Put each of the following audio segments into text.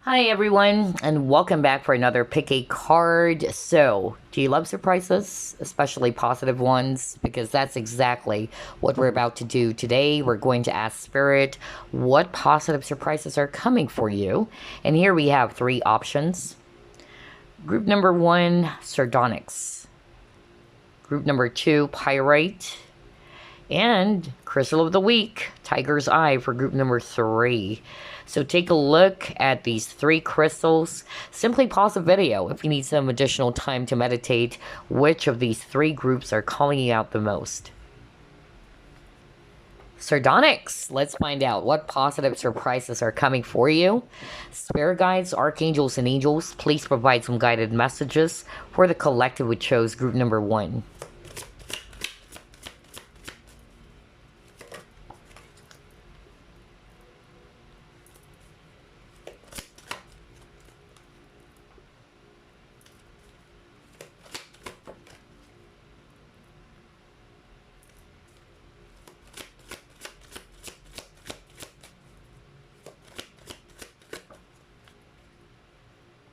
Hi everyone, and welcome back for another pick a card. So, do you love surprises, especially positive ones? Because that's exactly what we're about to do today. We're going to ask Spirit what positive surprises are coming for you. And here we have three options. Group number one, Sardonyx. Group number two, Pyrite. And Crystal of the Week, Tiger's Eye for group number three. So take a look at these three crystals. Simply pause the video if you need some additional time to meditate which of these three groups are calling you out the most. Sardonyx, let's find out what positive surprises are coming for you. Spirit guides, archangels, and angels, please provide some guided messages for the collective who chose group number one.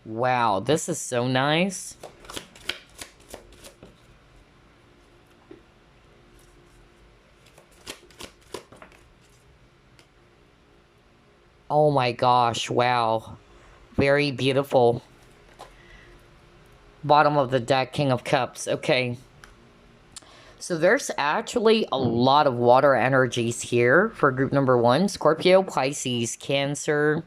Wow, this is so nice. Oh my gosh, wow. Very beautiful. Bottom of the deck, King of Cups. Okay. So there's actually a lot of water energies here for group number one. Scorpio, Pisces, Cancer.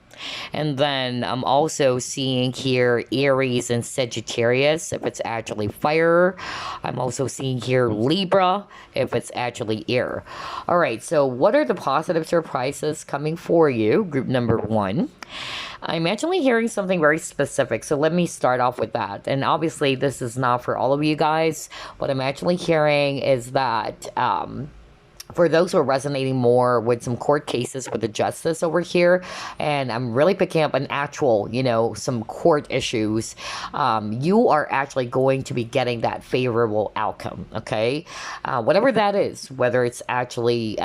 And then I'm also seeing here Aries and Sagittarius, if it's actually fire. I'm also seeing here Libra, if it's actually air. All right, so what are the positive surprises coming for you, group number one? I'm actually hearing something very specific, so let me start off with that. And obviously, this is not for all of you guys. What I'm actually hearing is that for those who are resonating more with some court cases with the justice over here, and I'm really picking up an actual, some court issues, you are actually going to be getting that favorable outcome, okay? Whatever that is, whether it's actually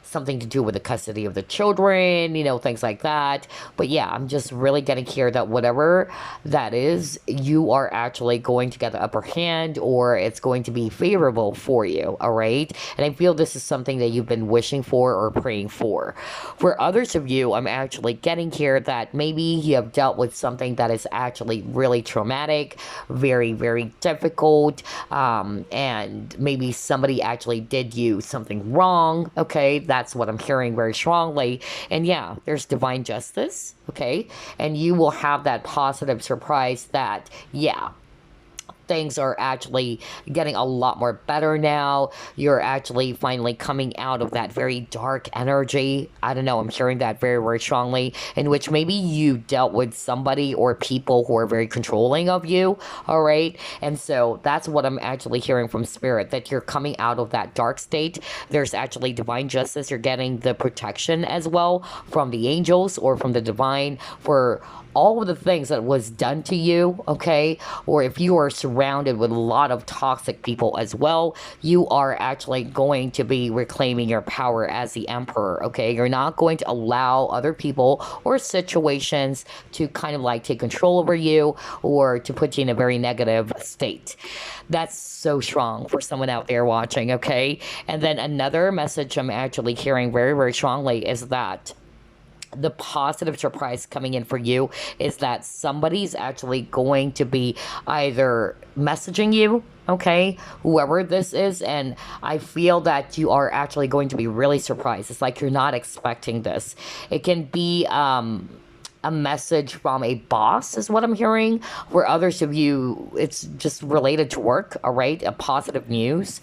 something to do with the custody of the children, things like that. But yeah, I'm just really getting here that whatever that is, you are actually going to get the upper hand, or it's going to be favorable for you, all right? And I feel this is something that you've been wishing for or praying for. For others of you, I'm actually getting here that maybe you have dealt with something that is actually really traumatic, very, very difficult, and maybe somebody actually did you something wrong, okay? That's what I'm hearing very strongly. And yeah, there's divine justice, okay? And you will have that positive surprise that, yeah, things are actually getting a lot more better now. You're actually finally coming out of that very dark energy. I don't know, I'm hearing that very, very strongly, in which maybe you dealt with somebody or people who are very controlling of you, all right? And so that's what I'm actually hearing from Spirit, that you're coming out of that dark state. There's actually divine justice. You're getting the protection as well from the angels or from the divine for all of the things that was done to you, okay? Or if you are surrounded with a lot of toxic people as well, you are actually going to be reclaiming your power as the emperor, okay? You're not going to allow other people or situations to kind of like take control over you or to put you in a very negative state. That's so strong for someone out there watching, okay? And then another message I'm actually hearing very, very strongly is that the positive surprise coming in for you is that somebody's actually going to be either messaging you, okay, whoever this is, and I feel that you are actually going to be really surprised. It's like you're not expecting this. It can be a message from a boss is what I'm hearing. For others of you, it's just related to work, all right? A positive news,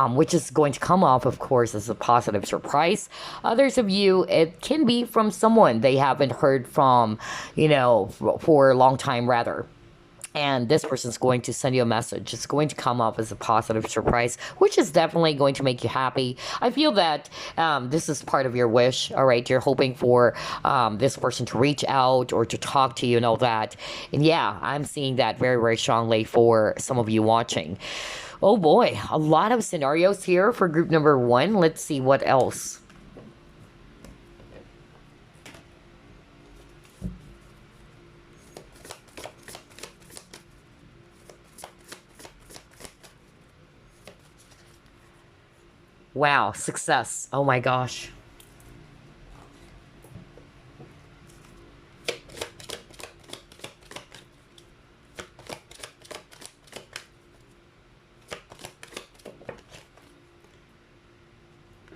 which is going to come off, of course, as a positive surprise. Others of you, it can be from someone they haven't heard from, for a long time, rather. And this person's going to send you a message. It's going to come off as a positive surprise, which is definitely going to make you happy. I feel that this is part of your wish, all right? You're hoping for this person to reach out or to talk to you and all that. And yeah, I'm seeing that very, very strongly for some of you watching. Oh boy, a lot of scenarios here for group number one. Let's see what else. Wow, success. Oh my gosh.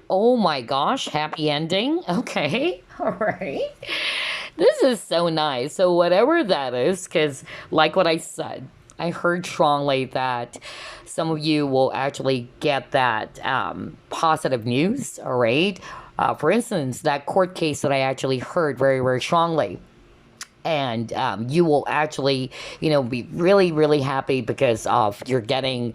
Oh my gosh, happy ending. Okay, all right. This is so nice. So, whatever that is, because like what I said, I heard strongly that some of you will actually get that positive news, all right? For instance, that court case that I actually heard very, very strongly, and you will actually be really really happy because of you're getting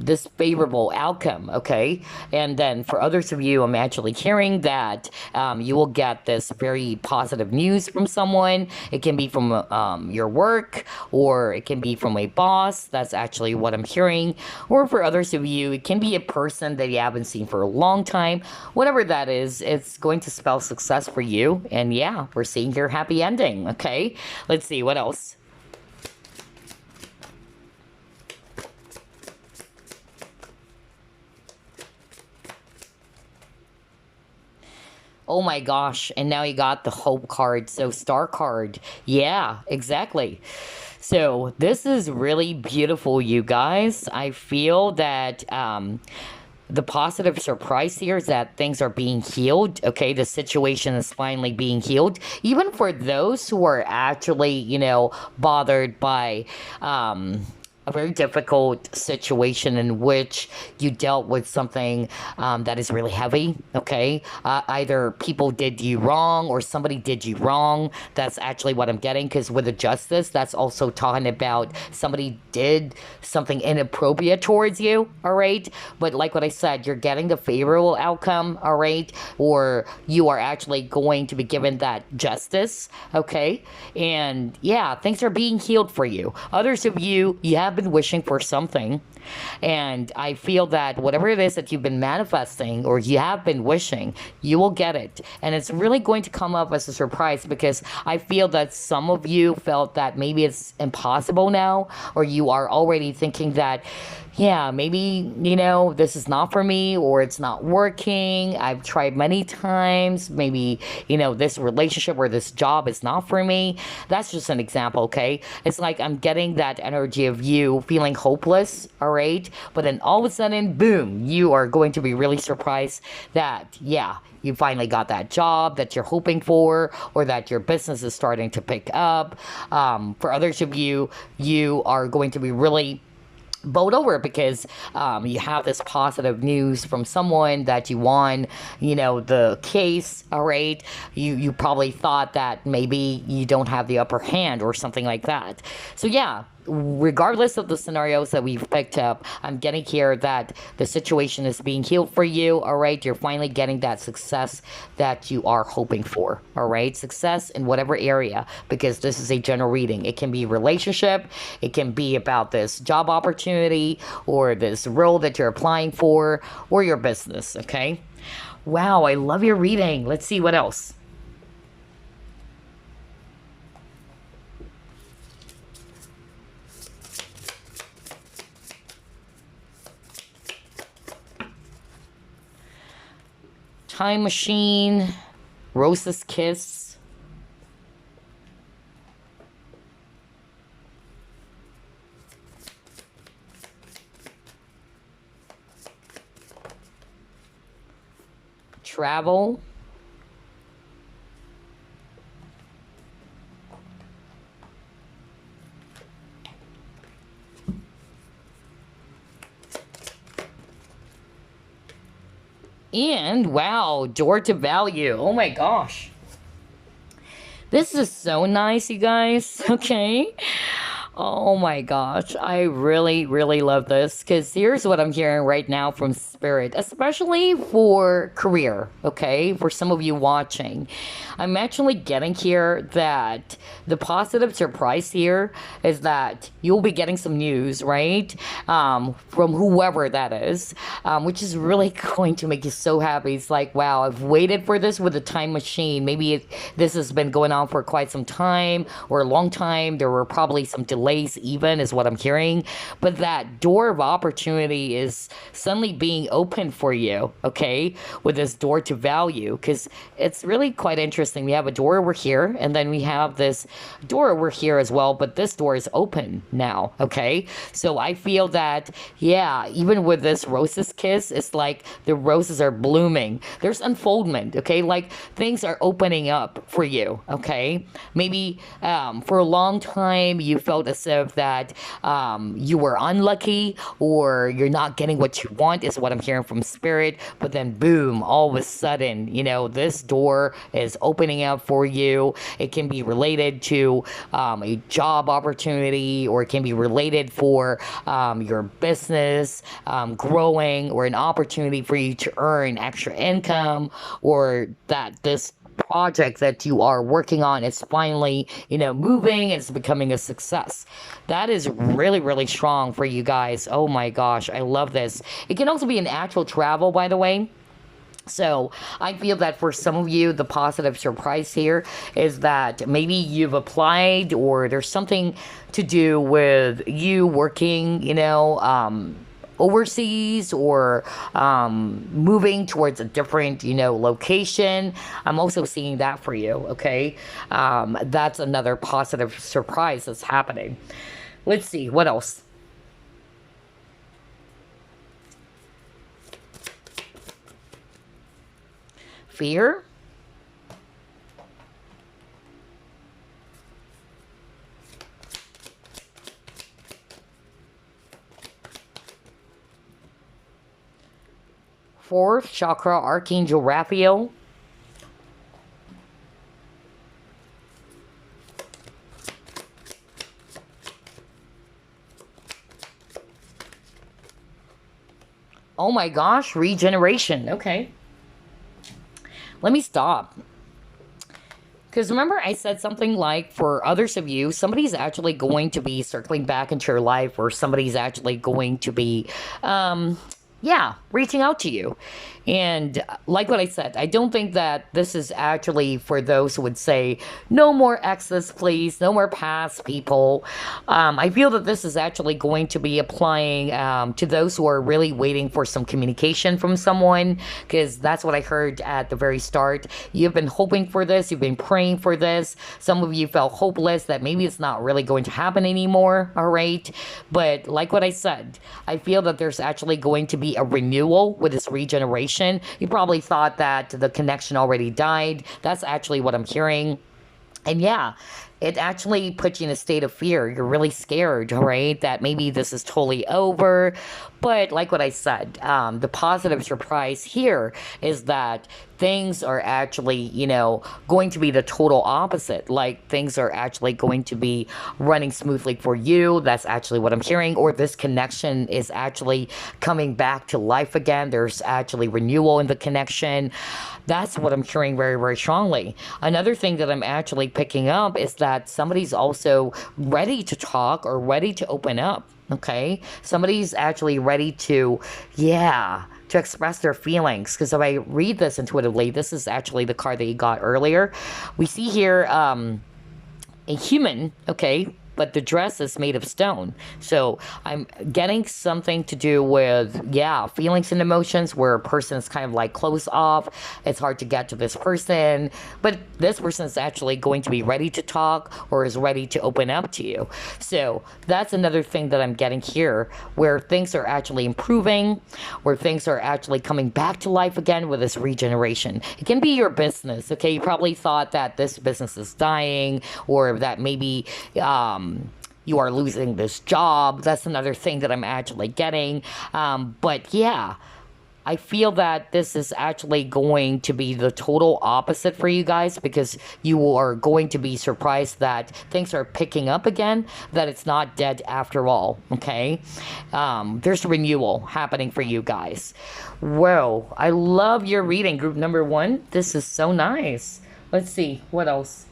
this favorable outcome, okay? And then for others of you, I'm actually hearing that you will get this very positive news from someone. It can be from your work, or it can be from a boss. That's actually what I'm hearing. Or for others of you, it can be a person that you haven't seen for a long time. Whatever that is, it's going to spell success for you. And yeah, we're seeing your happy ending. Okay, let's see what else. Oh my gosh, and now you got the hope card, so star card. Yeah, exactly. So this is really beautiful, you guys. I feel that the positive surprise here is that things are being healed. Okay, the situation is finally being healed, even for those who are actually bothered by a very difficult situation in which you dealt with something that is really heavy, okay? Either people did you wrong or somebody did you wrong. That's actually what I'm getting, because with the justice, that's also talking about somebody did something inappropriate towards you, all right? But like what I said, you're getting the favorable outcome, all right? Or you are actually going to be given that justice, okay? And yeah, things are being healed for you. Others of you, you have been wishing for something, and I feel that whatever it is that you've been manifesting or you have been wishing, you will get it. And it's really going to come up as a surprise, because I feel that some of you felt that maybe it's impossible now, or you are already thinking that, yeah, maybe, this is not for me, or it's not working. I've tried many times. Maybe, this relationship or this job is not for me. That's just an example, okay? It's like I'm getting that energy of you feeling hopeless, all right? But then all of a sudden, boom, you are going to be really surprised that, yeah, you finally got that job that you're hoping for, or that your business is starting to pick up. For others of you, you are going to be really bowled over, because you have this positive news from someone that you won, the case, all right? You probably thought that maybe you don't have the upper hand or something like that. So yeah, regardless of the scenarios that we've picked up, I'm getting here that the situation is being healed for you, all right? You're finally getting that success that you are hoping for, all right? Success in whatever area, because this is a general reading. It can be relationship, it can be about this job opportunity, or this role that you're applying for, or your business, okay? Wow, I love your reading. Let's see what else. Time machine, Rose's kiss, travel, and wow, door to value. Oh my gosh. This is so nice, you guys. Okay. Oh my gosh, I really, really love this, because here's what I'm hearing right now from Spirit, especially for career, okay? For some of you watching, I'm actually getting here that the positive surprise here is that you'll be getting some news, right? From whoever that is, which is really going to make you so happy. It's like, wow, I've waited for this with a time machine. Maybe this has been going on for quite some time, or a long time. There were probably some delays delays even is what I'm hearing. But that door of opportunity is suddenly being opened for you, okay, with this door to value, because it's really quite interesting. We have a door over here, and then we have this door over here as well, but this door is open now, okay? So I feel that, yeah, even with this roses kiss, it's like the roses are blooming. There's unfoldment, okay? Like things are opening up for you, okay? Maybe for a long time you felt as if that you were unlucky or you're not getting what you want, is what I'm hearing from spirit. But then boom, all of a sudden, you know, this door is opening up for you. It can be related to a job opportunity, or it can be related for your business growing, or an opportunity for you to earn extra income, or that this project that you are working on is finally, you know, moving, it's becoming a success. That is really, really strong for you guys. Oh my gosh, I love this. It can also be an actual travel, by the way. So I feel that for some of you, the positive surprise here is that maybe you've applied, or there's something to do with you working, you know, overseas, or moving towards a different, you know, location. I'm also seeing that for you, okay? That's another positive surprise that's happening. Let's see, what else? Fear? Fourth chakra, Archangel Raphael. Oh my gosh, regeneration. Okay. Let me stop. Because remember, I said something like, for others of you, somebody's actually going to be circling back into your life, or somebody's actually going to be, yeah, reaching out to you. And like what I said, I don't think that this is actually for those who would say, no more exes, please, no more past people. I feel that this is actually going to be applying to those who are really waiting for some communication from someone, because that's what I heard at the very start. You've been hoping for this, you've been praying for this. Some of you felt hopeless that maybe it's not really going to happen anymore, all right? But like what I said, I feel that there's actually going to be a renewal with this regeneration. You probably thought that the connection already died. That's actually what I'm hearing. And yeah, it actually puts you in a state of fear. You're really scared, right? That maybe this is totally over. But like what I said, the positive surprise here is that things are actually, you know, going to be the total opposite. Like things are actually going to be running smoothly for you. That's actually what I'm hearing. Or this connection is actually coming back to life again. There's actually renewal in the connection. That's what I'm hearing very, very strongly. Another thing that I'm actually picking up is that somebody's also ready to talk or ready to open up. Okay, somebody's actually ready to, yeah, to express their feelings. Because if I read this intuitively, this is actually the card that you got earlier. We see here a human, okay, but the dress is made of stone. So I'm getting something to do with, yeah, feelings and emotions, where a person is kind of like closed off. It's hard to get to this person, but this person is actually going to be ready to talk, or is ready to open up to you. So that's another thing that I'm getting here, where things are actually improving, where things are actually coming back to life again with this regeneration. It can be your business, okay? You probably thought that this business is dying, or that maybe you are losing this job. That's another thing that I'm actually getting. But yeah, I feel that this is actually going to be the total opposite for you guys, because you are going to be surprised that things are picking up again, that it's not dead after all, okay? There's renewal happening for you guys. Whoa, I love your reading, group number 1. This is so nice. Let's see, what else?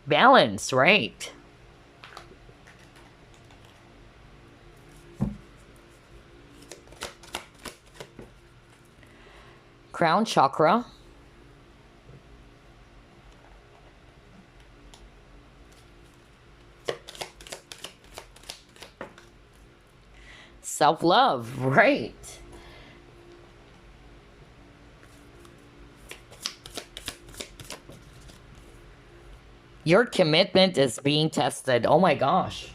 Balance, right? Crown chakra. Self-love, right. Your commitment is being tested. Oh my gosh.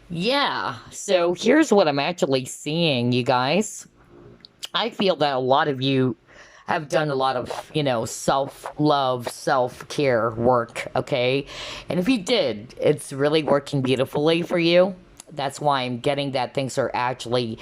Yeah, so here's what I'm actually seeing, you guys. I feel that a lot of you have done a lot of, self-love, self-care work, okay? And if you did, it's really working beautifully for you. That's why I'm getting that things are actually,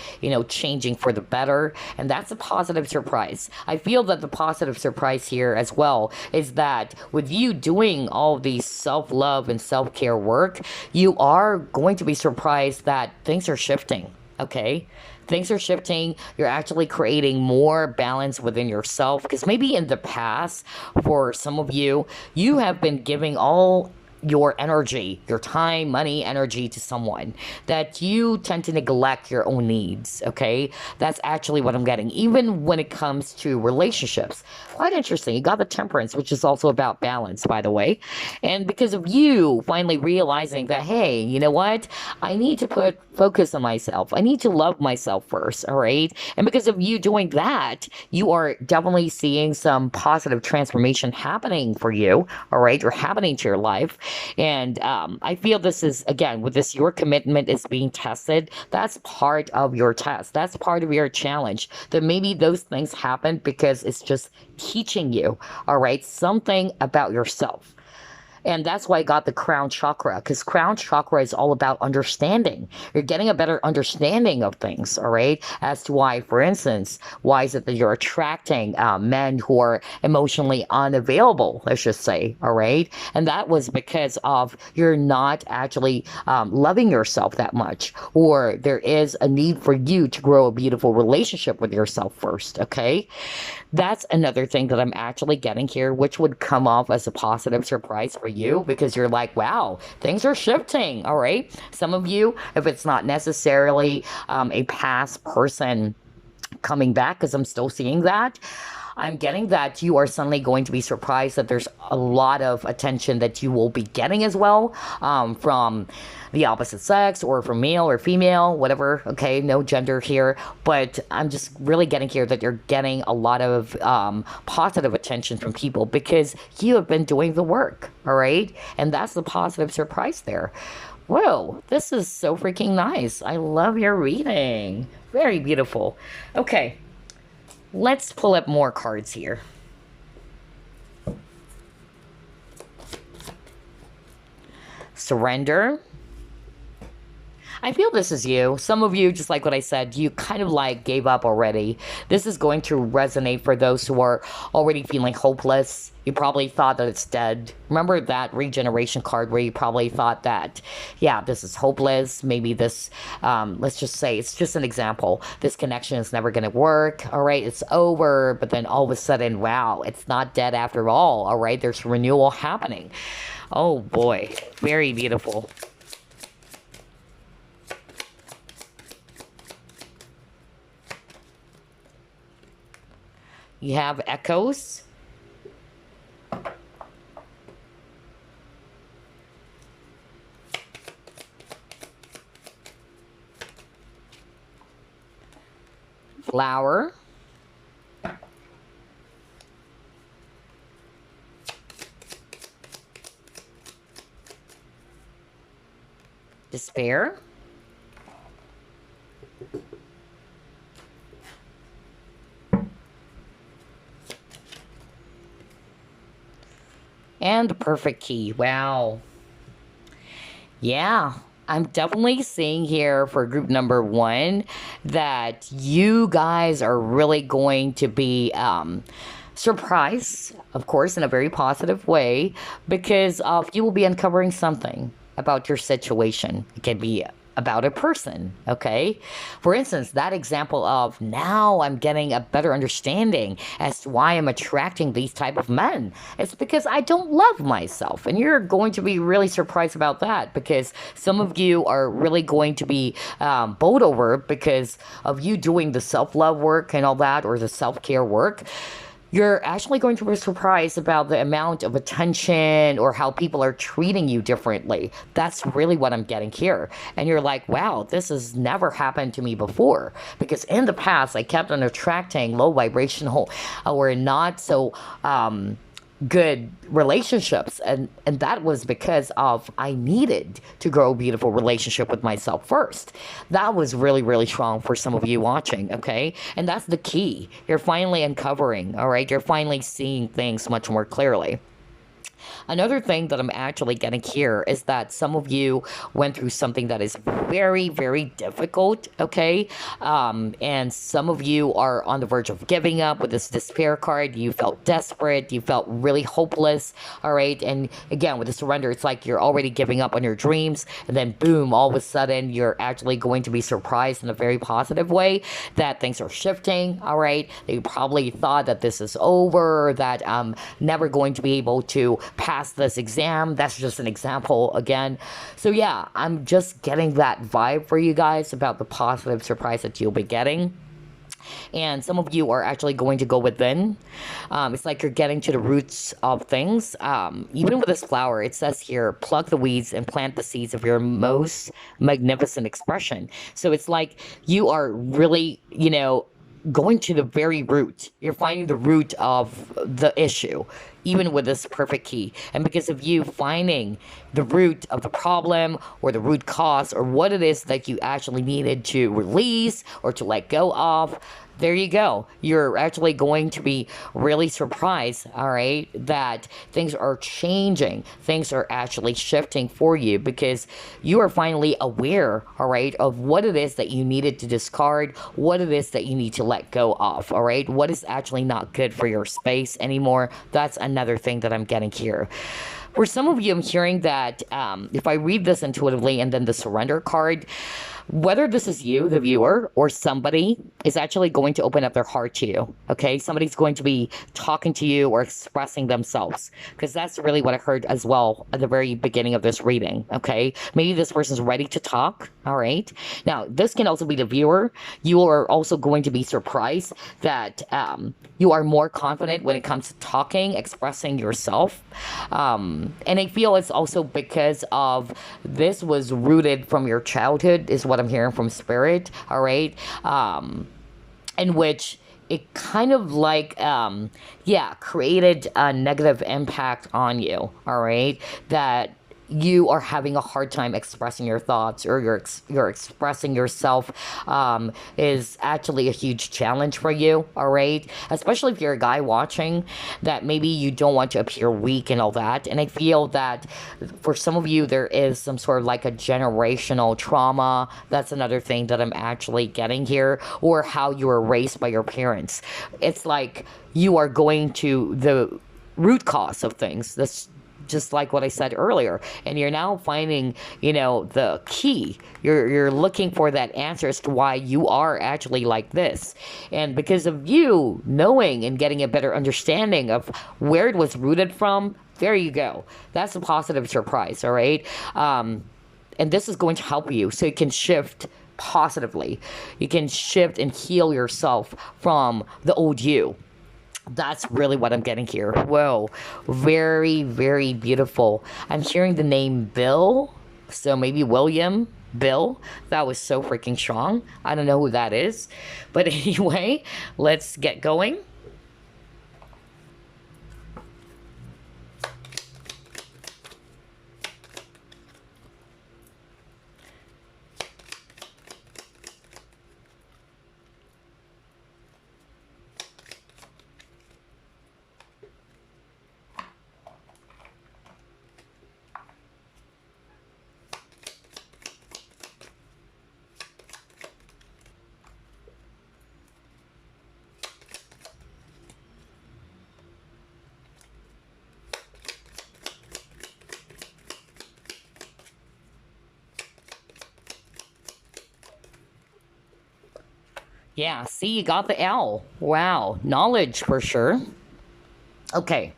changing for the better. And that's a positive surprise. I feel that the positive surprise here as well is that with you doing all these self-love and self-care work, you are going to be surprised that things are shifting, okay? Things are shifting. You're actually creating more balance within yourself. Because maybe in the past, for some of you, you have been giving all your energy, your time, money, energy to someone that you tend to neglect your own needs, okay? That's actually what I'm getting, even when it comes to relationships. Quite interesting. You got the temperance, which is also about balance, by the way. And because of you finally realizing that, hey, you know what? I need to put focus on myself. I need to love myself first, all right? And because of you doing that, you are definitely seeing some positive transformation happening for you, all right, or happening to your life. And I feel this is, again, with this, your commitment is being tested. That's part of your test. That's part of your challenge. That maybe those things happen because it's just teaching you, all right, something about yourself. And that's why I got the crown chakra, because crown chakra is all about understanding. You're getting a better understanding of things, all right? As to why, for instance, why is it that you're attracting men who are emotionally unavailable, let's just say, all right? And that was because of you're not actually loving yourself that much, or there is a need for you to grow a beautiful relationship with yourself first, okay? That's another thing that I'm actually getting here, which would come off as a positive surprise for you because you're like, wow, things are shifting. All right. Some of you, if it's not necessarily a past person coming back, because I'm still seeing that, I'm getting that you are suddenly going to be surprised that there's a lot of attention that you will be getting as well from the opposite sex or from male or female, whatever. Okay, no gender here. But I'm just really getting here that you're getting a lot of positive attention from people because you have been doing the work. All right. And that's the positive surprise there. Whoa, this is so freaking nice. I love your reading. Very beautiful. Okay. Let's pull up more cards here. Surrender. I feel this is you. Some of you, just like what I said, you kind of like gave up already. This is going to resonate for those who are already feeling hopeless. You probably thought that it's dead. Remember that regeneration card where you probably thought that, yeah, this is hopeless. Maybe this, let's just say, it's just an example. This connection is never going to work. All right, it's over. But then all of a sudden, wow, it's not dead after all. All right, there's renewal happening. Oh boy, very beautiful. You have echoes. Flower. Despair. And the perfect key. Wow. Yeah. I'm definitely seeing here for group number 1 that you guys are really going to be surprised, of course, in a very positive way, because you will be uncovering something about your situation. It can be about a person, okay? For instance, that example of now I'm getting a better understanding as to why I'm attracting these type of men. It's because I don't love myself. And you're going to be really surprised about that because some of you are really going to be bowled over because of you doing the self-love work and all that, or the self-care work. You're actually going to be surprised about the amount of attention or how people are treating you differently. That's really what I'm getting here. And you're like, wow, this has never happened to me before. Because in the past, I kept on attracting low vibrational or not so good relationships, and that was because of I needed to grow a beautiful relationship with myself first. That was really, really strong for some of you watching, okay? And that's the key. You're finally uncovering, all right? You're finally seeing things much more clearly. Another thing that I'm actually getting here is that some of you went through something that is very, very difficult, okay? And some of you are on the verge of giving up with this despair card. You felt desperate. You felt really hopeless, all right? And again, with the surrender, it's like you're already giving up on your dreams. And then boom, all of a sudden, you're actually going to be surprised in a very positive way that things are shifting, all right? You probably thought that this is over, that I'm never going to be able to pass this exam. That's just an example again. So yeah, I'm just getting that vibe for you guys about the positive surprise that you'll be getting. And some of you are actually going to go within. It's like you're getting to the roots of things. Even with this flower, it says here, pluck the weeds and plant the seeds of your most magnificent expression. So it's like you are really, going to the very root. You're finding the root of the issue, even with this perfect key. And because of you finding the root of the problem or the root cause or what it is that you actually needed to release or to let go of, there you go. You're actually going to be really surprised, all right, that things are changing. Things are actually shifting for you because you are finally aware, all right, of what it is that you needed to discard, what it is that you need to let go of, all right? What is actually not good for your space anymore. That's another thing that I'm getting here. For some of you, I'm hearing that if I read this intuitively and then the surrender card, whether this is you, the viewer, or somebody is actually going to open up their heart to you, okay? Somebody's going to be talking to you or expressing themselves, because that's really what I heard as well at the very beginning of this reading, okay? Maybe this person's ready to talk, all right? Now, this can also be the viewer. You are also going to be surprised that you are more confident when it comes to talking, expressing yourself. And I feel it's also because of this was rooted from your childhood, is what I'm hearing from Spirit, all right? In which it kind of like, created a negative impact on you, all right? That you are having a hard time expressing your thoughts, or you're expressing yourself is actually a huge challenge for you, all right? Especially if you're a guy watching, that maybe you don't want to appear weak and all that. And I feel that for some of you, there is some sort of like a generational trauma. That's another thing that I'm actually getting here, or how you were raised by your parents. It's like you are going to the root cause of things. That's just like what I said earlier, and you're now finding, the key. You're looking for that answer as to why you are actually like this, and because of you knowing and getting a better understanding of where it was rooted from, there you go. That's a positive surprise, all right? And this is going to help you so you can shift positively. You can shift and heal yourself from the old you. That's really what I'm getting here. Whoa. Very, very beautiful. I'm hearing the name Bill. So maybe William, Bill. That was so freaking strong. I don't know who that is. But anyway, let's get going. Yeah, see, you got the L. Wow, knowledge for sure. Okay,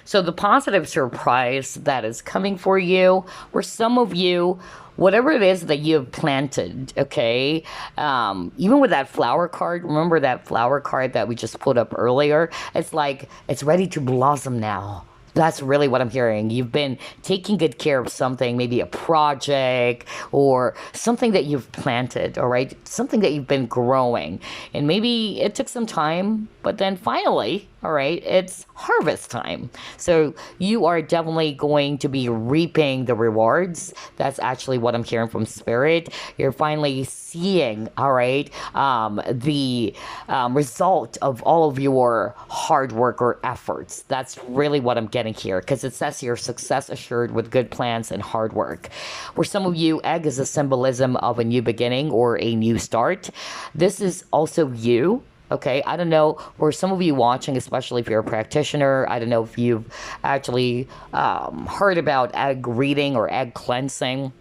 so the positive surprise that is coming for you, for some of you, whatever it is that you have planted, okay? Even with that flower card, remember that flower card that we just put up earlier? It's like it's ready to blossom now. That's really what I'm hearing. You've been taking good care of something, maybe a project or something that you've planted, all right? Something that you've been growing. And maybe it took some time, but then finally, all right, it's harvest time. So you are definitely going to be reaping the rewards. That's actually what I'm hearing from Spirit. You're finally seeing, all right, the result of all of your hard work or efforts. That's really what I'm getting here because it says here success assured with good plans and hard work. For some of you, egg is a symbolism of a new beginning or a new start. This is also you. Okay, I don't know, for some of you watching, especially if you're a practitioner, I don't know if you've actually heard about egg reading or egg cleansing.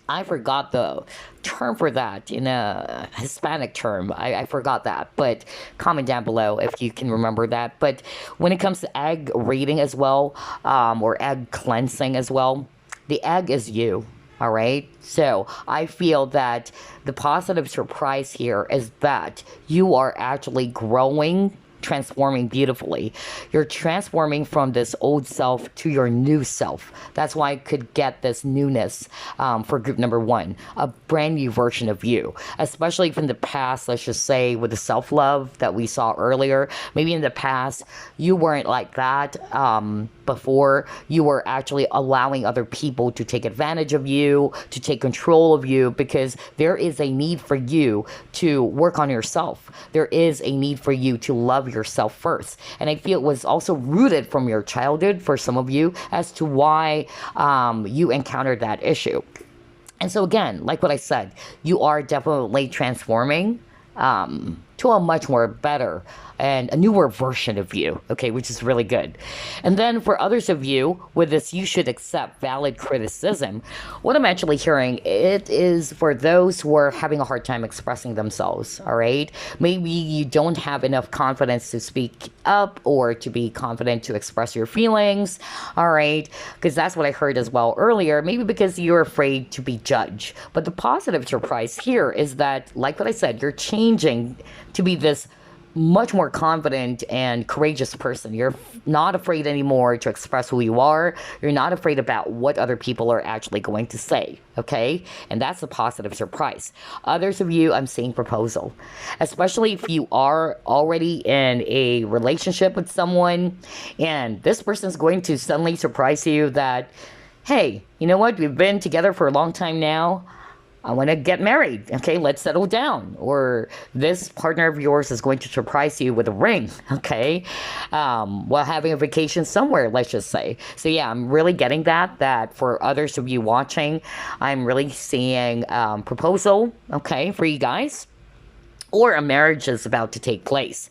I forgot the term for that in a Hispanic term. I forgot that, but comment down below if you can remember that. But when it comes to egg reading as well, or egg cleansing as well, the egg is you. All right. So I feel that the positive surprise here is that you are actually growing, transforming beautifully. You're transforming from this old self to your new self. That's why I could get this newness for group number one, a brand new version of you, especially from the past, let's just say with the self-love that we saw earlier. Maybe in the past, you weren't like that. Before you were actually allowing other people to take advantage of you, to take control of you, because there is a need for you to work on yourself. There is a need for you to love yourself first. And I feel it was also rooted from your childhood for some of you as to why you encountered that issue. And so again, like what I said, you are definitely transforming to a much more better and a newer version of you, okay, which is really good. And then for others of you, with this, you should accept valid criticism. What I'm actually hearing, it is for those who are having a hard time expressing themselves, all right? Maybe you don't have enough confidence to speak up or to be confident to express your feelings, all right? Because that's what I heard as well earlier, maybe because you're afraid to be judged. But the positive surprise here is that, like what I said, you're changing to be this much more confident and courageous person. You're not afraid anymore to express who you are. You're not afraid about what other people are actually going to say, okay? And that's a positive surprise. Others of you, I'm seeing proposal, especially if you are already in a relationship with someone and this person's going to suddenly surprise you that, hey, you know what? We've been together for a long time now. I want to get married. Okay, let's settle down. Or this partner of yours is going to surprise you with a ring. Okay, while having a vacation somewhere, let's just say. So yeah, I'm really getting that for others of you watching, I'm really seeing proposal. Okay, for you guys, or a marriage is about to take place.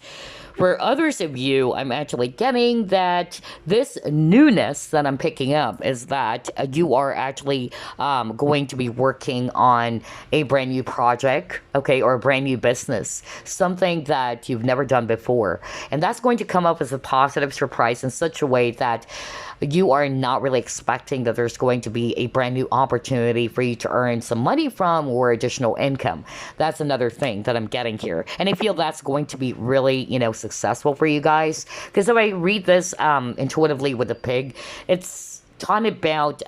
For others of you, I'm actually getting that this newness that I'm picking up is that you are actually going to be working on a brand new project, okay, or a brand new business, something that you've never done before. And that's going to come up as a positive surprise in such a way that you are not really expecting that there's going to be a brand new opportunity for you to earn some money from or additional income. That's another thing that I'm getting here. And I feel that's going to be really, successful for you guys. Because if I read this intuitively with the pig, it's talking about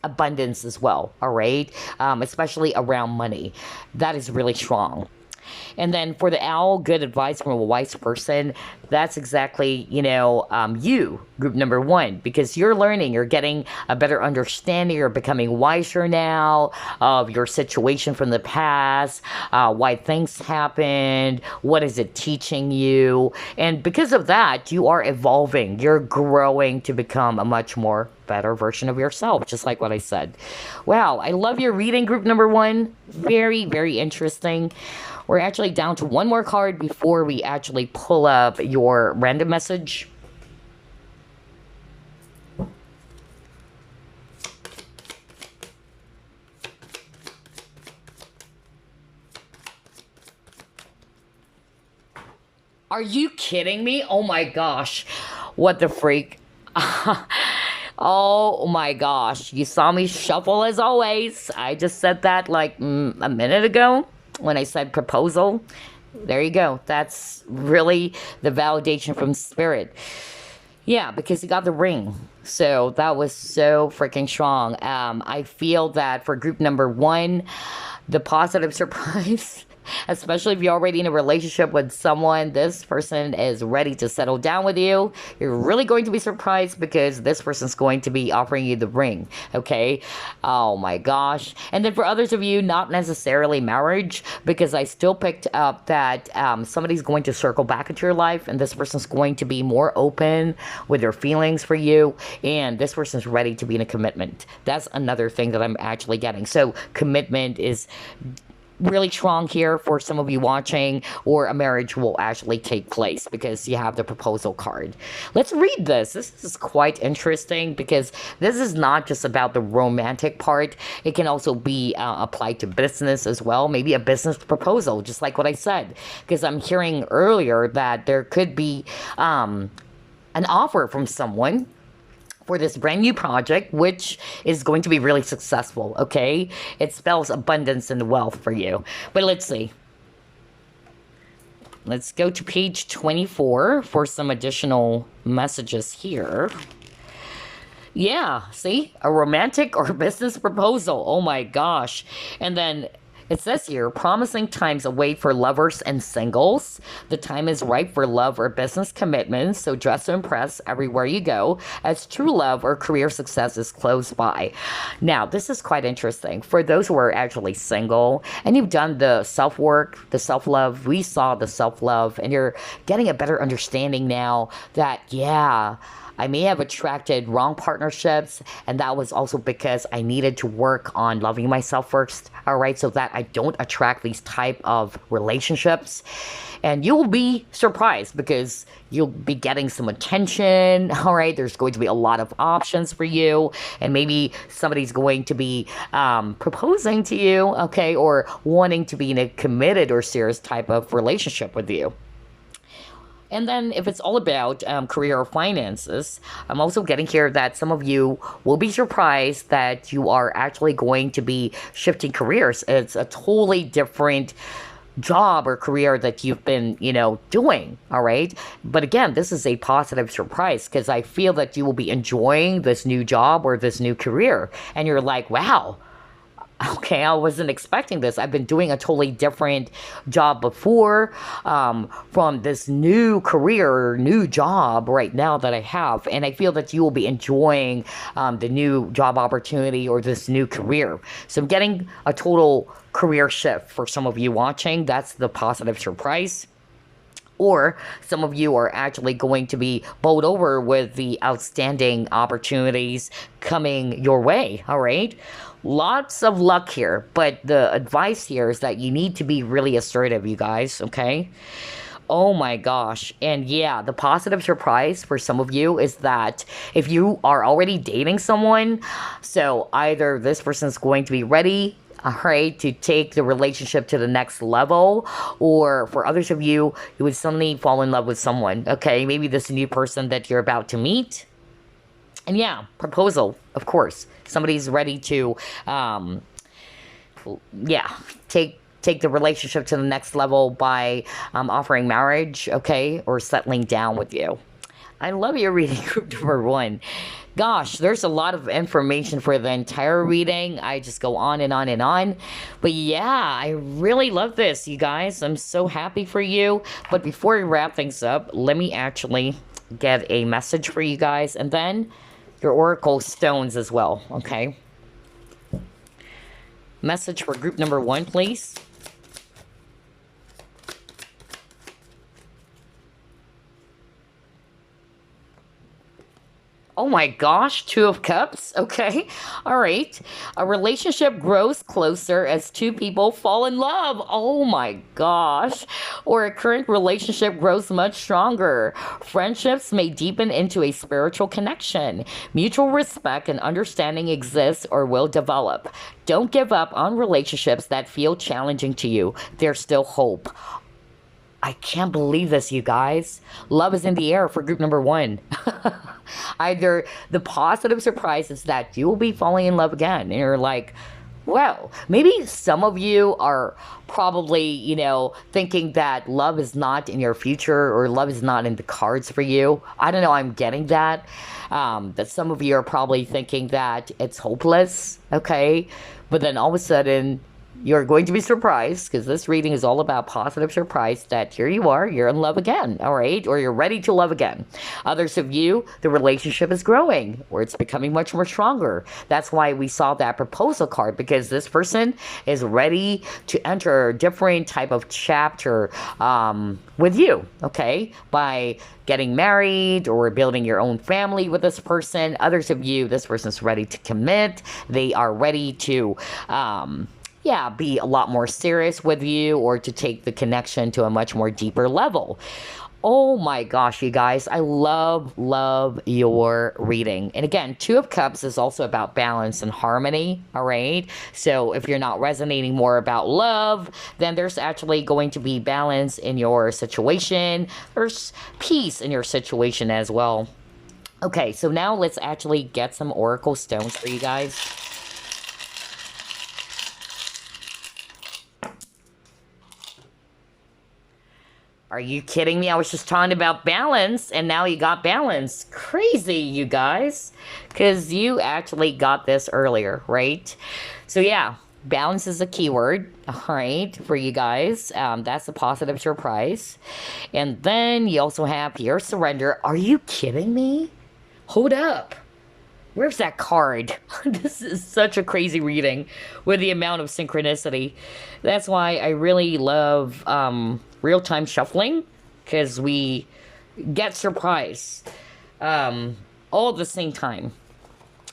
abundance as well, all right? Especially around money. That is really strong. And then for the owl, good advice from a wise person. That's exactly, you, group number one, because you're learning, you're getting a better understanding, you're becoming wiser now of your situation from the past, why things happened, what is it teaching you. And because of that, you are evolving, you're growing to become a much more better version of yourself, just like what I said. Wow, I love your reading, group number one. Very, very interesting. We're actually down to one more card before we actually pull up your random message. Are you kidding me? Oh my gosh. What the freak? Oh my gosh. You saw me shuffle as always. I just said that like a minute ago when I said proposal. There you go. That's really the validation from spirit. Yeah, because he got the ring. So that was so freaking strong. I feel that for group number one, the positive surprise, especially if you're already in a relationship with someone, this person is ready to settle down with you. You're really going to be surprised because this person's going to be offering you the ring. Okay. Oh my gosh. And then for others of you, not necessarily marriage, because I still picked up that somebody's going to circle back into your life and this person's going to be more open with their feelings for you. And this person's ready to be in a commitment. That's another thing that I'm actually getting. So commitment is really strong here for some of you watching, or a marriage will actually take place because you have the proposal card. Let's read this. This is quite interesting because this is not just about the romantic part. It can also be applied to business as well. Maybe a business proposal, just like what I said, because I'm hearing earlier that there could be an offer from someone for this brand new project, which is going to be really successful, okay? It spells abundance and wealth for you. But let's see. Let's go to page 24 for some additional messages here. Yeah, see? A romantic or business proposal. Oh my gosh. And then it says here, promising times await for lovers and singles. The time is ripe for love or business commitments, so dress to impress everywhere you go, as true love or career success is close by. Now, this is quite interesting. For those who are actually single, and you've done the self-work, the self-love, we saw the self-love, and you're getting a better understanding now that, yeah, I may have attracted wrong partnerships, and that was also because I needed to work on loving myself first, all right, so that I don't attract these type of relationships. And you'll be surprised because you'll be getting some attention, all right? There's going to be a lot of options for you, and maybe somebody's going to be proposing to you, okay, or wanting to be in a committed or serious type of relationship with you. And then if it's all about career or finances, I'm also getting here that some of you will be surprised that you are actually going to be shifting careers. It's a totally different job or career that you've been, doing, all right? But again, this is a positive surprise because I feel that you will be enjoying this new job or this new career. And you're like, wow. Okay, I wasn't expecting this. I've been doing a totally different job before from this new career, new job right now that I have. And I feel that you will be enjoying the new job opportunity or this new career. So I'm getting a total career shift for some of you watching. That's the positive surprise. Or some of you are actually going to be bowled over with the outstanding opportunities coming your way, all right? Lots of luck here, but the advice here is that you need to be really assertive, you guys, okay? Oh my gosh. And yeah, the positive surprise for some of you is that if you are already dating someone, so either this person's going to be ready, all right, to take the relationship to the next level, or for others of you, you would suddenly fall in love with someone, okay? Maybe this new person that you're about to meet. And yeah, proposal, of course. Somebody's ready to, take the relationship to the next level by offering marriage, okay, or settling down with you. I love your reading, group number one. Gosh, there's a lot of information for the entire reading. I just go on and on and on. But yeah, I really love this, you guys. I'm so happy for you. But before we wrap things up, let me actually get a message for you guys. And then your oracle stones as well, okay? Message for group number one, please. Oh my gosh, Two of Cups. Okay, all right. A relationship grows closer as two people fall in love. Oh my gosh. Or a current relationship grows much stronger. Friendships may deepen into a spiritual connection. Mutual respect and understanding exists or will develop. Don't give up on relationships that feel challenging to you. There's still hope. I can't believe this, you guys. Love is in the air for group number one. Either the positive surprise is that you will be falling in love again, and you're like, well, maybe some of you are probably, thinking that love is not in your future or love is not in the cards for you. I don't know, I'm getting that. That some of you are probably thinking that it's hopeless, okay? But then all of a sudden, you're going to be surprised, because this reading is all about positive surprise, that here you are, you're in love again, all right? Or you're ready to love again. Others of you, the relationship is growing, or it's becoming much more stronger. That's why we saw that proposal card, because this person is ready to enter a different type of chapter with you, okay? By getting married or building your own family with this person. Others of you, this person's ready to commit. They are ready to be a lot more serious with you, or to take the connection to a much more deeper level. Oh my gosh, you guys, I love your reading. And again, Two of Cups is also about balance and harmony, all right? So if you're not resonating more about love, then there's actually going to be balance in your situation. There's peace in your situation as well. Okay, so now let's actually get some oracle stones for you guys. Are you kidding me? I was just talking about balance, and now you got balance. Crazy, you guys. Because you actually got this earlier, right? So yeah, balance is a keyword, all right, for you guys. That's a positive surprise. And then you also have your surrender. Are you kidding me? Hold up. Where's that card? This is such a crazy reading with the amount of synchronicity. That's why I really love real-time shuffling, because we get surprised all at the same time.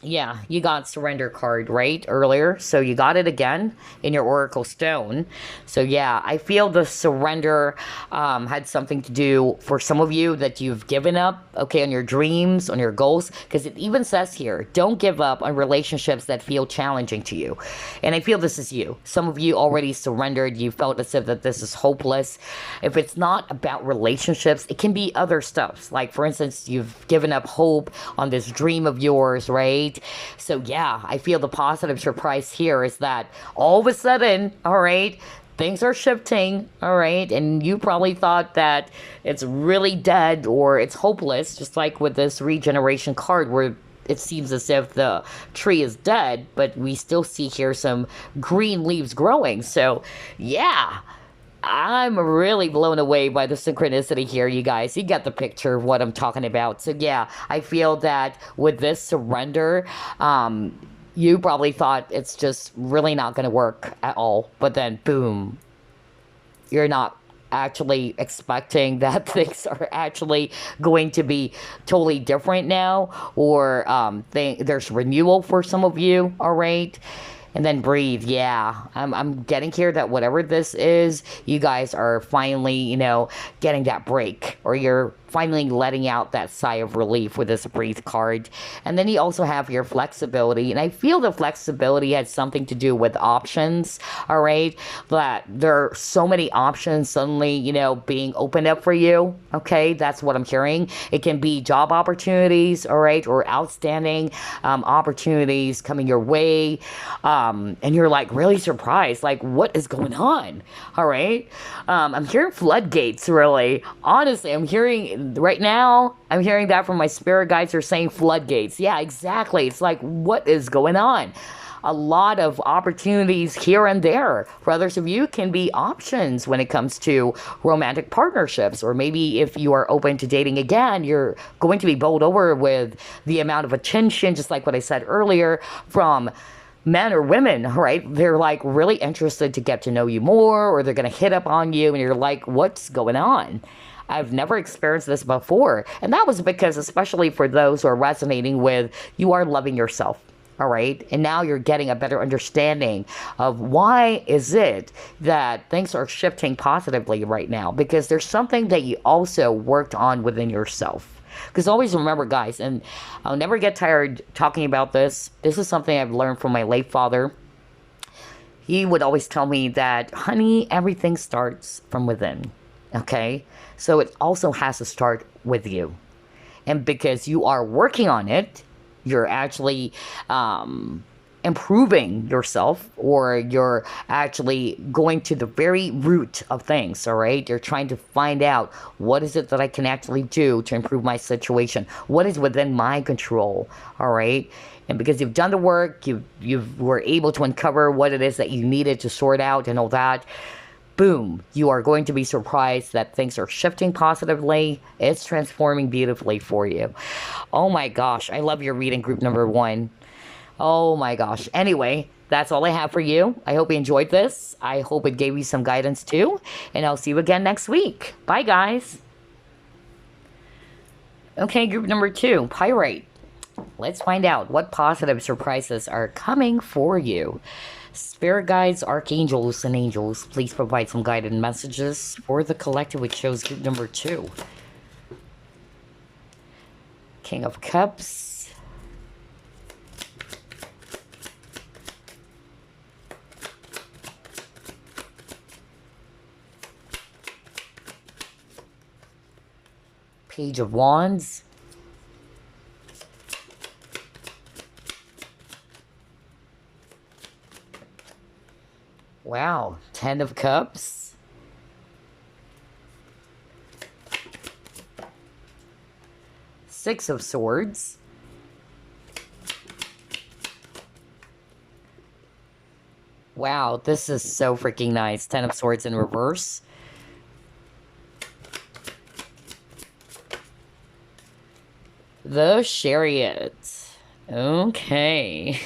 Yeah, you got surrender card, right, earlier. So you got it again in your oracle stone. So yeah, I feel the surrender had something to do for some of you, that you've given up, okay, on your dreams, on your goals. Because it even says here, don't give up on relationships that feel challenging to you. And I feel this is you. Some of you already surrendered. You felt as if that this is hopeless. If it's not about relationships, it can be other stuff. Like, for instance, you've given up hope on this dream of yours, right? So yeah, I feel the positive surprise here is that all of a sudden, all right, things are shifting, all right, and you probably thought that it's really dead or it's hopeless, just like with this regeneration card, where it seems as if the tree is dead, but we still see here some green leaves growing. So yeah, I'm really blown away by the synchronicity here, you guys. You get the picture of what I'm talking about. So yeah, I feel that with this surrender, you probably thought it's just really not going to work at all. But then, boom, you're not actually expecting that things are actually going to be totally different now. Or there's renewal for some of you, all right? And then breathe. Yeah, I'm getting here that whatever this is, you guys are finally, getting that break, or you're finally letting out that sigh of relief with this breathe card. And then you also have your flexibility, and I feel the flexibility has something to do with options, all right? That there are so many options suddenly, being opened up for you, okay? That's what I'm hearing. It can be job opportunities, all right, or outstanding opportunities coming your way, and you're like really surprised, like, what is going on, all right? I'm hearing floodgates, really. Honestly, I'm hearing right now, I'm hearing that from my spirit guides are saying floodgates. Yeah, exactly. It's like, what is going on? A lot of opportunities here and there. For others of you, can be options when it comes to romantic partnerships. Or maybe if you are open to dating again, you're going to be bowled over with the amount of attention, just like what I said earlier, from men or women, right? They're like really interested to get to know you more, or they're going to hit up on you, and you're like, what's going on? I've never experienced this before. And that was because, especially for those who are resonating with, you are loving yourself, all right? And now you're getting a better understanding of why is it that things are shifting positively right now, because there's something that you also worked on within yourself. Because always remember, guys, and I'll never get tired talking about this. This is something I've learned from my late father. He would always tell me that, honey, everything starts from within. Okay? So it also has to start with you. And because you are working on it, you're actually improving yourself, or you're actually going to the very root of things. All right, you're trying to find out, what is it that I can actually do to improve my situation, what is within my control. All right, and because you've done the work, you were able to uncover what it is that you needed to sort out and all that, boom, you are going to be surprised that things are shifting positively. It's transforming beautifully for you. Oh my gosh, I love your reading, group number 1. Oh my gosh. Anyway, that's all I have for you. I hope you enjoyed this. I hope it gave you some guidance too. And I'll see you again next week. Bye, guys. Okay, group number 2, Pyrite. Let's find out what positive surprises are coming for you. Spirit guides, archangels, and angels, please provide some guided messages for the collective, which shows group number 2. King of Cups. Page of Wands. Wow, 10 of Cups. Six of Swords. Wow, this is so freaking nice. 10 of Swords in reverse. The Chariot. Okay.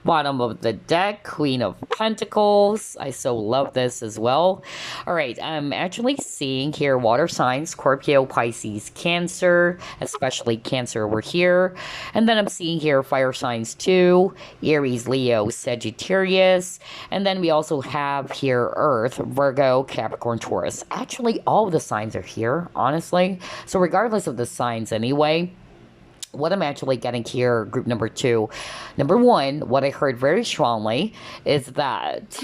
Bottom of the deck, Queen of Pentacles. I so love this as well. All right, I'm actually seeing here water signs, Scorpio, Pisces, Cancer, especially Cancer over here. And then I'm seeing here fire signs too, Aries, Leo, Sagittarius. And then we also have here Earth, Virgo, Capricorn, Taurus. Actually, all of the signs are here, honestly. So regardless of the signs anyway, what I'm actually getting here, group number 2, number 1, what I heard very strongly is that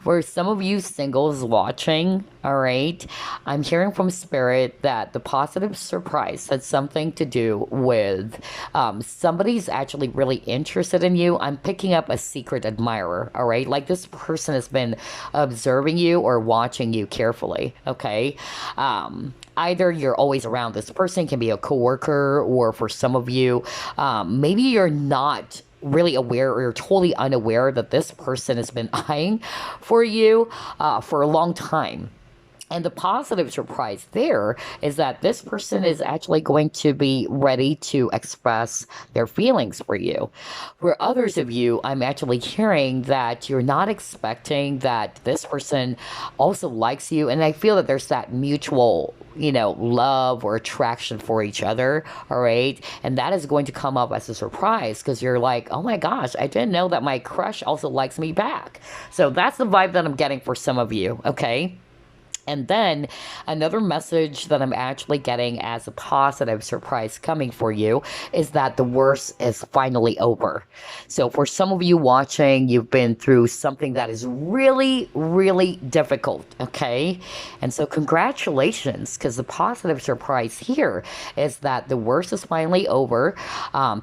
for some of you singles watching, all right, I'm hearing from Spirit that the positive surprise had something to do with somebody's actually really interested in you. I'm picking up a secret admirer, all right? Like this person has been observing you or watching you carefully, okay? Either you're always around this person, can be a coworker, or for some of you, maybe you're not really aware, or you're totally unaware that this person has been eyeing for you for a long time. And the positive surprise there is that this person is actually going to be ready to express their feelings for you. For others of you, I'm actually hearing that you're not expecting that this person also likes you. And I feel that there's that mutual, love or attraction for each other. All right. And that is going to come up as a surprise because you're like, oh my gosh, I didn't know that my crush also likes me back. So that's the vibe that I'm getting for some of you. Okay. And then another message that I'm actually getting as a positive surprise coming for you is that the worst is finally over. So for some of you watching, you've been through something that is really, really difficult, okay? And so congratulations, because the positive surprise here is that the worst is finally over.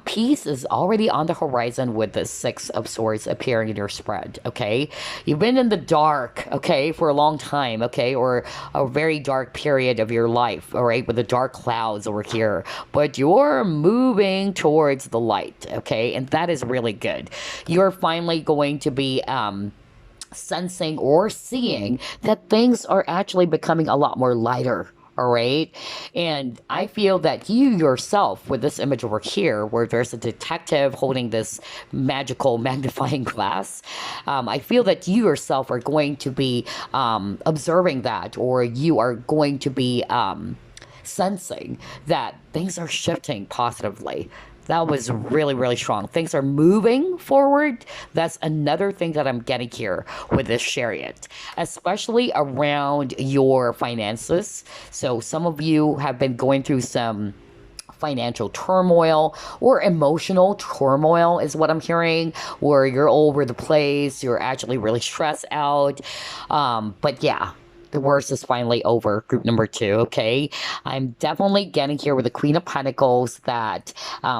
Peace is already on the horizon with the Six of Swords appearing in your spread, okay? You've been in the dark, okay, for a long time, okay, or a very dark period of your life, all right, with the dark clouds over here, but you're moving towards the light, okay, and that is really good. You're finally going to be sensing or seeing that things are actually becoming a lot more lighter. All right. And I feel that you yourself, with this image over here, where there's a detective holding this magical magnifying glass, I feel that you yourself are going to be observing that, or you are going to be sensing that things are shifting positively. That was really, really strong. Things are moving forward. That's another thing that I'm getting here with this Chariot, especially around your finances. So some of you have been going through some financial turmoil or emotional turmoil is what I'm hearing, where you're all over the place. You're actually really stressed out. But yeah. the worst is finally over, group number 2, okay? I'm definitely getting here with the Queen of Pentacles that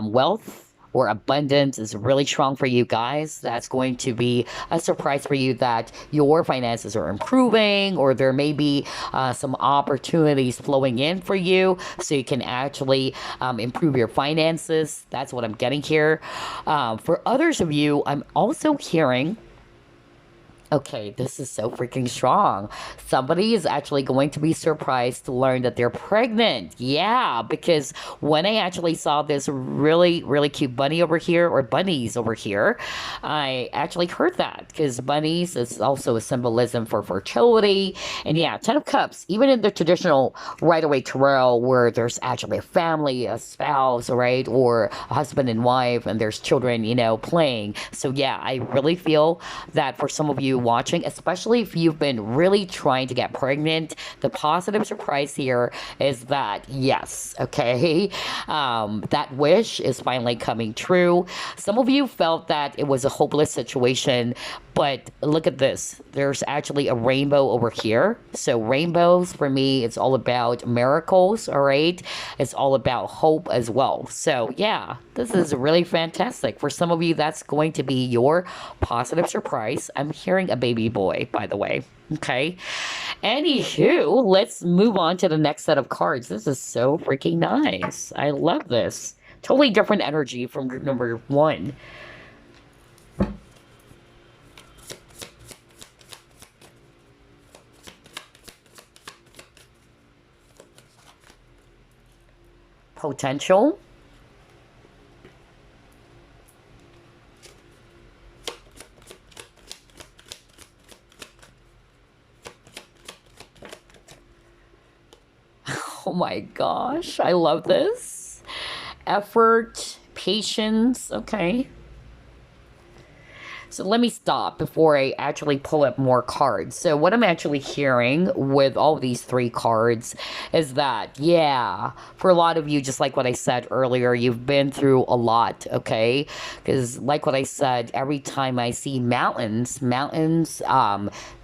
wealth or abundance is really strong for you guys. That's going to be a surprise for you that your finances are improving, or there may be some opportunities flowing in for you so you can actually improve your finances. That's what I'm getting here. For others of you, I'm also hearing, okay, this is so freaking strong. Somebody is actually going to be surprised to learn that they're pregnant. Yeah, because when I actually saw this really, really cute bunny over here, or bunnies over here, I actually heard that because bunnies is also a symbolism for fertility. And yeah, Ten of Cups, even in the traditional Rider-Waite tarot where there's actually a family, a spouse, right, or a husband and wife, and there's children, playing. So yeah, I really feel that for some of you watching, especially if you've been really trying to get pregnant, the positive surprise here is that yes, okay, that wish is finally coming true. Some of you felt that it was a hopeless situation, but look at this. There's actually a rainbow over here. So rainbows, for me, it's all about miracles, all right? It's all about hope as well. So yeah, this is really fantastic. For some of you, that's going to be your positive surprise. I'm hearing a baby boy, by the way. Okay. Anywho, let's move on to the next set of cards. This is so freaking nice. I love this. Totally different energy from group number 1. Potential. Oh my gosh, I love this. Effort, patience, okay. So let me stop before I actually pull up more cards. So what I'm actually hearing with all these 3 cards is that, yeah, for a lot of you, just like what I said earlier, you've been through a lot, okay? Because like what I said, every time I see mountains,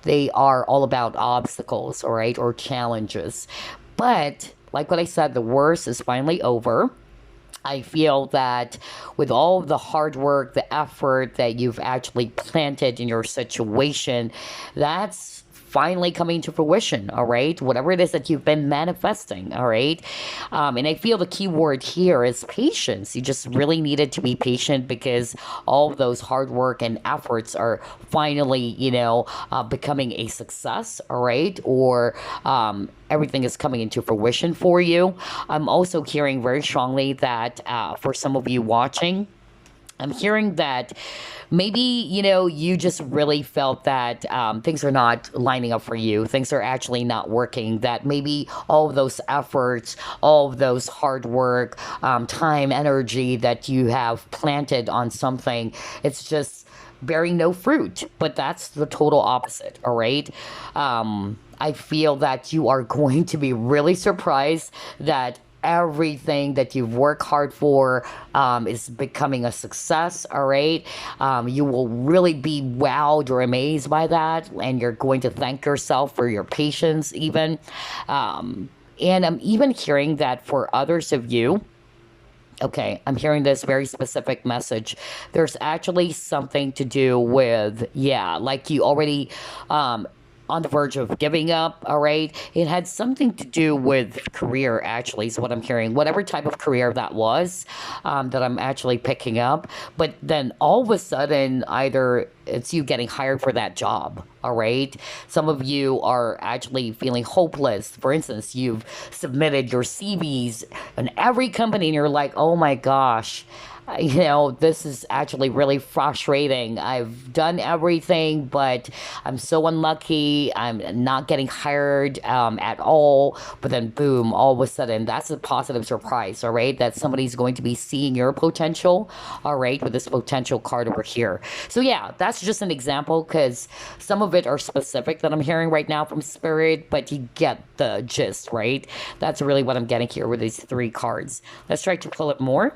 they are all about obstacles, all right, or challenges. But like what I said, the worst is finally over. I feel that with all the hard work, the effort that you've actually planted in your situation, that's finally coming to fruition, all right? Whatever it is that you've been manifesting, all right? And I feel the key word here is patience. You just really needed to be patient because all of those hard work and efforts are finally, becoming a success, all right? Or everything is coming into fruition for you. I'm also hearing very strongly that for some of you watching, I'm hearing that maybe, you just really felt that things are not lining up for you. Things are actually not working. That maybe all of those efforts, all of those hard work, time, energy that you have planted on something, it's just bearing no fruit. But that's the total opposite, all right? I feel that you are going to be really surprised that everything that you've worked hard for is becoming a success, all right? You will really be wowed or amazed by that, and you're going to thank yourself for your patience even. And I'm even hearing that for others of you, okay, I'm hearing this very specific message. There's actually something to do with, yeah, like you already on the verge of giving up, all right? It had something to do with career, actually, is what I'm hearing. Whatever type of career that was that I'm actually picking up. But then all of a sudden, either it's you getting hired for that job, all right? Some of you are actually feeling hopeless. For instance, you've submitted your CVs in every company and you're like, oh my gosh, this is actually really frustrating. I've done everything, but I'm so unlucky. I'm not getting hired at all. But then, boom, all of a sudden, that's a positive surprise, all right? That somebody's going to be seeing your potential, all right, with this potential card over here. So, yeah, that's just an example because some of it are specific that I'm hearing right now from Spirit, but you get the gist, right? That's really what I'm getting here with these 3 cards. Let's try to pull it more.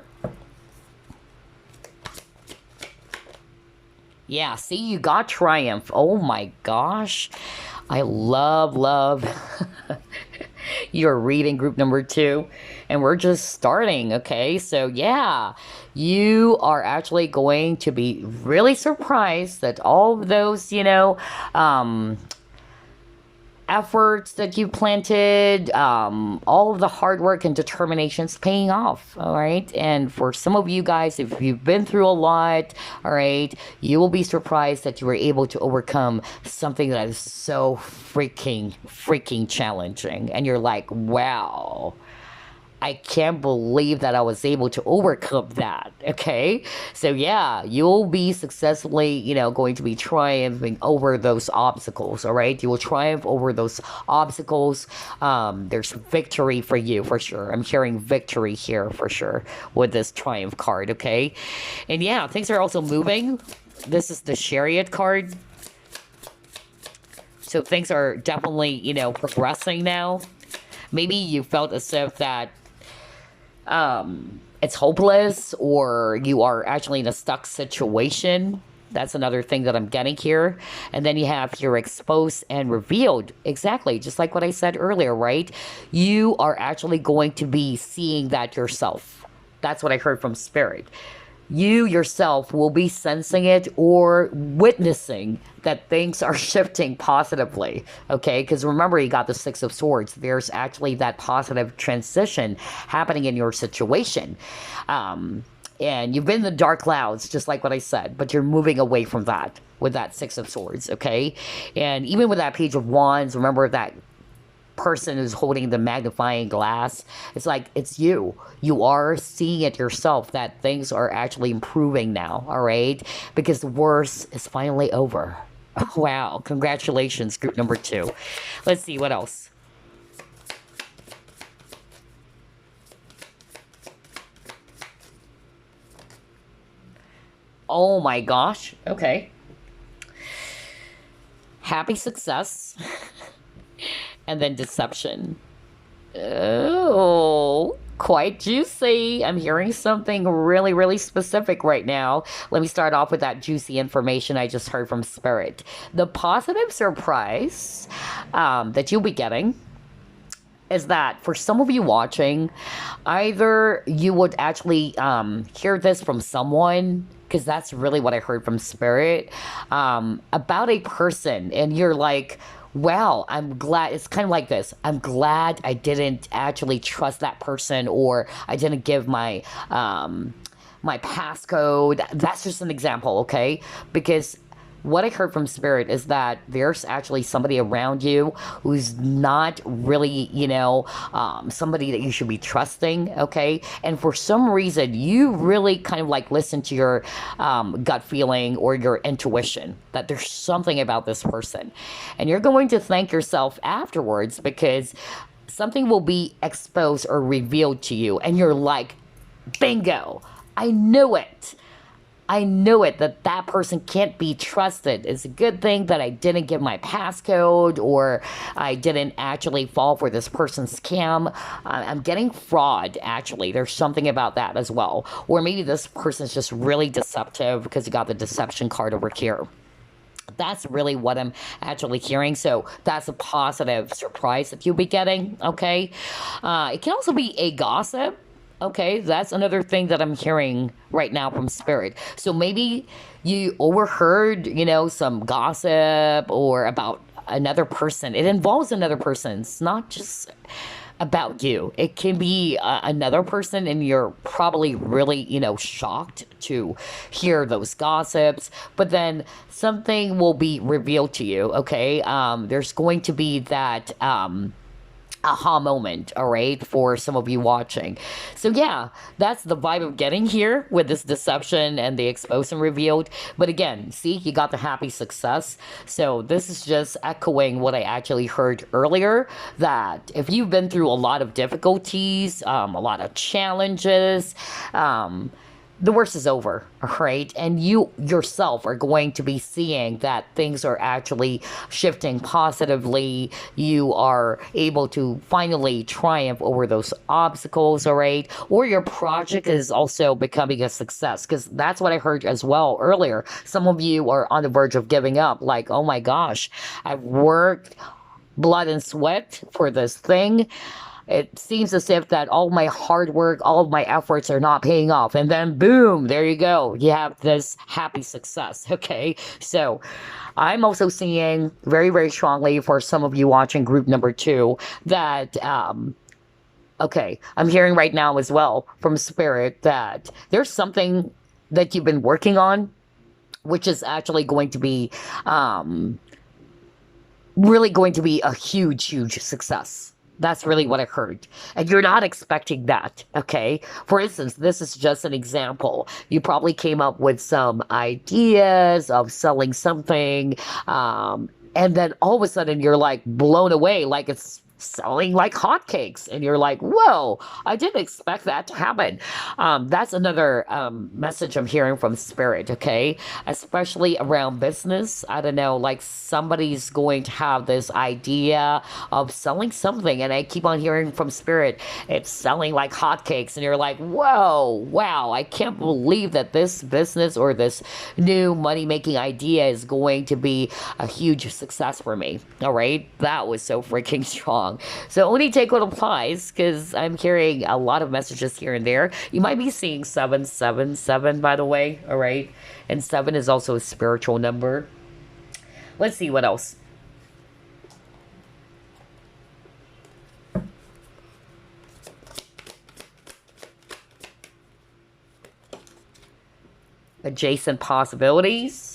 Yeah, see, you got triumph. Oh my gosh. I love your reading group number 2. And we're just starting, okay? So, yeah, you are actually going to be really surprised that all of those, efforts that you planted, all of the hard work and determination's paying off, all right? And for some of you guys, if you've been through a lot, all right, you will be surprised that you were able to overcome something that is so freaking challenging. And you're like, wow. I can't believe that I was able to overcome that. Okay. So yeah, you'll be successfully, going to be triumphing over those obstacles. All right. You will triumph over those obstacles. There's victory for you for sure. I'm hearing victory here for sure with this triumph card. Okay. And yeah, things are also moving. This is the Chariot card. So things are definitely, progressing now. Maybe you felt as if that it's hopeless, or you are actually in a stuck situation. That's another thing that I'm getting here. And then you have your exposed and revealed. Exactly, just like what I said earlier, right? You are actually going to be seeing that yourself. That's what I heard from Spirit. You yourself will be sensing it or witnessing that things are shifting positively, okay? Because remember, you got the Six of Swords. There's actually that positive transition happening in your situation. And you've been in the dark clouds, just like what I said, but you're moving away from that with that Six of Swords, okay? And even with that Page of Wands, remember that person who's holding the magnifying glass, it's like it's you are seeing it yourself that things are actually improving now, all right, because the worst is finally over. Wow, congratulations, group number 2. Let's see what else. Oh my gosh, okay. Happy success. And then deception. Oh, quite juicy. I'm hearing something really specific right now. Let me start off with that juicy information I just heard from Spirit. The positive surprise that you'll be getting is that for some of you watching, either you would actually hear this from someone, because that's really what I heard from Spirit, about a person, and you're like, wow, I'm glad. It's kind of like this. I'm glad I didn't actually trust that person, or I didn't give my my passcode. That's just an example, okay? Because what I heard from Spirit is that there's actually somebody around you who's not really, somebody that you should be trusting, okay? And for some reason, you really kind of like listen to your gut feeling or your intuition that there's something about this person. And you're going to thank yourself afterwards because something will be exposed or revealed to you. And you're like, bingo, I knew it. I knew it, that person can't be trusted. It's a good thing that I didn't give my passcode, or I didn't actually fall for this person's scam. I'm getting fraud, actually. There's something about that as well. Or maybe this person's just really deceptive because you got the deception card over here. That's really what I'm actually hearing. So that's a positive surprise that you'll be getting, okay? It can also be a gossip. Okay, that's another thing that I'm hearing right now from Spirit. So maybe you overheard, some gossip or about another person. It involves another person. It's not just about you. It can be another person, and you're probably really, shocked to hear those gossips. But then something will be revealed to you, okay? There's going to be that aha moment, all right, for some of you watching. So yeah, that's the vibe I'm getting here with this deception and the exposed and revealed. But again, see, you got the happy success. So this is just echoing what I actually heard earlier, that if you've been through a lot of difficulties, a lot of challenges, the worst is over, right? And you yourself are going to be seeing that things are actually shifting positively. You are able to finally triumph over those obstacles, all right? Or your project is also becoming a success, because that's what I heard as well earlier. Some of you are on the verge of giving up, like, oh my gosh, I've worked blood and sweat for this thing. It seems as if that all my hard work, all of my efforts are not paying off. And then boom, there you go. You have this happy success. Okay. So I'm also seeing very, very strongly for some of you watching group number 2 that, okay, I'm hearing right now as well from Spirit that there's something that you've been working on, which is actually going to be, really going to be a huge, huge success. That's really what I heard. And you're not expecting that, okay? For instance, this is just an example. You probably came up with some ideas of selling something, and then all of a sudden you're like blown away, like it's selling like hotcakes, and you're like, whoa, I didn't expect that to happen. That's another message I'm hearing from Spirit, okay? Especially around business. I don't know, like somebody's going to have this idea of selling something, and I keep on hearing from Spirit, it's selling like hotcakes, and you're like, whoa, wow, I can't believe that this business or this new money-making idea is going to be a huge success for me, all right? That was so freaking strong. So only take what applies, because I'm hearing a lot of messages here and there. You might be seeing 777, by the way, all right? And 7 is also a spiritual number. Let's see what else. Adjacent possibilities.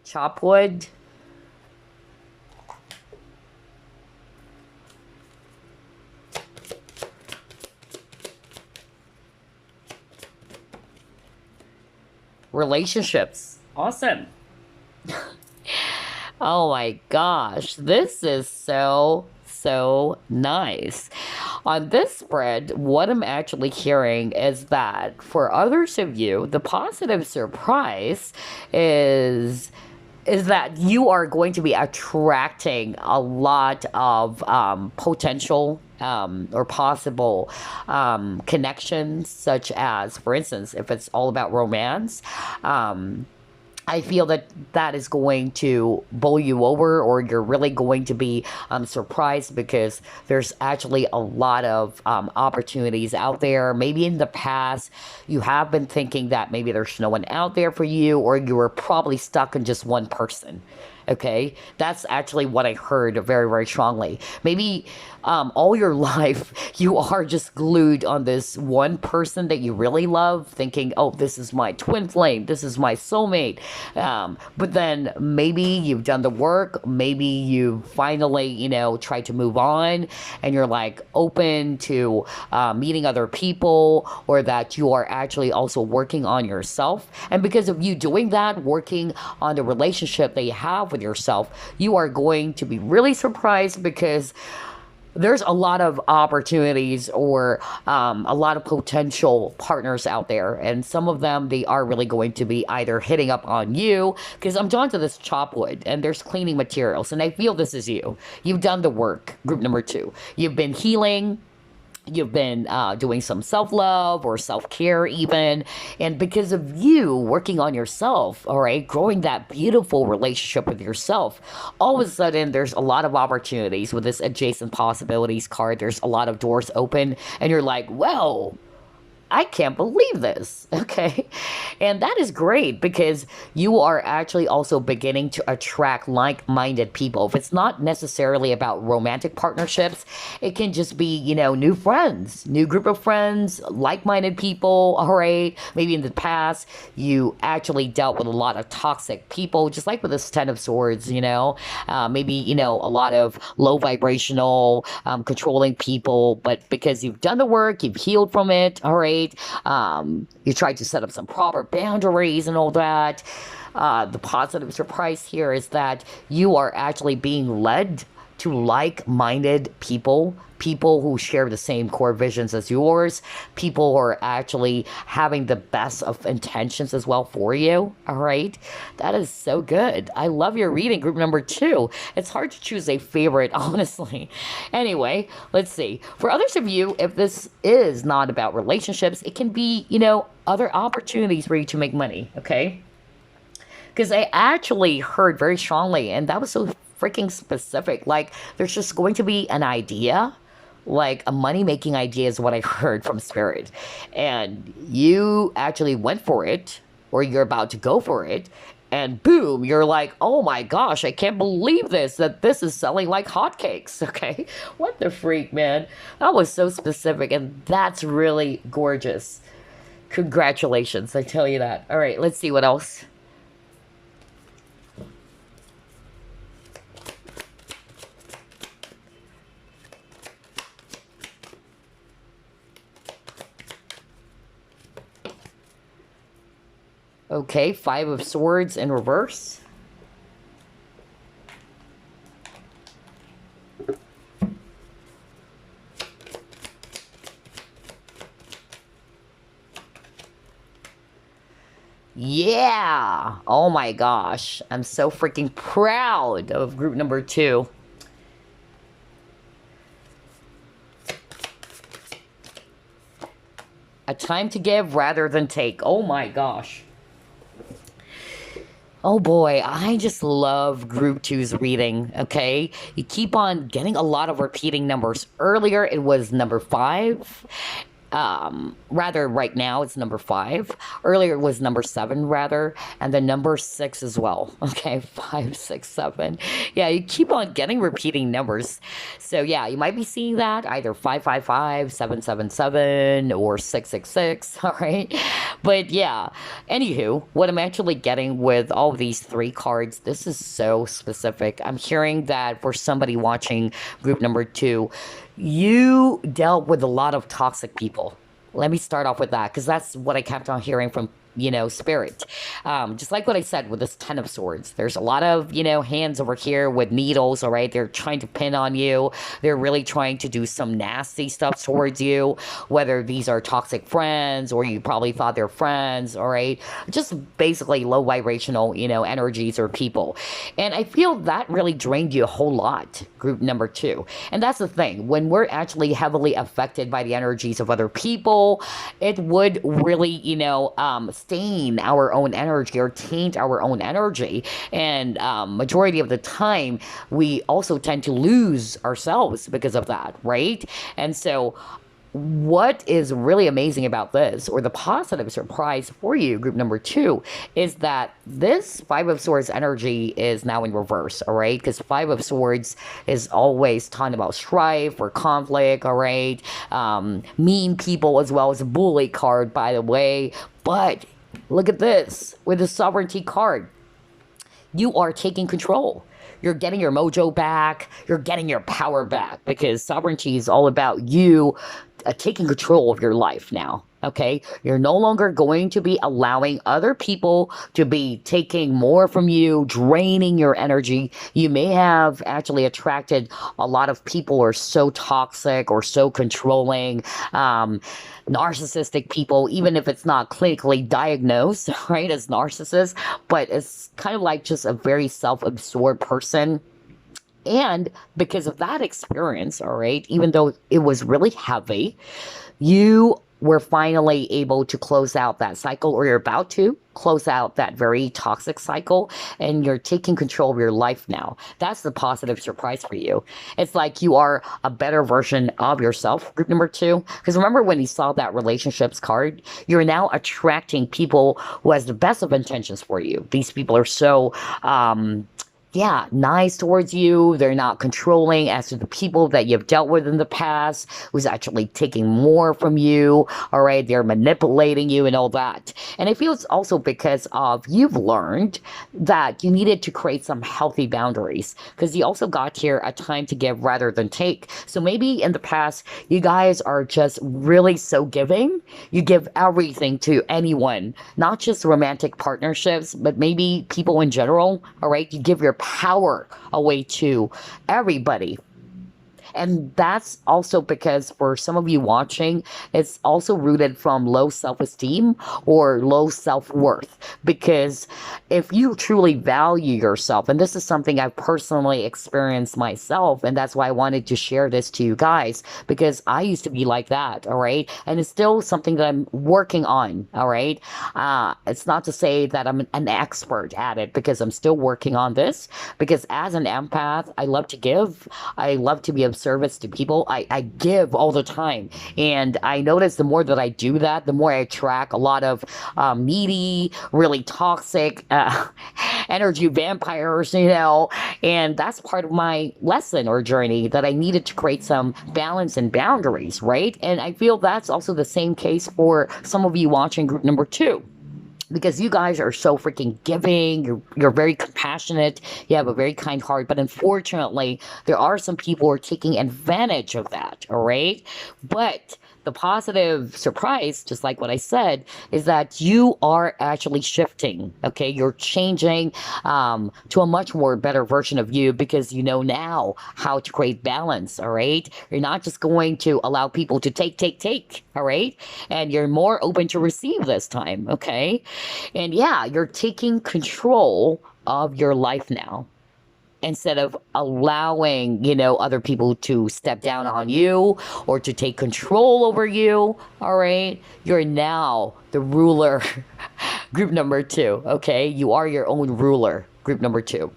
Chop wood. Relationships. Awesome. Oh my gosh, this is so nice. On this spread, what I'm actually hearing is that for others of you, the positive surprise is that you are going to be attracting a lot of potential or possible connections, such as, for instance, if it's all about romance, I feel that that is going to bowl you over, or you're really going to be surprised, because there's actually a lot of opportunities out there. Maybe in the past, you have been thinking that maybe there's no one out there for you, or you were probably stuck in just one person. Okay, that's actually what I heard very, very strongly. Maybe all your life you are just glued on this one person that you really love, thinking, oh, this is my twin flame, this is my soulmate. But then maybe you've done the work, maybe you finally, tried to move on, and you're like open to meeting other people, or that you are actually also working on yourself. And because of you doing that, working on the relationship that you have with yourself, you are going to be really surprised, because there's a lot of opportunities, or a lot of potential partners out there, and some of them, they are really going to be either hitting up on you, because I'm drawn to this chop wood, and there's cleaning materials, and I feel this is you. You've done the work, group number 2. You've been healing. You've been doing some self-love or self-care even. And because of you working on yourself, all right, growing that beautiful relationship with yourself, all of a sudden there's a lot of opportunities with this adjacent possibilities card. There's a lot of doors open, and you're like, whoa, I can't believe this, okay? And that is great, because you are actually also beginning to attract like-minded people. If it's not necessarily about romantic partnerships, it can just be, new friends, new group of friends, like-minded people, all right? Maybe in the past, you actually dealt with a lot of toxic people, just like with this 10 of Swords, maybe, a lot of low vibrational, controlling people, but because you've done the work, you've healed from it, all right? right? You tried to set up some proper boundaries and all that. The positive surprise here is that you are actually being led to like-minded people, people who share the same core visions as yours, people who are actually having the best of intentions as well for you. All right, that is so good. I love your reading, group number 2. It's hard to choose a favorite, honestly. Anyway, let's see. For others of you, if this is not about relationships, it can be, other opportunities for you to make money. Okay, because I actually heard very strongly, and that was so freaking specific. Like, there's just going to be an idea, like a money making idea is what I heard from Spirit. And you actually went for it, or you're about to go for it. And boom, you're like, oh my gosh, I can't believe that this is selling like hotcakes. Okay, what the freak, man? That was so specific, and that's really gorgeous. Congratulations, I tell you that. All right, let's see what else. Okay, 5 of Swords in reverse. Yeah! Oh my gosh. I'm so freaking proud of group number 2. A time to give rather than take. Oh my gosh. Oh boy, I just love group 2's reading, okay? You keep on getting a lot of repeating numbers. Earlier, it was number 5. Rather, right now, it's number 5. Earlier, it was number 7, rather. And then number 6 as well. Okay, 5, 6, 7. Yeah, you keep on getting repeating numbers. So, yeah, you might be seeing that either 555, 777, or 666, all right? But, yeah, anywho, what I'm actually getting with all of these 3 cards, this is so specific. I'm hearing that for somebody watching group number 2, you dealt with a lot of toxic people. Let me start off with that, because that's what I kept on hearing from, Spirit. Just like what I said with this 10 of Swords. There's a lot of, hands over here with needles, all right? They're trying to pin on you. They're really trying to do some nasty stuff towards you, whether these are toxic friends or you probably thought they're friends, all right? Just basically low vibrational, energies or people. And I feel that really drained you a whole lot, group number 2. And that's the thing. When we're actually heavily affected by the energies of other people, it would really, stain our own energy or taint our own energy. And majority of the time, we also tend to lose ourselves because of that, right? And so what is really amazing about this, or the positive surprise for you, group number 2, is that this 5 of Swords energy is now in reverse, all right? Because 5 of Swords is always talking about strife or conflict, all right? Mean people, as well as a bully card, by the way. But look at this, with the Sovereignty card. You are taking control. You're getting your mojo back. You're getting your power back, because sovereignty is all about you taking control of your life now. Okay, you're no longer going to be allowing other people to be taking more from you, draining your energy. You may have actually attracted a lot of people who are so toxic or so controlling, narcissistic people, even if it's not clinically diagnosed, right, as narcissist, but it's kind of like just a very self-absorbed person. And because of that experience, all right, even though it was really heavy, you were finally able to close out that cycle, or you're about to close out that very toxic cycle, and you're taking control of your life now. That's the positive surprise for you. It's like you are a better version of yourself, group number 2. Because remember when you saw that relationships card, you're now attracting people who has the best of intentions for you. These people are so yeah, nice towards you. They're not controlling as to the people that you've dealt with in the past, who's actually taking more from you. All right, they're manipulating you and all that. And I feel it's also because of you've learned that you needed to create some healthy boundaries because you also got here a time to give rather than take. So maybe in the past, you guys are just really so giving. You give everything to anyone, not just romantic partnerships, but maybe people in general. All right, you give your power away to everybody. And that's also because for some of you watching, it's also rooted from low self esteem or low self worth. Because if you truly value yourself, and this is something I've personally experienced myself, and that's why I wanted to share this to you guys, because I used to be like that, all right? And it's still something that I'm working on, all right? It's not to say that I'm an expert at it because I'm still working on this. Because as an empath, I love to give, I love to be of service to people. I give all the time. And I notice the more that I do that, the more I attract a lot of needy, really toxic energy vampires, you know. And that's part of my lesson or journey that I needed to create some balance and boundaries, right? And I feel that's also the same case for some of you watching group number 2 because you guys are so freaking giving. You're very compassionate. You have a very kind heart. But unfortunately, there are some people who are taking advantage of that. All right. But the positive surprise, just like what I said, is that you are actually shifting. Okay, you're changing to a much more better version of you because you know now how to create balance. All right, you're not just going to allow people to take. All right, and you're more open to receive this time. Okay, and yeah, you're taking control of your life now instead of allowing, you know, other people to step down on you or to take control over you. All right. You're now the ruler. Group number 2. Okay. You are your own ruler. Group number 2.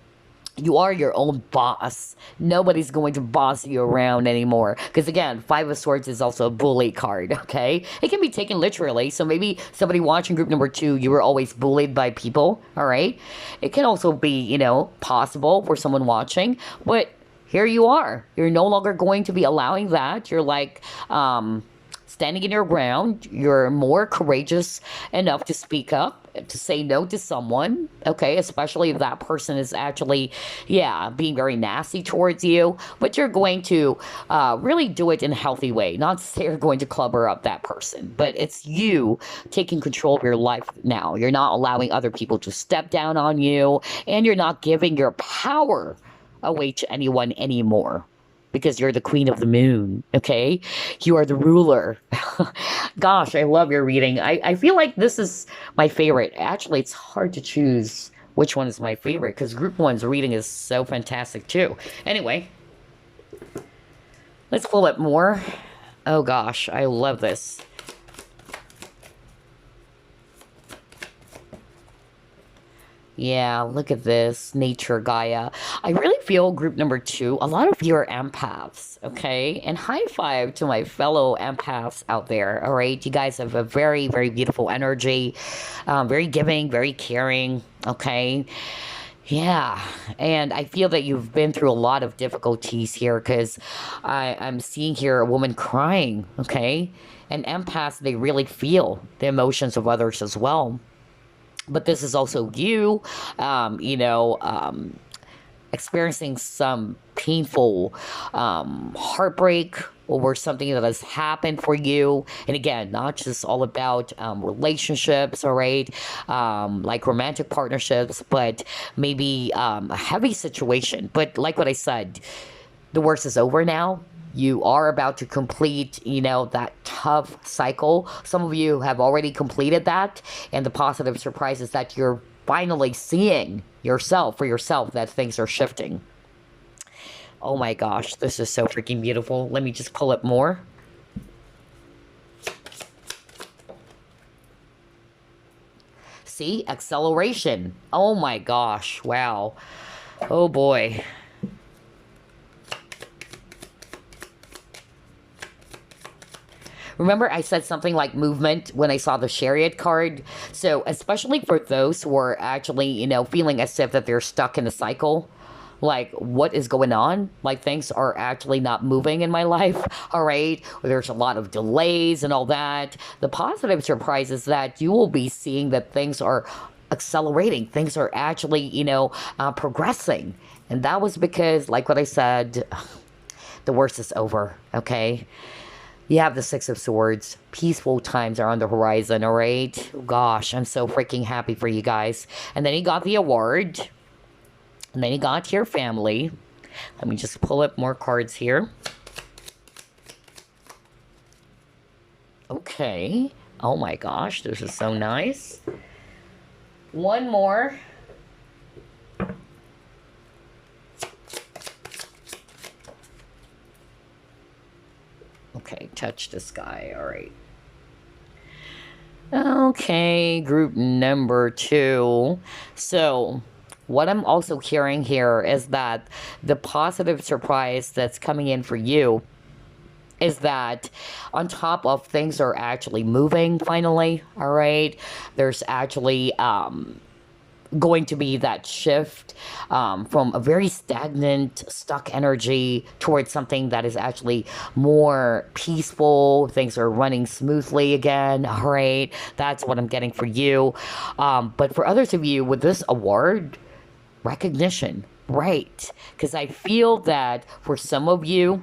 You are your own boss. Nobody's going to boss you around anymore. Because again, 5 of Swords is also a bully card, okay? It can be taken literally. So maybe somebody watching group number 2, you were always bullied by people, all right? It can also be, you know, possible for someone watching. But here you are. You're no longer going to be allowing that. You're like, standing in your ground. You're more courageous enough to speak up, to say no to someone, okay, especially if that person is actually, yeah, being very nasty towards you. But you're going to really do it in a healthy way. Not to say you're going to clubber up that person, but it's you taking control of your life now. You're not allowing other people to step down on you, and you're not giving your power away to anyone anymore. Because you're the queen of the moon, okay? You are the ruler. Gosh, I love your reading. I feel like this is my favorite. Actually, it's hard to choose which one is my favorite because group 1's reading is so fantastic too. Anyway, let's pull it more. Oh gosh, I love this. Yeah, look at this, nature Gaia. I really feel group number 2, a lot of you are empaths, okay? And high five to my fellow empaths out there, all right? You guys have a very, very beautiful energy, very giving, very caring, okay? Yeah, and I feel that you've been through a lot of difficulties here because I'm seeing here a woman crying, okay? And empaths, they really feel the emotions of others as well. But this is also you, you know, experiencing some painful heartbreak over something that has happened for you. And again, not just all about relationships, all right, like romantic partnerships, but maybe a heavy situation. But like what I said, the worst is over now. You are about to complete, you know, that tough cycle. Some of you have already completed that. And the positive surprise is that you're finally seeing yourself, for yourself, that things are shifting. Oh my gosh, this is so freaking beautiful. Let me just pull it more. See, acceleration. Oh my gosh, wow. Oh boy. Remember I said something like movement when I saw the Chariot card? So especially for those who are actually, you know, feeling as if that they're stuck in a cycle, like what is going on, like things are actually not moving in my life, all right, there's a lot of delays and all that. The positive surprise is that you will be seeing that things are accelerating, things are actually, progressing. And that was because, like what I said, the worst is over, okay? You have the Six of Swords. Peaceful times are on the horizon, all right? Gosh, I'm so freaking happy for you guys. And then you got the award. And then you got your family. Let me just pull up more cards here. Okay. Oh my gosh, this is so nice. One more. Okay, touch the sky. All right. Okay, group number 2. So, what I'm also hearing here is that the positive surprise that's coming in for you is that on top of things are actually moving finally, all right? There's actually going to be that shift from a very stagnant, stuck energy towards something that is actually more peaceful. Things are running smoothly again, all right? That's what I'm getting for you. But for others of you, with this award, recognition, right? Because I feel that for some of you,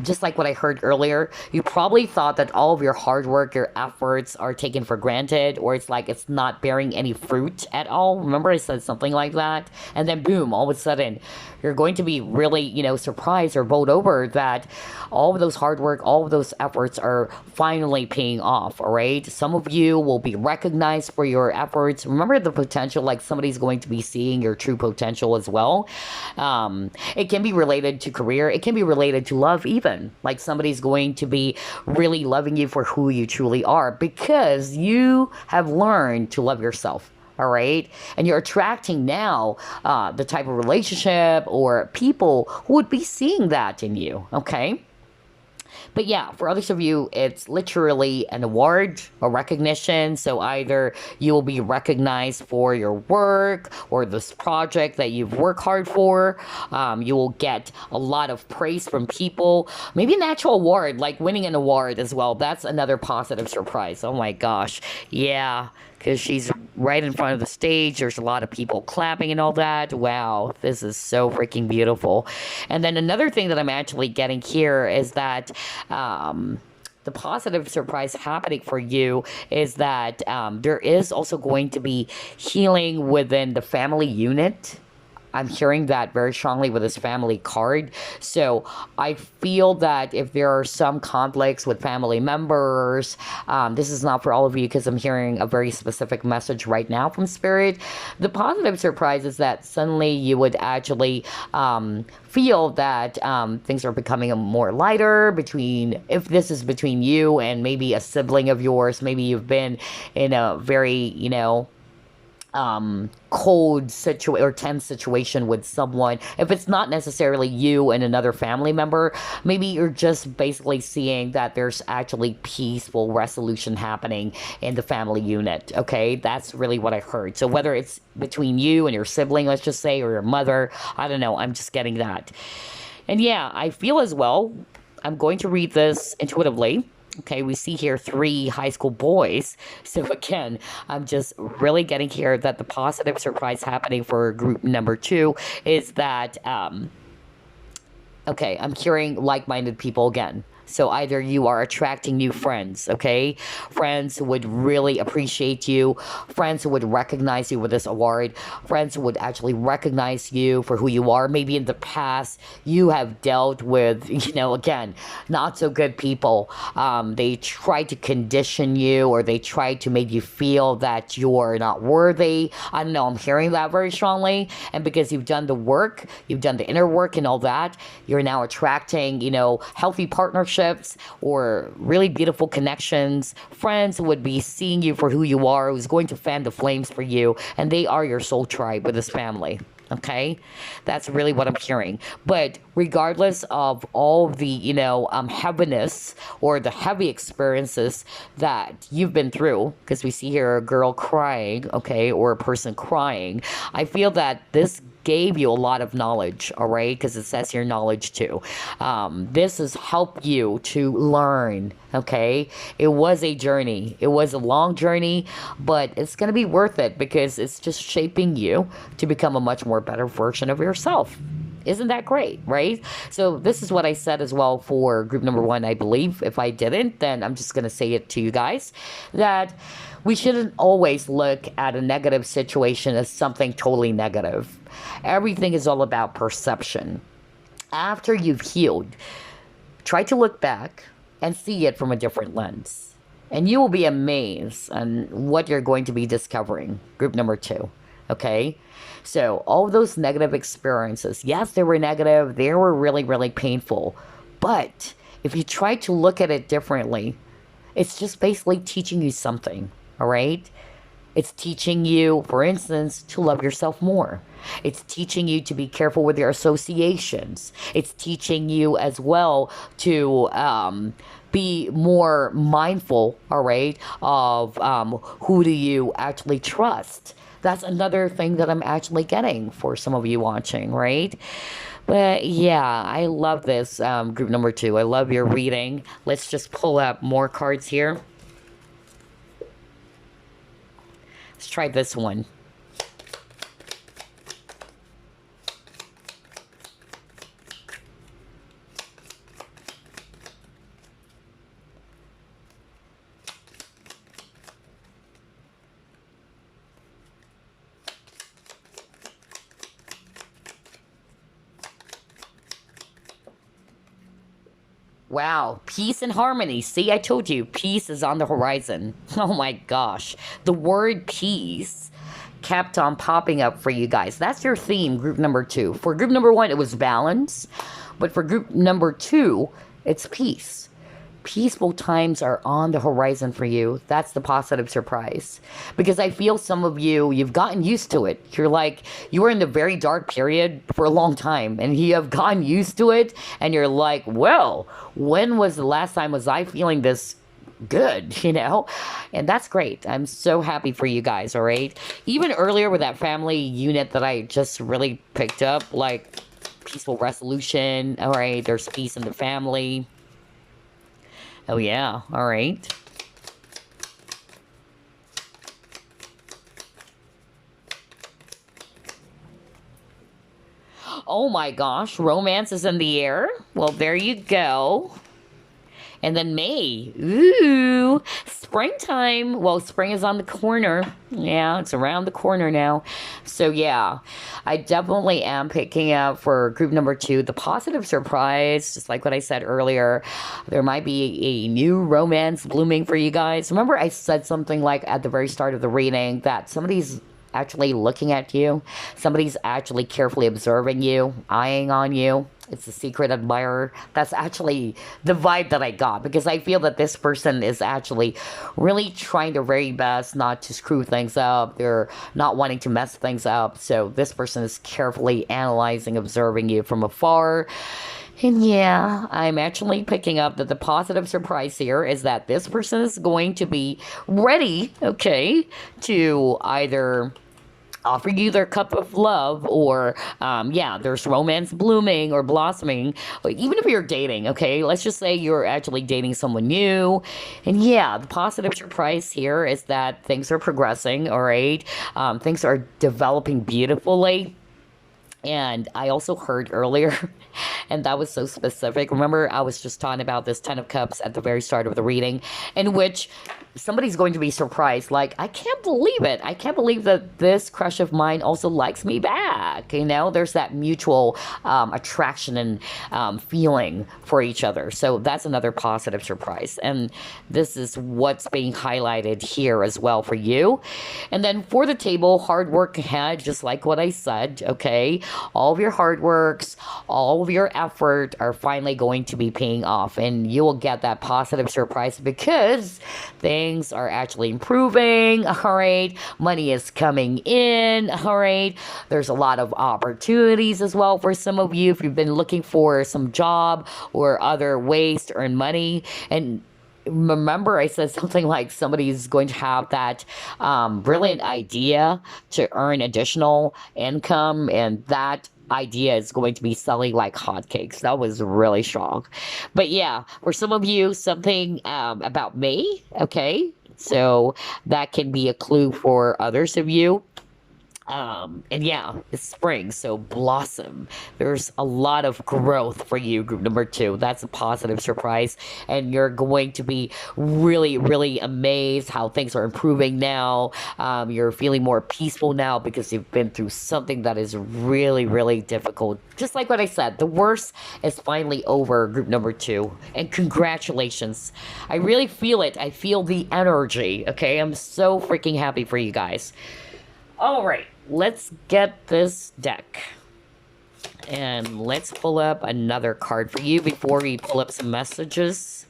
just like what I heard earlier, you probably thought that all of your hard work, your efforts are taken for granted, or it's like it's not bearing any fruit at all. Remember I said something like that? And then boom, all of a sudden, you're going to be really, surprised or bowled over that all of those hard work, all of those efforts are finally paying off, all right? Some of you will be recognized for your efforts. Remember the potential, like somebody's going to be seeing your true potential as well. It can be related to career. It can be related to love even. Like somebody's going to be really loving you for who you truly are because you have learned to love yourself. All right. And you're attracting now the type of relationship or people who would be seeing that in you. Okay. But yeah, for others of you, it's literally an award, a recognition. So either you will be recognized for your work or this project that you've worked hard for. You will get a lot of praise from people. Maybe an actual award, like winning an award as well. That's another positive surprise. Oh my gosh. Yeah. Because she's right in front of the stage. There's a lot of people clapping and all that. Wow, this is so freaking beautiful. And then another thing that I'm actually getting here is that the positive surprise happening for you is that there is also going to be healing within the family unit. I'm hearing that very strongly with this family card. So I feel that if there are some conflicts with family members, this is not for all of you because I'm hearing a very specific message right now from Spirit. The positive surprise is that suddenly you would actually feel that things are becoming more lighter between, if this is between you and maybe a sibling of yours, maybe you've been in a very, cold situation or tense situation with someone. If it's not necessarily you and another family member, maybe you're just basically seeing that there's actually peaceful resolution happening in the family unit. Okay, that's really what I heard. So whether it's between you and your sibling, let's just say, or your mother, I don't know, I'm just getting that. And yeah, I feel as well, I'm going to read this intuitively. Okay, we see here 3 high school boys. So again, I'm just really getting here that the positive surprise happening for group number 2 is that, okay, I'm hearing like-minded people again. So either you are attracting new friends, okay? Friends who would really appreciate you. Friends who would recognize you with this award. Friends who would actually recognize you for who you are. Maybe in the past, you have dealt with, again, not so good people. They try to condition you or they try to make you feel that you're not worthy. I don't know, I'm hearing that very strongly. And because you've done the work, you've done the inner work and all that, you're now attracting, healthy partnerships or really beautiful connections, friends who would be seeing you for who you are, who's going to fan the flames for you, and they are your soul tribe with this family. Okay, that's really what I'm hearing. But regardless of all the, heaviness or the heavy experiences that you've been through, because we see here a girl crying, okay, or a person crying, I feel that this gave you a lot of knowledge, all right? Because it says here knowledge too. This has helped you to learn, okay? It was a journey. It was a long journey, but it's going to be worth it because it's just shaping you to become a much more better version of yourself. Isn't that great, right? So this is what I said as well for group number 1, I believe. If I didn't, then I'm just going to say it to you guys, that we shouldn't always look at a negative situation as something totally negative. Everything is all about perception. After you've healed, try to look back and see it from a different lens. And you will be amazed on what you're going to be discovering. Group number 2, okay? So all those negative experiences, yes, they were negative. They were really, really painful. But if you try to look at it differently, it's just basically teaching you something, all right? It's teaching you, for instance, to love yourself more. It's teaching you to be careful with your associations. It's teaching you as well to be more mindful, all right, of who do you actually trust. That's another thing that I'm actually getting for some of you watching, right? But yeah, I love this group number 2. I love your reading. Let's just pull up more cards here. Let's try this one. Wow, peace and harmony. See, I told you, peace is on the horizon. Oh my gosh. The word peace kept on popping up for you guys. That's your theme, group number 2. For group number 1, it was balance. But for group number 2, it's peace. Peaceful times are on the horizon for you. That's the positive surprise. Because I feel some of you, you've gotten used to it. You're like, you were in the very dark period for a long time, and you have gotten used to it, and you're like, well, when was the last time was I feeling this good, you know? And that's great. I'm so happy for you guys, all right? Even earlier with that family unit that I just really picked up, like peaceful resolution, all right, there's peace in the family. Oh, yeah. All right. Oh, my gosh. Romance is in the air. Well, there you go. And then May. Ooh, springtime. Well, spring is on the corner. Yeah, it's around the corner now. So, yeah, I definitely am picking up for group number 2, the positive surprise, just like what I said earlier. There might be a new romance blooming for you guys. Remember I said something like at the very start of the reading that somebody's actually looking at you. Somebody's actually carefully observing you, eyeing on you. It's a secret admirer. That's actually the vibe that I got, because I feel that this person is actually really trying their very best not to screw things up. They're not wanting to mess things up. So this person is carefully analyzing, observing you from afar. And yeah, I'm actually picking up that the positive surprise here is that this person is going to be ready, okay, to either offer you their cup of love, or yeah, there's romance blooming or blossoming. Even if you're dating, okay, let's just say you're actually dating someone new, and yeah, the positive surprise here is that things are progressing, all right, things are developing beautifully. And I also heard earlier, and that was so specific. Remember, I was just talking about this 10 of Cups at the very start of the reading, in which somebody's going to be surprised. Like, I can't believe it. I can't believe that this crush of mine also likes me back. You know, there's that mutual attraction and feeling for each other. So that's another positive surprise. And this is what's being highlighted here as well for you. And then for the table, hard work ahead, just like what I said, okay? All of your hard works, all of your effort are finally going to be paying off, and you will get that positive surprise because things are actually improving, all right? Money is coming in, all right? There's a lot of opportunities as well for some of you. If you've been looking for some job or other ways to earn money, and remember I said something like somebody's going to have that brilliant idea to earn additional income, and that idea is going to be selling like hotcakes. That was really strong. But yeah, for some of you, something about May, okay? So that can be a clue for others of you. And yeah, it's spring, so blossom. There's a lot of growth for you, group number two. That's a positive surprise. And you're going to be really, really amazed how things are improving now. You're feeling more peaceful now because you've been through something that is really, really difficult. Just like what I said, the worst is finally over, group number two. And congratulations. I really feel it. I feel the energy, okay? I'm so freaking happy for you guys. All right, let's get this deck. And let's pull up another card for you before we pull up some messages.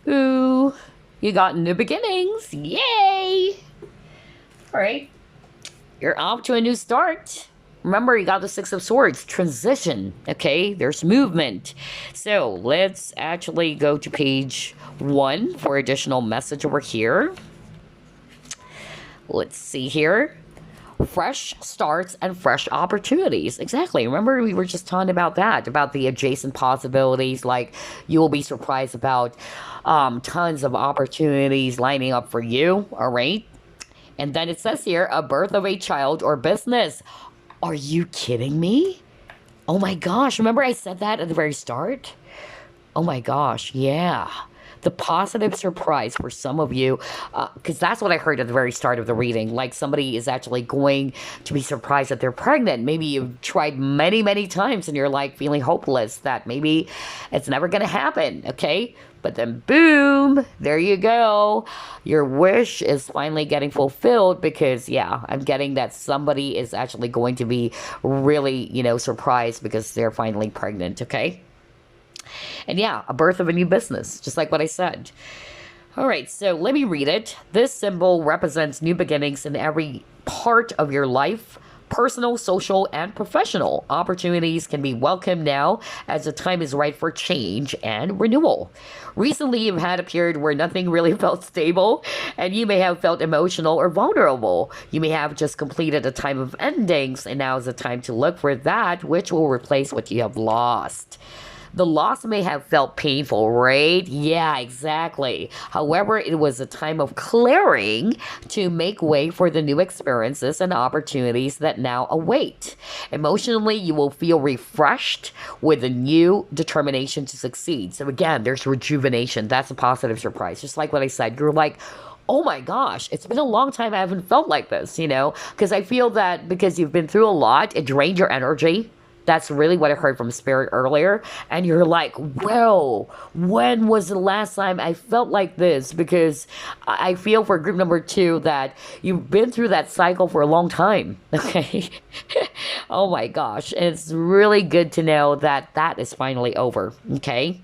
Ooh, you got new beginnings. Yay! All right, you're off to a new start. Remember, you got the Six of Swords, transition, okay? There's movement. So let's actually go to page 1 for additional message over here. Let's see here. Fresh starts and fresh opportunities. Exactly. Remember, we were just talking about that, about the adjacent possibilities. Like, you will be surprised about tons of opportunities lining up for you, all right? And then it says here, a birth of a child or business. Are you kidding me? Oh my gosh, remember I said that at the very start? Oh my gosh, yeah. The positive surprise for some of you, because that's what I heard at the very start of the reading. Like somebody is actually going to be surprised that they're pregnant. Maybe you've tried many, many times and you're like feeling hopeless that maybe it's never going to happen, okay? But then boom, there you go. Your wish is finally getting fulfilled because, yeah, I'm getting that somebody is actually going to be really, surprised because they're finally pregnant, okay? And yeah, a birth of a new business, just like what I said. All right, so let me read it. This symbol represents new beginnings in every part of your life. Personal, social, and professional opportunities can be welcomed now as the time is right for change and renewal. Recently, you've had a period where nothing really felt stable, and you may have felt emotional or vulnerable. You may have just completed a time of endings, and now is the time to look for that which will replace what you have lost. The loss may have felt painful, right? Yeah, exactly. However, it was a time of clearing to make way for the new experiences and opportunities that now await. Emotionally, you will feel refreshed with a new determination to succeed. So again, there's rejuvenation. That's a positive surprise. Just like what I said, you're like, oh my gosh, it's been a long time I haven't felt like this, because I feel that because you've been through a lot, it drained your energy. That's really what I heard from Spirit earlier. And you're like, well, when was the last time I felt like this? Because I feel for group number 2 that you've been through that cycle for a long time. Okay. Oh my gosh. And it's really good to know that that is finally over. Okay.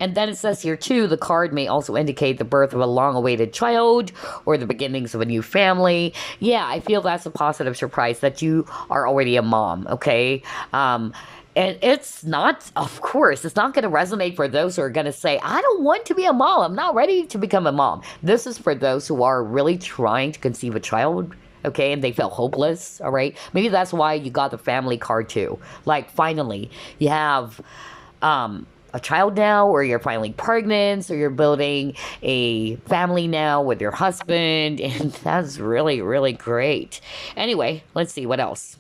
And then it says here too, the card may also indicate the birth of a long-awaited child or the beginnings of a new family. Yeah, I feel that's a positive surprise that you are already a mom, okay? And it's not, of course, it's not going to resonate for those who are going to say, I don't want to be a mom. I'm not ready to become a mom. This is for those who are really trying to conceive a child. Okay, and they felt hopeless, all right? Maybe that's why you got the family card too. Like, finally, you have a child now, or you're finally pregnant, or you're building a family now with your husband, and that's really, really great. Anyway, let's see what else.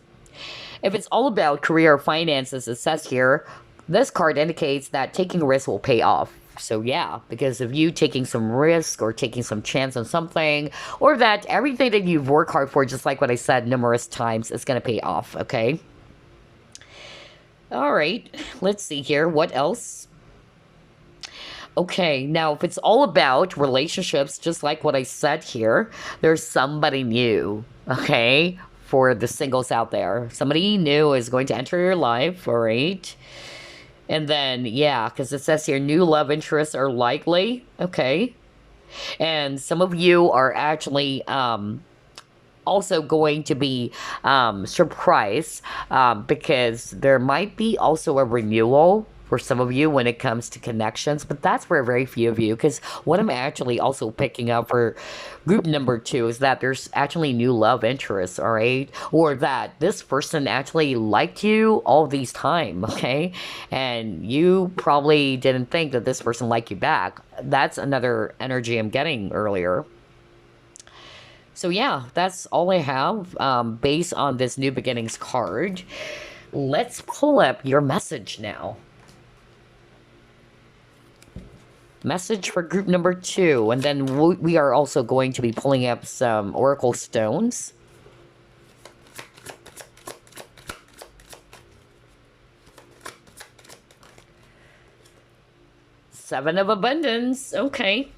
If it's all about career or finances, it says here, this card indicates that taking risks will pay off. So yeah, because of you taking some risk or taking some chance on something, or that everything that you've worked hard for, just like what I said numerous times, is going to pay off, okay? All right, let's see here. What else? Okay, now if it's all about relationships, just like what I said here, there's somebody new, okay? For the singles out there. Somebody new is going to enter your life, all right? And then, yeah, because it says here, new love interests are likely, okay? And some of you are actually also going to be surprised because there might be also a renewal for some of you when it comes to connections, but that's for very few of you. Because what I'm actually also picking up for group number two is that there's actually new love interests, all right? Or that this person actually liked you all these time, okay? And you probably didn't think that this person liked you back. That's another energy I'm getting earlier. So yeah, that's all I have based on this New Beginnings card. Let's pull up your message now. Message for group number two, and then we are also going to be pulling up some oracle stones. Seven of Abundance. Okay.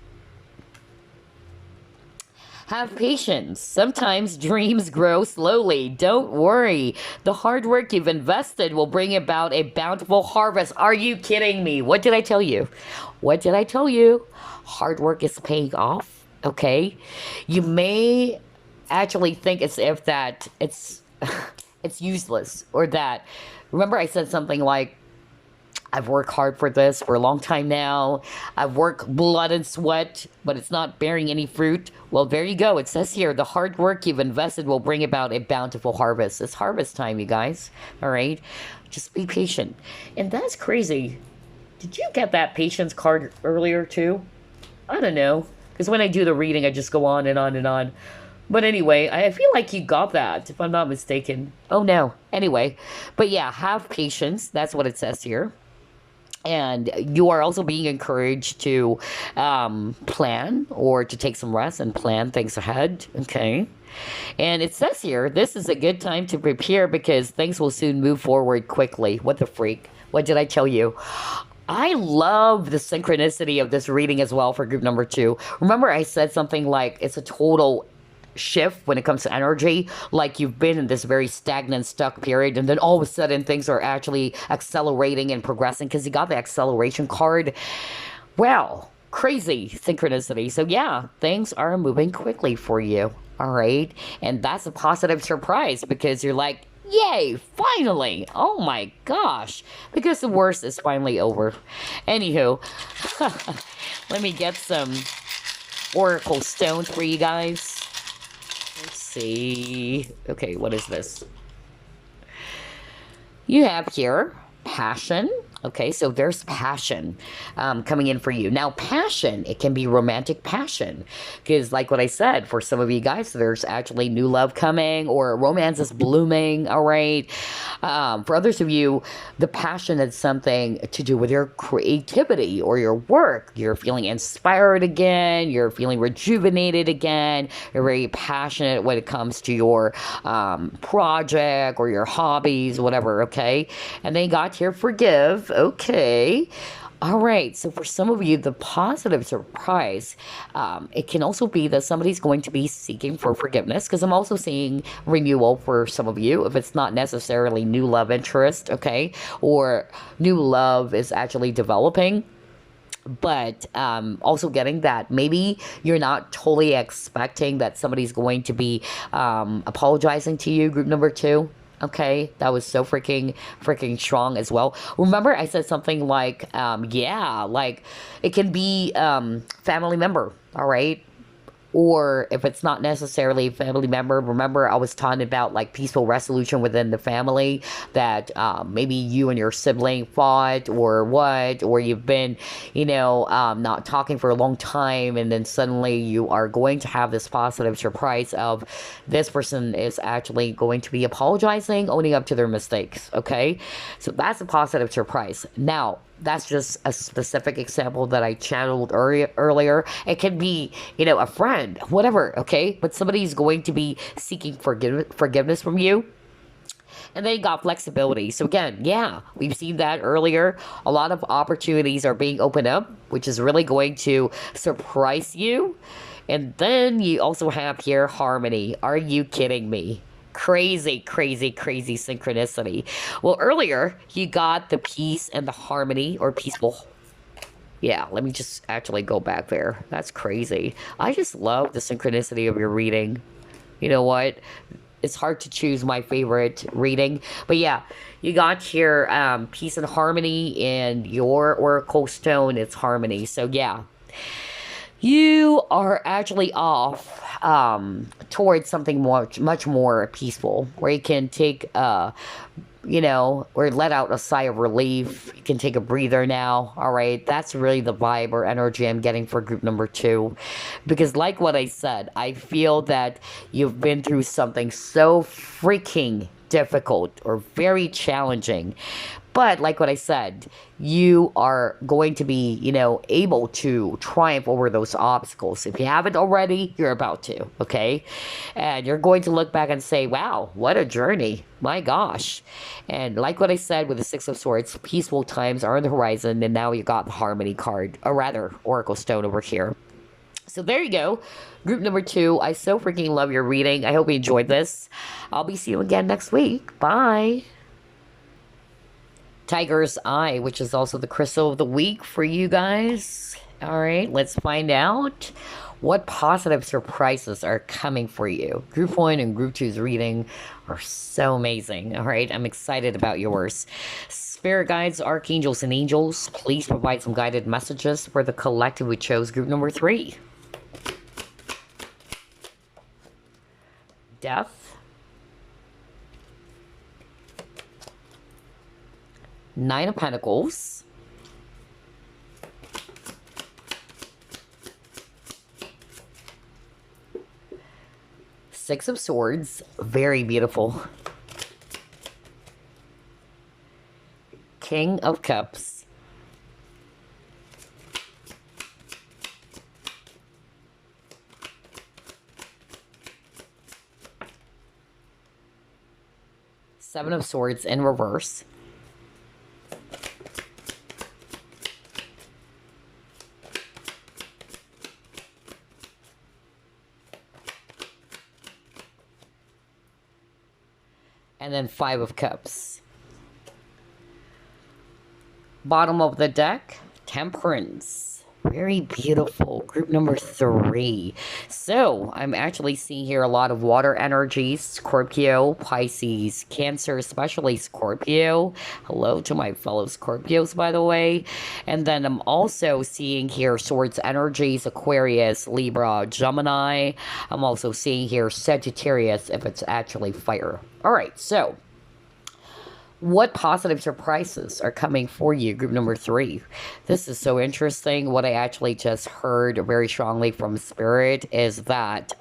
Have patience. Sometimes dreams grow slowly. Don't worry. The hard work you've invested will bring about a bountiful harvest. Are you kidding me? What did I tell you? What did I tell you? Hard work is paying off. Okay. You may actually think as if that it's it's useless, or that, remember I said something like, I've worked hard for this for a long time now. I've worked blood and sweat, but it's not bearing any fruit. Well, there you go. It says here, the hard work you've invested will bring about a bountiful harvest. It's harvest time, you guys. All right? Just be patient. And that's crazy. Did you get that patience card earlier, too? I don't know. Because when I do the reading, I just go on and on and on. But anyway, I feel like you got that, if I'm not mistaken. Oh, no. Anyway. But yeah, have patience. That's what it says here. And you are also being encouraged to plan, or to take some rest and plan things ahead. Okay. And it says here, this is a good time to prepare because things will soon move forward quickly. What the freak? What did I tell you? I love the synchronicity of this reading as well for group number two. Remember I said something like it's a total shift when it comes to energy, like you've been in this very stagnant, stuck period, and then all of a sudden things are actually accelerating and progressing because you got the acceleration card. Well, crazy synchronicity. So yeah, things are moving quickly for you. All right. And that's a positive surprise because you're like, yay, finally. Oh my gosh. Because the worst is finally over. Anywho, let me get some oracle stones for you guys. Let's see. Okay, what is this? You have here passion. Okay, so there's passion coming in for you. Now, passion, it can be romantic passion. Because like what I said, for some of you guys, there's actually new love coming, or romance is blooming, all right? For others of you, the passion is something to do with your creativity or your work. You're feeling inspired again. You're feeling rejuvenated again. You're very passionate when it comes to your project or your hobbies, whatever, okay? And then you got here, forgive. Okay. All right. So for some of you, the positive surprise, it can also be that somebody's going to be seeking for forgiveness, because I'm also seeing renewal for some of you, if it's not necessarily new love interest, okay, or new love is actually developing. But also getting that maybe you're not totally expecting that somebody's going to be apologizing to you, group number two. Okay, that was so freaking strong as well. Remember, I said something like, yeah, like it can be family member, all right? Or if it's not necessarily a family member, remember I was talking about like peaceful resolution within the family, that maybe you and your sibling fought or what, or you've been, not talking for a long time, and then suddenly you are going to have this positive surprise of this person is actually going to be apologizing, owning up to their mistakes, okay? So that's a positive surprise. Now, that's just a specific example that I channeled earlier. It can be, a friend, whatever, okay? But somebody's going to be seeking forgiveness from you. And then you got flexibility. So again, yeah, we've seen that earlier. A lot of opportunities are being opened up, which is really going to surprise you. And then you also have here harmony. Are you kidding me? Crazy synchronicity. Well, earlier you got the peace and the harmony, or peaceful. Yeah, let me just actually go back there. That's crazy. I just love the synchronicity of your reading. you know what? It's hard to choose my favorite reading. But yeah, you got here peace and harmony, and your oracle stone, it's harmony. So yeah, you are actually off towards something much more peaceful, where you can take or let out a sigh of relief. You can take a breather now. All right, that's really the vibe or energy I'm getting for group number 2, because like what I said, I feel that you've been through something so freaking difficult or very challenging. But like what I said, you are going to be, able to triumph over those obstacles. If you haven't already, you're about to, okay? And you're going to look back and say, wow, what a journey. My gosh. And like what I said with the Six of Swords, peaceful times are on the horizon, and now you got the Harmony card, or rather, Oracle Stone over here. So there you go. Group number 2. I so freaking love your reading. I hope you enjoyed this. I'll be seeing you again next week. Bye. Tiger's Eye, which is also the crystal of the week for you guys. All right, let's find out what positive surprises are coming for you. Group 1 and Group 2's reading are so amazing. All right, I'm excited about yours. Spirit guides, archangels, and angels, please provide some guided messages for the collective we chose. Group number 3. Death. Nine of Pentacles. Six of Swords. Very beautiful. King of Cups. Seven of Swords in reverse. And then Five of Cups. Bottom of the deck, Temperance. Very beautiful. Group number 3. So, I'm actually seeing here a lot of water energies. Scorpio, Pisces, Cancer, especially Scorpio. Hello to my fellow Scorpios, by the way. And then I'm also seeing here Swords energies, Aquarius, Libra, Gemini. I'm also seeing here Sagittarius, if it's actually fire. Alright, so what positive surprises are coming for you, group number 3? This is so interesting. What I actually just heard very strongly from Spirit is that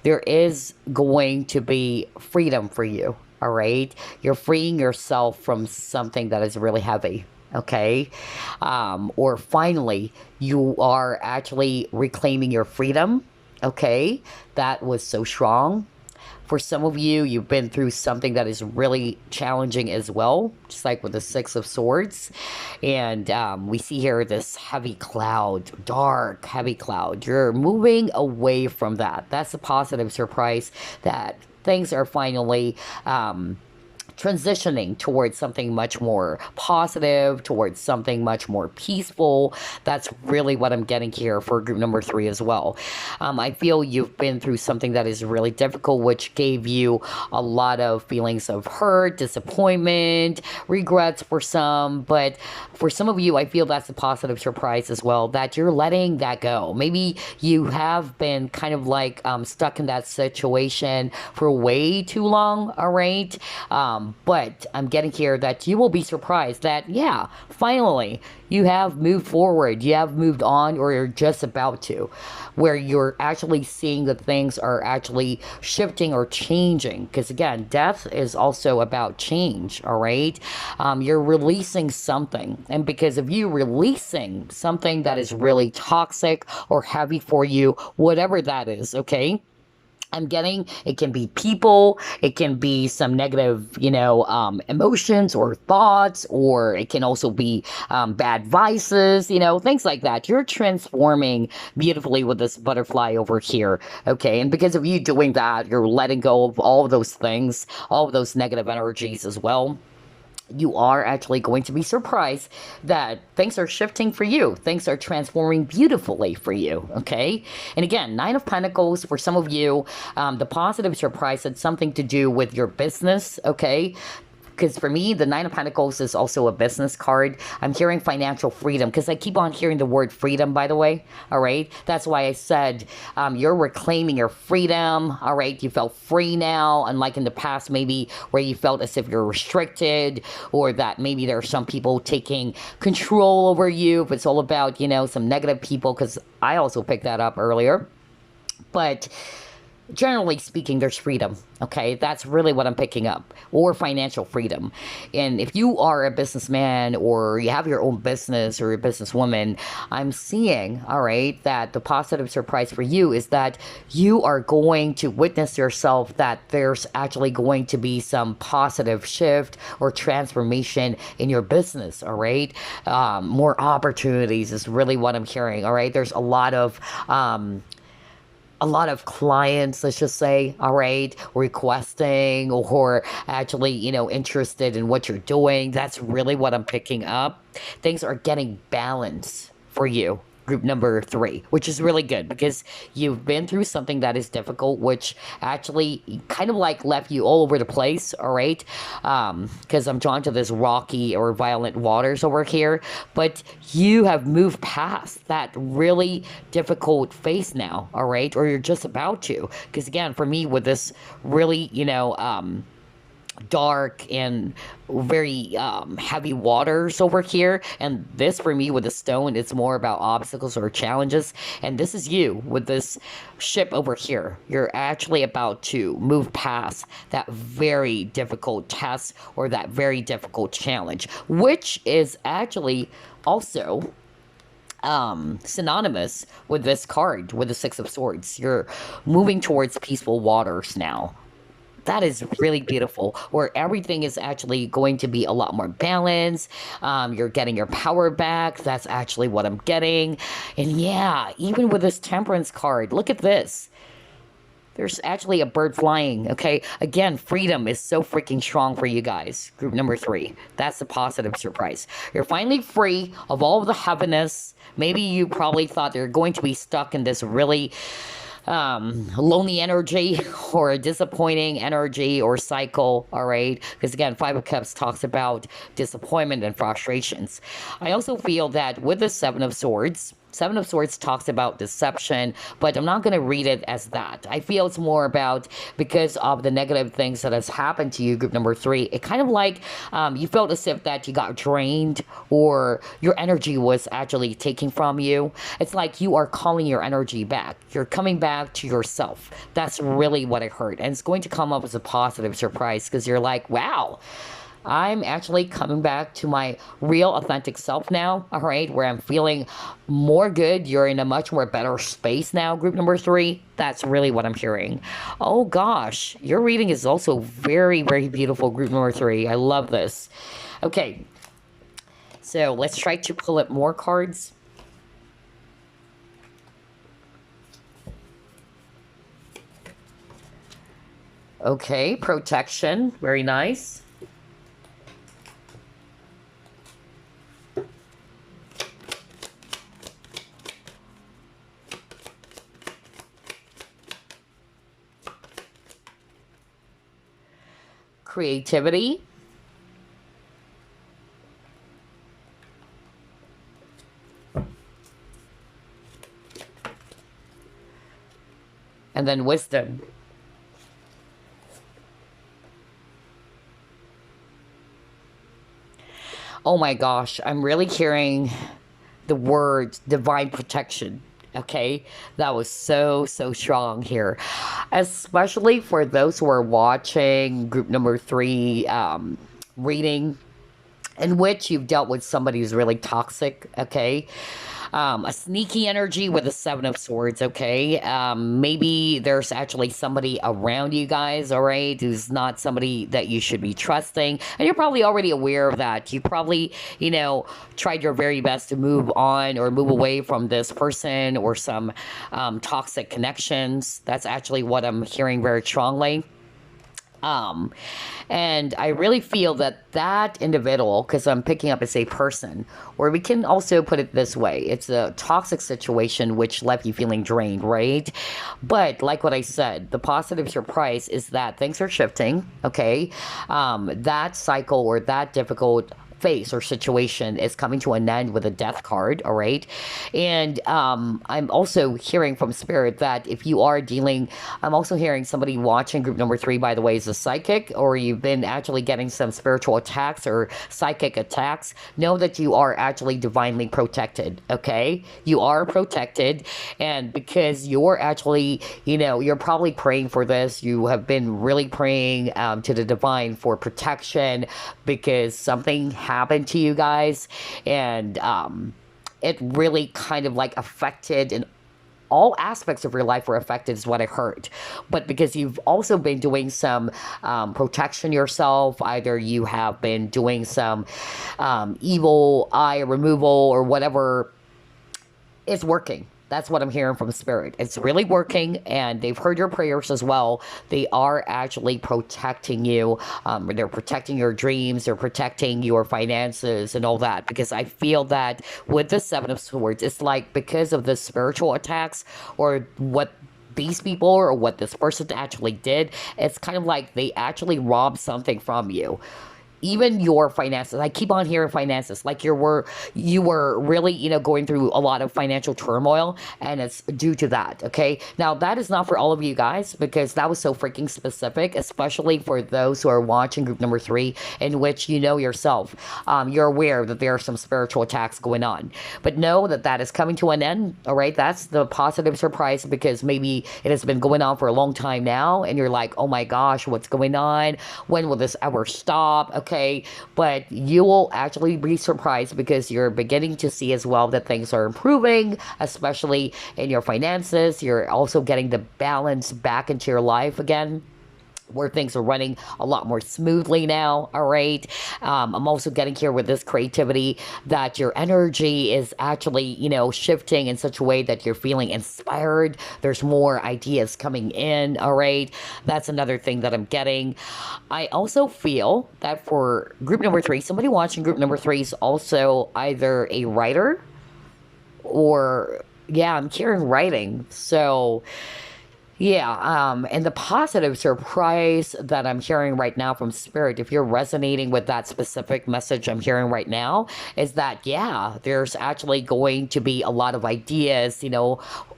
there is going to be freedom for you, all right? You're freeing yourself from something that is really heavy, okay? Or finally, you are actually reclaiming your freedom, okay? That was so strong. For some of you, you've been through something that is really challenging as well, just like with the Six of Swords. And we see here this heavy cloud, dark, heavy cloud. You're moving away from that. That's a positive surprise that things are finally transitioning towards something much more positive, towards something much more peaceful. That's really what I'm getting here for group number 3 as well. I feel you've been through something that is really difficult, which gave you a lot of feelings of hurt, disappointment, regrets for some, but for some of you, I feel that's a positive surprise as well, that you're letting that go. Maybe you have been kind of like stuck in that situation for way too long, all right? But I'm getting here that you will be surprised that, yeah, finally, you have moved forward, you have moved on, or you're just about to, where you're actually seeing that things are actually shifting or changing. Because again, death is also about change, all right? You're releasing something. And because of you releasing something that is really toxic or heavy for you, whatever that is, okay? I'm getting, it can be people, it can be some negative, emotions or thoughts, or it can also be bad vices, things like that. You're transforming beautifully with this butterfly over here, okay? And because of you doing that, you're letting go of all of those things, all of those negative energies as well. you are actually going to be surprised that things are shifting for you. Things are transforming beautifully for you, okay? And again, Nine of Pentacles, for some of you, the positive surprise had something to do with your business, okay? Because for me, the Nine of Pentacles is also a business card. I'm hearing financial freedom because I keep on hearing the word freedom, by the way. All right. That's why I said you're reclaiming your freedom. All right. You felt free now, unlike in the past, maybe where you felt as if you're restricted, or that maybe there are some people taking control over you. If it's all about, you know, some negative people, because I also picked that up earlier. But generally speaking, there's freedom, okay? That's really what I'm picking up, or financial freedom. And if you are a businessman, or you have your own business, or a businesswoman, I'm seeing, all right, that the positive surprise for you is that you are going to witness yourself that there's actually going to be some positive shift or transformation in your business, all right? More opportunities is really what I'm hearing, all right? There's a lot of clients, let's just say, all right, requesting or actually, you know, interested in what you're doing. That's really what I'm picking up. Things are getting balanced for you, group number 3, which is really good because you've been through something that is difficult, which actually kind of like left you all over the place, all right? Because I'm drawn to this rocky or violent waters over here, but you have moved past that really difficult phase now, all right? Or you're just about to, because again, for me, with this really, you know, dark and very heavy waters over here, and this for me with the stone, it's more about obstacles or challenges. And this is you with this ship over here. You're actually about to move past that very difficult test or that very difficult challenge, which is actually also synonymous with this card, with the Six of Swords. You're moving towards peaceful waters now. That is really beautiful, where everything is actually going to be a lot more balanced. You're getting your power back. That's actually what I'm getting. And yeah, even with this Temperance card, look at this. There's actually a bird flying, okay? Again, freedom is so freaking strong for you guys. Group number 3. That's the positive surprise. You're finally free of all of the heaviness. Maybe you probably thought you're going to be stuck in this really lonely energy or a disappointing energy or cycle, all right? Because again, Five of Cups talks about disappointment and frustrations. I also feel that with the Seven of Swords, Seven of Swords talks about deception, but I'm not going to read it as that. I feel it's more about because of the negative things that has happened to you, group number 3. It kind of like you felt as if that you got drained or your energy was actually taken from you. It's like you are calling your energy back. You're coming back to yourself. That's really what I heard. And it's going to come up as a positive surprise because you're like, wow, I'm actually coming back to my real authentic self now, all right, where I'm feeling more good. You're in a much more better space now, group number 3. That's really what I'm hearing. Oh gosh, your reading is also very, very beautiful, group number 3. I love this. Okay, so let's try to pull up more cards. Okay, protection, very nice. Creativity. And then wisdom. Oh my gosh, I'm really hearing the word divine protection. Okay, that was so strong here, especially for those who are watching group number 3 reading, in which you've dealt with somebody who's really toxic. Okay, a sneaky energy with a Seven of Swords, okay? Maybe there's actually somebody around you guys, all right, who's not somebody that you should be trusting. And you're probably already aware of that. You probably, you know, tried your very best to move on or move away from this person or some toxic connections. That's actually what I'm hearing very strongly. Um, and I really feel that that individual, because I'm picking up as a person, or we can also put it this way, it's a toxic situation which left you feeling drained, right? But like what I said, the positive surprise is that things are shifting, okay? That cycle or that difficult phase or situation is coming to an end with a death card, all right? And I'm also hearing from spirit that if you are dealing, I'm also hearing somebody watching group number 3, by the way, is a psychic, or you've been actually getting some spiritual attacks or psychic attacks. Know that you are actually divinely protected, okay? You are protected, and because you're actually, you're probably praying for this, you have been really praying to the divine for protection because something happened to you guys, and it really kind of like affected, and all aspects of your life were affected is what I heard. But because you've also been doing some protection yourself, either you have been doing some evil eye removal or whatever, it's working. That's what I'm hearing from spirit. It's really working, and they've heard your prayers as well. They are actually protecting you. They're protecting your dreams. They're protecting your finances and all that. Because I feel that with the Seven of Swords, it's like because of the spiritual attacks or what these people or what this person actually did, it's kind of like they actually robbed something from you. Even your finances, I keep on hearing finances, like you were really, going through a lot of financial turmoil, and it's due to that, okay? Now, that is not for all of you guys, because that was so freaking specific, especially for those who are watching group number 3, in which you know yourself, you're aware that there are some spiritual attacks going on. But know that that is coming to an end, all right? That's the positive surprise, because maybe it has been going on for a long time now, and you're like, oh my gosh, what's going on? When will this ever stop? Okay, but you will actually be surprised because you're beginning to see as well that things are improving, especially in your finances. You're also getting the balance back into your life again, where things are running a lot more smoothly now, all right? I'm also getting here with this creativity that your energy is actually, shifting in such a way that you're feeling inspired. There's more ideas coming in, all right? That's another thing that I'm getting. I also feel that for group number 3, somebody watching group number 3 is also either a writer or, yeah, I'm hearing writing. So, yeah, and the positive surprise that I'm hearing right now from Spirit, if you're resonating with that specific message I'm hearing right now, is that, yeah, there's actually going to be a lot of ideas,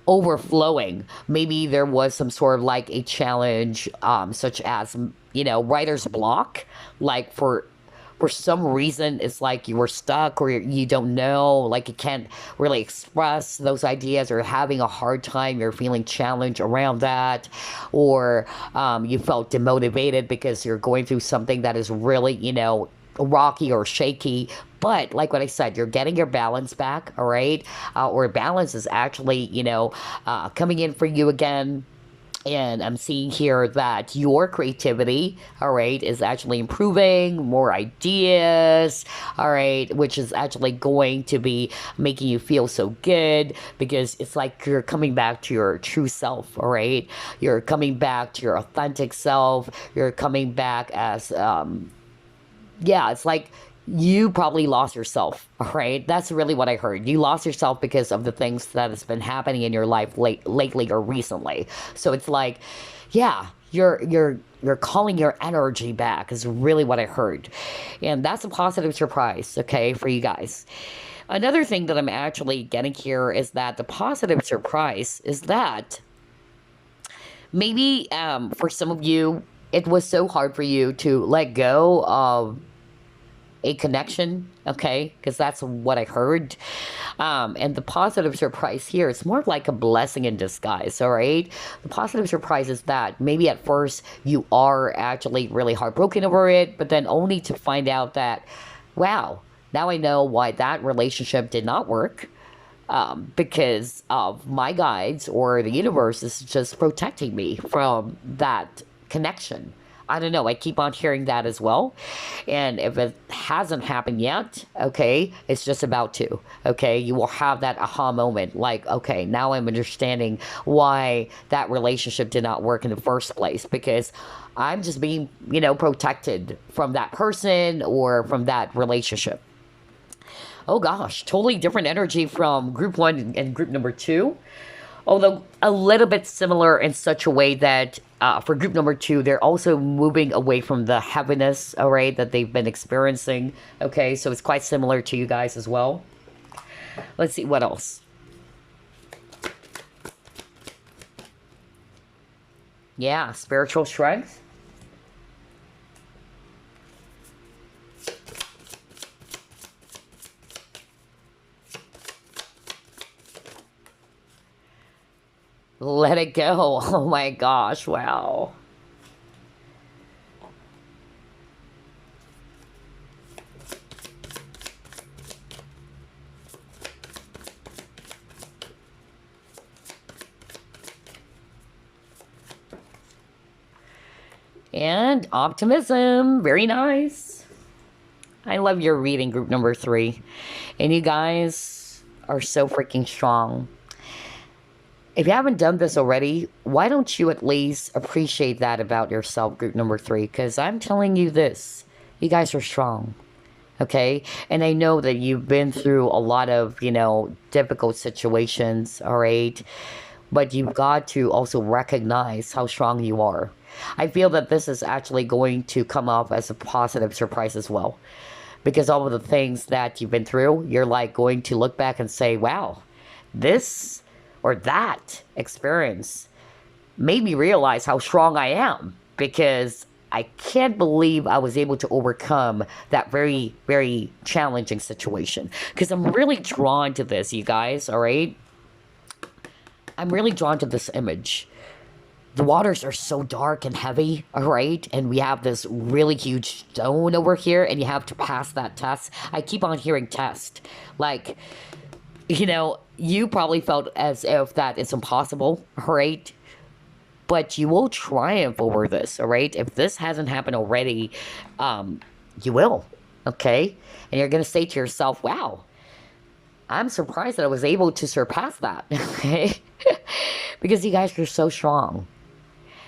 overflowing. Maybe there was some sort of like a challenge, such as, writer's block, like for some reason, it's like you were stuck or you don't know, like you can't really express those ideas or having a hard time, you're feeling challenged around that, or you felt demotivated because you're going through something that is really, rocky or shaky. But like what I said, you're getting your balance back, all right? Or balance is actually, coming in for you again. And I'm seeing here that your creativity, all right, is actually improving, more ideas, all right, which is actually going to be making you feel so good, because it's like you're coming back to your true self, all right? You're coming back to your authentic self. You're coming back as, yeah, it's like you probably lost yourself, all right? That's really what I heard. You lost yourself because of the things that has been happening in your life lately or recently. So it's like, yeah, you're calling your energy back is really what I heard. And that's a positive surprise, okay, for you guys. Another thing that I'm actually getting here is that the positive surprise is that maybe for some of you, it was so hard for you to let go of a connection, okay? Because that's what I heard. And the positive surprise here, it's more like a blessing in disguise, all right? The positive surprise is that maybe at first you are actually really heartbroken over it, but then only to find out that, wow, now I know why that relationship did not work. Because of my guides or the universe is just protecting me from that connection. I don't know. I keep on hearing that as well. And if it hasn't happened yet, okay, it's just about to. Okay, you will have that aha moment like, okay, now I'm understanding why that relationship did not work in the first place because I'm just being, protected from that person or from that relationship. Oh gosh, totally different energy from group one and group number two. Although a little bit similar in such a way that for group number two, they're also moving away from the heaviness, all right, that they've been experiencing. Okay, so it's quite similar to you guys as well. Let's see what else. Yeah, spiritual strength. Let it go. Oh my gosh, wow. And optimism. Very nice. I love your reading, group number three. And you guys are so freaking strong. If you haven't done this already, why don't you at least appreciate that about yourself, group number three? Because I'm telling you this, you guys are strong. Okay? And I know that you've been through a lot of, difficult situations, all right? But you've got to also recognize how strong you are. I feel that this is actually going to come off as a positive surprise as well. Because all of the things that you've been through, you're like going to look back and say, wow, this or that experience made me realize how strong I am. Because I can't believe I was able to overcome that very, very challenging situation. Because I'm really drawn to this, you guys, all right? I'm really drawn to this image. The waters are so dark and heavy, all right? And we have this really huge stone over here, and you have to pass that test. I keep on hearing test. Like, you probably felt as if that is impossible, all right? But you will triumph over this, all right? If this hasn't happened already, you will, okay? And you're going to say to yourself, wow, I'm surprised that I was able to surpass that, okay? Because you guys are so strong.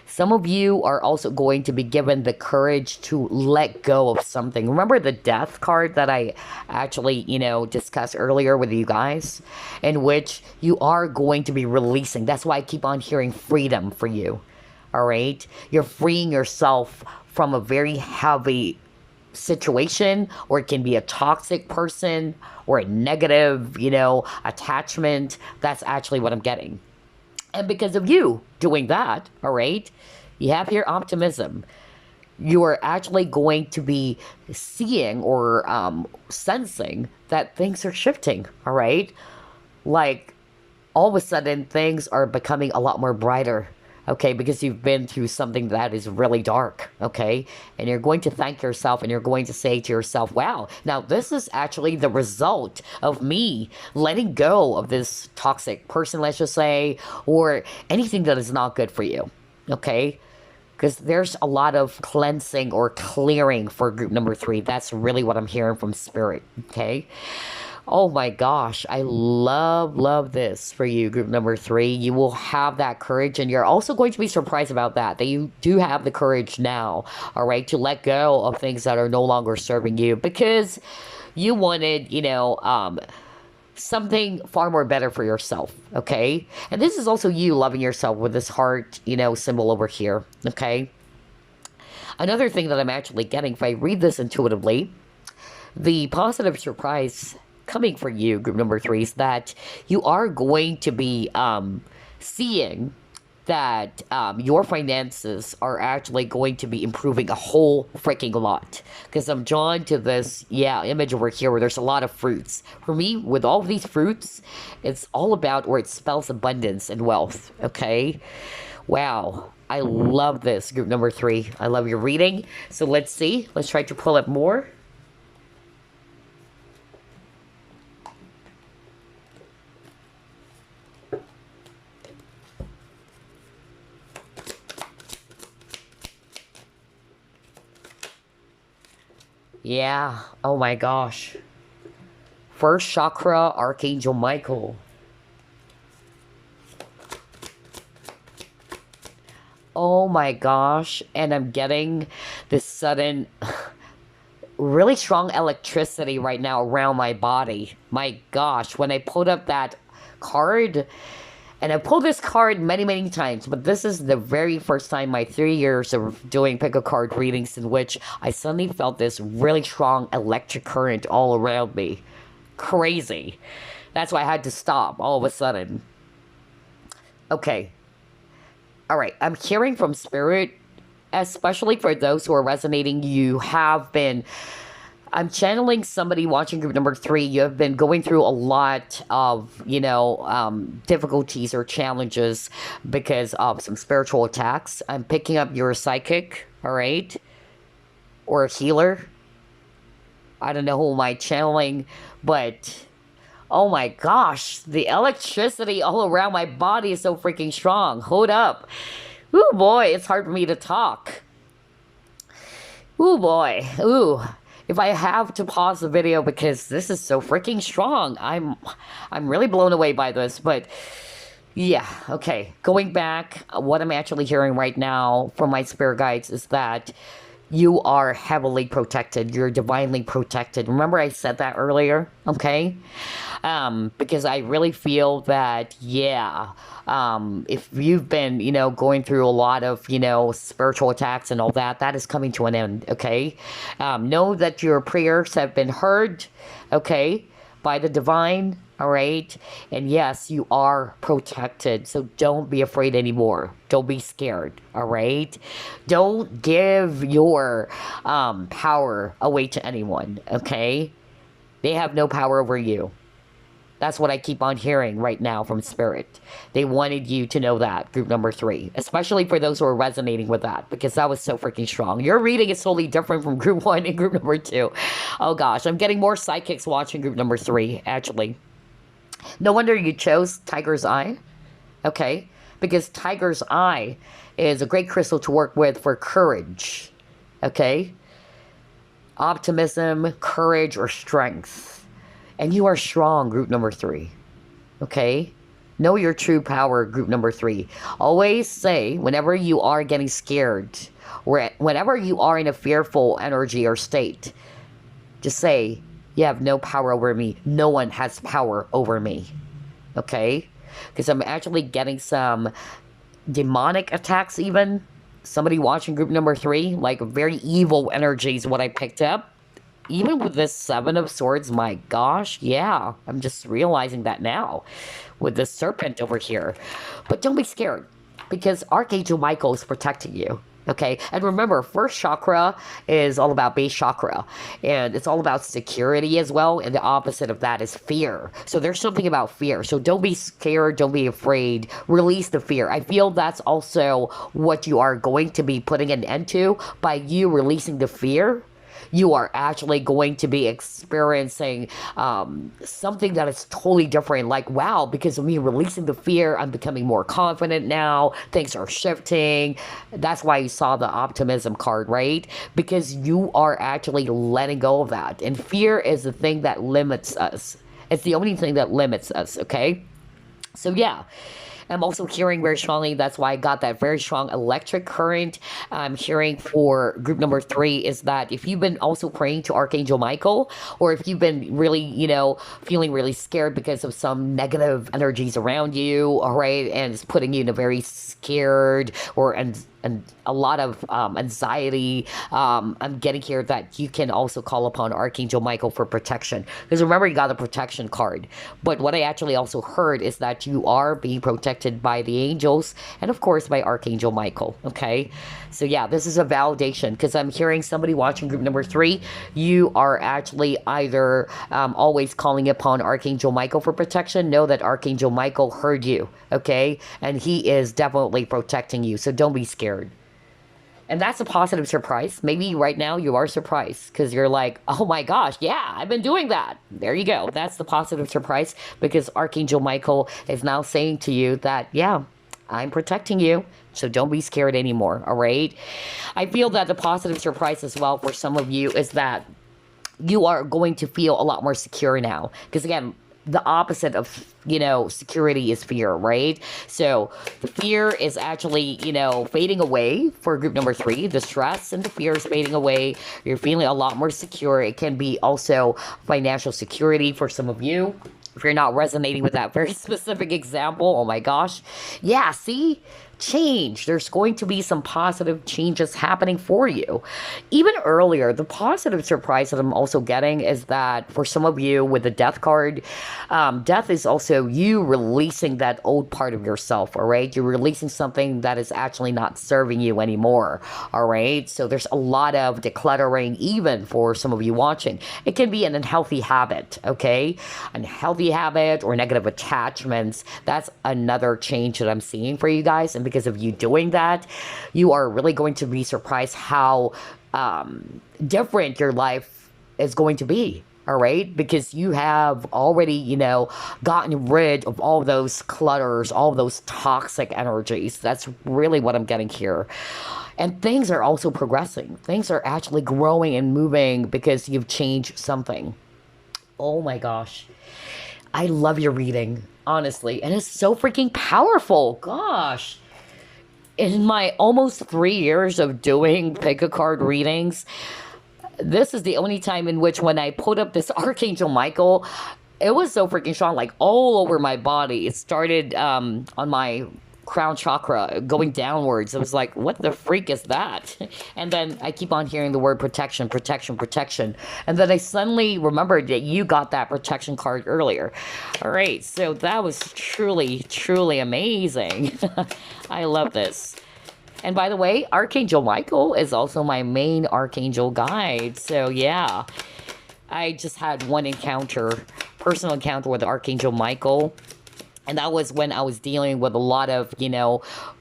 Some of you are also going to be given the courage to let go of something. Remember the death card that I actually, discussed earlier with you guys? In which you are going to be releasing. That's why I keep on hearing freedom for you. All right? You're freeing yourself from a very heavy situation, or it can be a toxic person or a negative, attachment. That's actually what I'm getting. And because of you doing that, all right, you have your optimism. You are actually going to be seeing or sensing that things are shifting, all right? Like, all of a sudden, things are becoming a lot more brighter, okay? Because you've been through something that is really dark, okay? And you're going to thank yourself and you're going to say to yourself, wow, now this is actually the result of me letting go of this toxic person, let's just say, or anything that is not good for you, okay? Because there's a lot of cleansing or clearing for group number three. That's really what I'm hearing from spirit, okay? Oh my gosh, I love this for you, group number three. You will have that courage, and you're also going to be surprised about that you do have the courage now, all right, to let go of things that are no longer serving you because you wanted, something far more better for yourself, okay? And this is also you loving yourself with this heart, symbol over here, okay? Another thing that I'm actually getting, if I read this intuitively, the positive surprise coming for you, group number three, is that you are going to be seeing that your finances are actually going to be improving a whole freaking lot. Because I'm drawn to this, image over here where there's a lot of fruits. For me, with all of these fruits, it's all about where it spells abundance and wealth, okay? Wow. I love this, group number three. I love your reading. So let's see. Let's try to pull up more. Yeah. Oh my gosh. First chakra, Archangel Michael. Oh my gosh. And I'm getting this sudden, really strong electricity right now around my body. My gosh. When I pulled up that card, and I pulled this card many, many times, but this is the very first time in my 3 years of doing pick a card readings in which I suddenly felt this really strong electric current all around me. Crazy. That's why I had to stop all of a sudden. Okay. Alright, I'm hearing from Spirit, especially for those who are resonating, you have been... I'm channeling somebody watching group number 3. You have been going through a lot of, difficulties or challenges because of some spiritual attacks. I'm picking up you're a psychic, alright? Or a healer. I don't know who am I channeling, but... oh my gosh, the electricity all around my body is so freaking strong. Hold up. Ooh boy, it's hard for me to talk. Ooh boy, ooh. If I have to pause the video because this is so freaking strong. I'm really blown away by this, but yeah, okay. Going back, what I'm actually hearing right now from my spirit guides is that you are heavily protected. You're divinely protected. Remember I said that earlier? Okay? Because I really feel that, yeah, if you've been, going through a lot of, spiritual attacks and all that, that is coming to an end, okay? Know that your prayers have been heard, okay, by the divine, all right? And yes, you are protected, so don't be afraid anymore. Don't be scared, all right? Don't give your power away to anyone, okay? They have no power over you. That's what I keep on hearing right now from Spirit. They wanted you to know that, group number 3. Especially for those who are resonating with that, because that was so freaking strong. Your reading is totally different from group 1 and group number 2. Oh gosh, I'm getting more psychics watching group number 3, actually. No wonder you chose Tiger's Eye. Okay, because Tiger's Eye is a great crystal to work with for courage. Okay? Optimism, courage, or strength. And you are strong, group number 3. Okay? Know your true power, group number 3. Always say, whenever you are getting scared, or whenever you are in a fearful energy or state, just say, you have no power over me. No one has power over me. Okay? Because I'm actually getting some demonic attacks even. Somebody watching group number 3, like very evil energy is what I picked up. Even with this 7 of Swords, my gosh, yeah, I'm just realizing that now with this serpent over here. But don't be scared, because Archangel Michael is protecting you, okay? And remember, first chakra is all about base chakra, and it's all about security as well, and the opposite of that is fear. So there's something about fear. So don't be scared, don't be afraid, release the fear. I feel that's also what you are going to be putting an end to by you releasing the fear. You are actually going to be experiencing something that is totally different. Like, wow, because of me releasing the fear, I'm becoming more confident now. Things are shifting. That's why you saw the optimism card, right? Because you are actually letting go of that. And fear is the thing that limits us. It's the only thing that limits us, okay? So, yeah. I'm also hearing very strongly, that's why I got that very strong electric current. I'm hearing for group number 3 is that if you've been also praying to Archangel Michael, or if you've been really, feeling really scared because of some negative energies around you, all right, and it's putting you in a very scared and a lot of anxiety, I'm getting here that you can also call upon Archangel Michael for protection. Because remember, you got a protection card. But what I actually also heard is that you are being protected by the angels and, of course, by Archangel Michael, okay? So, yeah, this is a validation because I'm hearing somebody watching group number 3, you are actually either always calling upon Archangel Michael for protection. Know that Archangel Michael heard you, okay? And he is definitely protecting you, so don't be scared. And that's a positive surprise. Maybe right now you are surprised because you're like, oh my gosh, yeah, I've been doing that. There you go. That's the positive surprise because Archangel Michael is now saying to you that, yeah, I'm protecting you. So don't be scared anymore, all right? I feel that the positive surprise as well for some of you is that you are going to feel a lot more secure now. Because again, the opposite of, security is fear, right? So the fear is actually, fading away for group number 3. The stress and the fear is fading away. You're feeling a lot more secure. It can be also financial security for some of you. If you're not resonating with that very specific example, oh my gosh. Yeah, see? Change. There's going to be some positive changes happening for you. Even earlier, the positive surprise that I'm also getting is that for some of you with the death card, death is also you releasing that old part of yourself, all right? You're releasing something that is actually not serving you anymore, all right? So there's a lot of decluttering even for some of you watching. It can be an unhealthy habit, okay? Unhealthy habit or negative attachments. That's another change that I'm seeing for you guys. And because of you doing that, you are really going to be surprised how different your life is going to be. All right, because you have already, gotten rid of all those clutters, all those toxic energies. That's really what I'm getting here. And things are also progressing. Things are actually growing and moving because you've changed something. Oh my gosh. I love your reading, honestly. And it's so freaking powerful. Gosh. In my almost 3 years of doing pick a card readings, this is the only time in which when I put up this Archangel Michael, it was so freaking strong, like all over my body. It started on my crown chakra going downwards. It was like, what the freak is that? And then I keep on hearing the word protection, protection, protection. And then I suddenly remembered that you got that protection card earlier. All right, so that was truly, truly amazing. I love this. And by the way, Archangel Michael is also my main Archangel guide. So yeah, I just had one personal encounter with Archangel Michael. And that was when I was dealing with a lot of,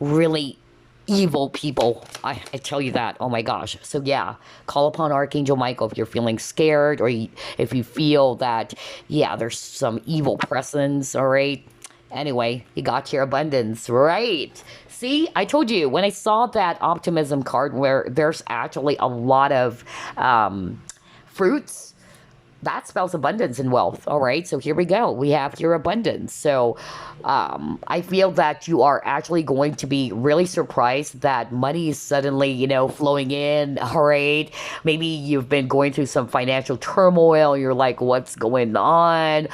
really evil people. I tell you that. Oh my gosh. So yeah, call upon Archangel Michael if you're feeling scared or if you feel that, yeah, there's some evil presence, all right? Anyway, you got your abundance, right? See, I told you, when I saw that optimism card where there's actually a lot of fruits, that spells abundance and wealth. All right, so here we go. We have your abundance. So I feel that you are actually going to be really surprised that money is suddenly, flowing in. All right, maybe you've been going through some financial turmoil. You're like, what's going on?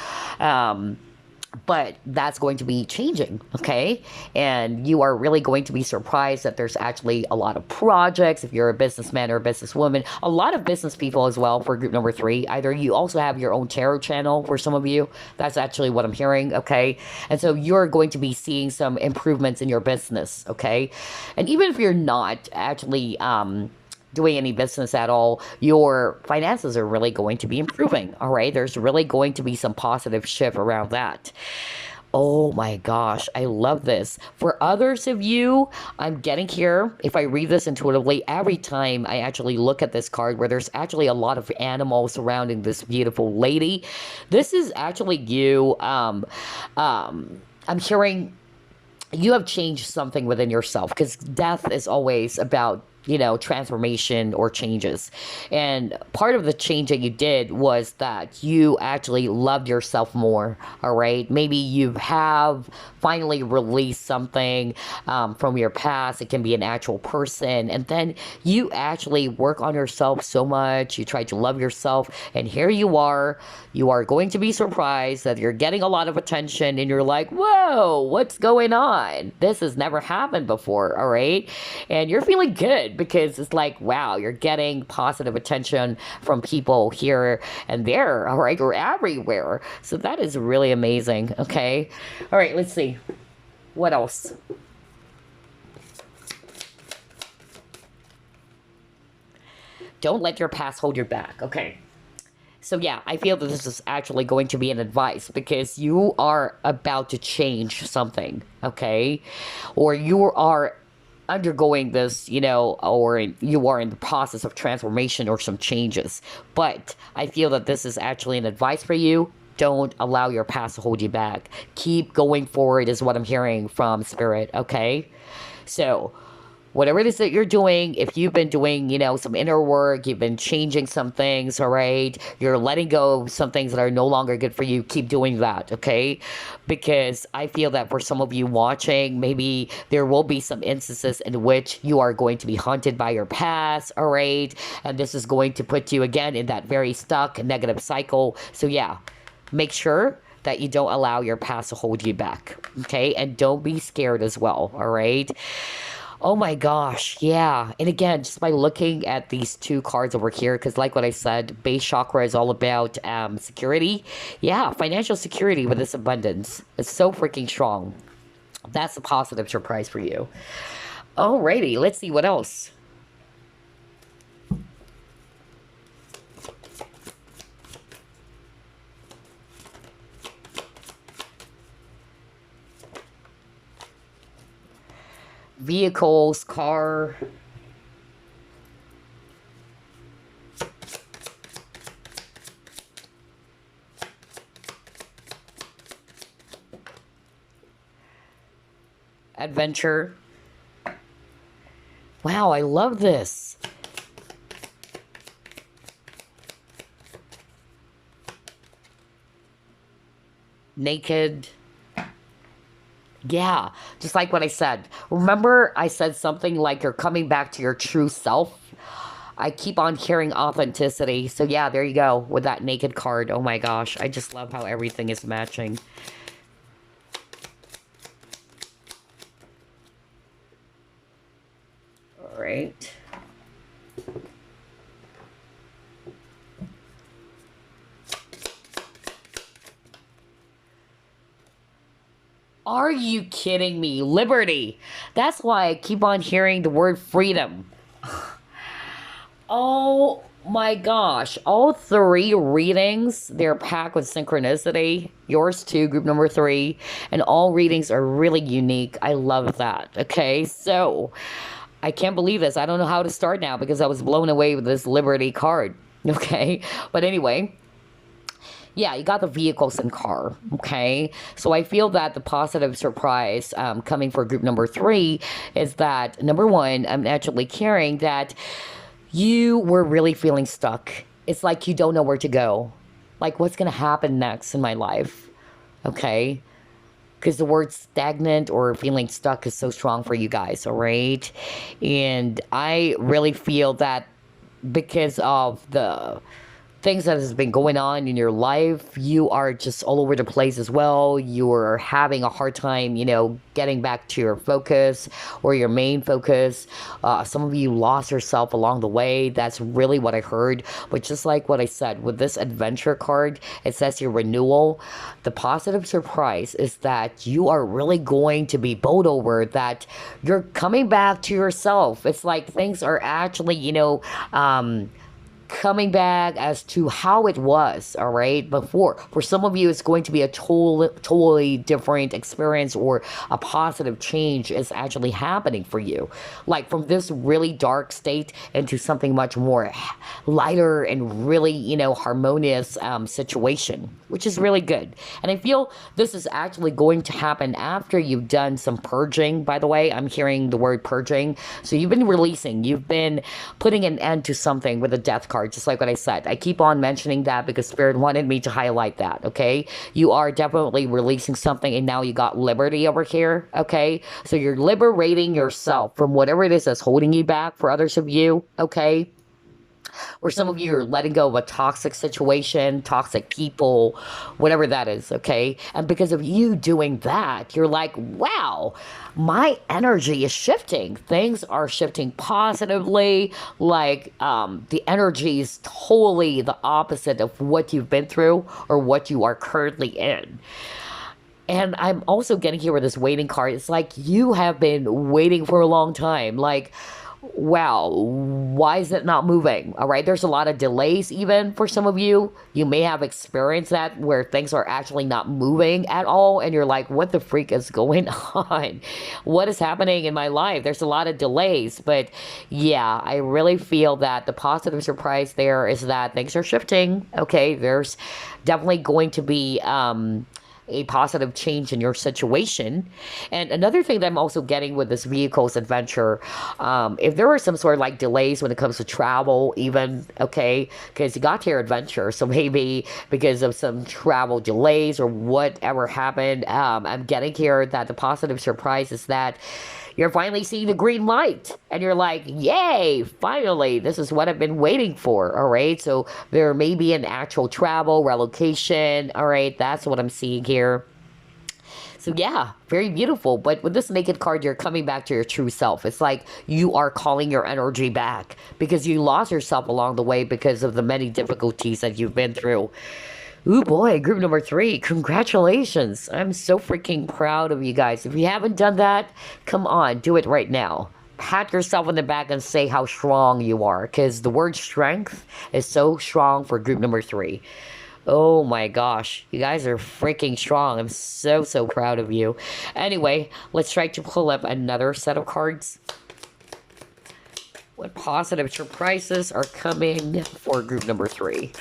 But that's going to be changing, okay? And you are really going to be surprised that there's actually a lot of projects. If you're a businessman or a businesswoman, a lot of business people as well for group number 3. Either you also have your own tarot channel for some of you. That's actually what I'm hearing, okay? And so you're going to be seeing some improvements in your business, okay? And even if you're not actually doing any business at all, your finances are really going to be improving, all right? There's really going to be some positive shift around that. Oh my gosh, I love this. For others of you, I'm getting here, if I read this intuitively, every time I actually look at this card where there's actually a lot of animals surrounding this beautiful lady, this is actually you. I'm hearing you have changed something within yourself, because death is always about transformation or changes. And part of the change that you did was that you actually loved yourself more, all right? Maybe you have finally released something from your past. It can be an actual person. And then you actually work on yourself so much. You try to love yourself. And here you are. You are going to be surprised that you're getting a lot of attention and you're like, whoa, what's going on? This has never happened before, all right? And you're feeling good because it's like, wow, you're getting positive attention from people here and there, all right? Or everywhere. So that is really amazing, okay? All right, let's see. What else? Don't let your past hold you back, okay? So yeah, I feel that this is actually going to be an advice because you are about to change something, okay? Or you are undergoing this, or you are in the process of transformation or some changes. But I feel that this is actually an advice for you. Don't allow your past to hold you back. Keep going forward is what I'm hearing from Spirit, okay? So whatever it is that you're doing, if you've been doing, some inner work, you've been changing some things, all right, you're letting go of some things that are no longer good for you, keep doing that, okay? Because I feel that for some of you watching, maybe there will be some instances in which you are going to be haunted by your past, all right? And this is going to put you again in that very stuck negative cycle. So yeah, make sure that you don't allow your past to hold you back, okay? And don't be scared as well, all right? Oh my gosh, yeah. And again, just by looking at these two cards over here, because like what I said, base chakra is all about security. Yeah, financial security with this abundance. It's so freaking strong. That's a positive surprise for you. Alrighty, let's see what else. Vehicles, car. Adventure. Wow, I love this. Naked. Yeah, just like what I said. Remember, I said something like you're coming back to your true self? I keep on hearing authenticity. So yeah, there you go with that naked card. Oh my gosh, I just love how everything is matching. All right. Are you kidding me? Liberty. That's why I keep on hearing the word freedom. Oh my gosh. All three readings, they're packed with synchronicity. Yours too, group number 3. And all readings are really unique. I love that. Okay, so I can't believe this. I don't know how to start now because I was blown away with this Liberty card. Okay, but anyway. Yeah, you got the vehicles and car, okay? So I feel that the positive surprise coming for group number 3 is that, number 1, I'm actually caring that you were really feeling stuck. It's like you don't know where to go. Like, what's going to happen next in my life, okay? Because the word stagnant or feeling stuck is so strong for you guys, all right? And I really feel that because of the things that has been going on in your life, you are just all over the place as well. You're having a hard time, getting back to your focus or your main focus. Some of you lost yourself along the way. That's really what I heard. But just like what I said, with this adventure card, it says your renewal. The positive surprise is that you are really going to be bowled over, that you're coming back to yourself. It's like things are actually, coming back as to how it was, all right, before. For some of you, it's going to be a totally different experience, or a positive change is actually happening for you. Like from this really dark state into something much more lighter and really, harmonious situation, which is really good. And I feel this is actually going to happen after you've done some purging. By the way, I'm hearing the word purging. So you've been releasing, you've been putting an end to something with a death card, just like what I said. I keep on mentioning that because Spirit wanted me to highlight that, okay? You are definitely releasing something, and now you got liberty over here, okay? So you're liberating yourself from whatever it is that's holding you back for others of you, okay? Or some of you are letting go of a toxic situation, toxic people, whatever that is, okay? And because of you doing that, you're like, wow, my energy is shifting. Things are shifting positively. Like, the energy is totally the opposite of what you've been through or what you are currently in. And I'm also getting here with this waiting card. It's like you have been waiting for a long time. Like, wow, why is it not moving? All right, there's a lot of delays even for some of you. You may have experienced that where things are actually not moving at all, and you're like, what the freak is going on? What is happening in my life? There's a lot of delays, but yeah, I really feel that the positive surprise there is that things are shifting. Okay, there's definitely going to be a positive change in your situation. And another thing that I'm also getting with this vehicle's adventure, if there were some sort of like delays when it comes to travel, even, okay, because you got to your adventure, so maybe because of some travel delays or whatever happened, I'm getting here that the positive surprise is that you're finally seeing the green light and you're like, yay, finally, this is what I've been waiting for. All right. So there may be an actual travel relocation. All right. That's what I'm seeing here. So yeah, very beautiful. But with this naked card, you're coming back to your true self. It's like you are calling your energy back because you lost yourself along the way because of the many difficulties that you've been through. Ooh boy, group number 3, congratulations. I'm so freaking proud of you guys. If you haven't done that, come on, do it right now. Pat yourself on the back and say how strong you are, because the word strength is so strong for group number 3. Oh my gosh, you guys are freaking strong. I'm so proud of you. Anyway, let's try to pull up another set of cards. What positive surprises are coming for group number 3?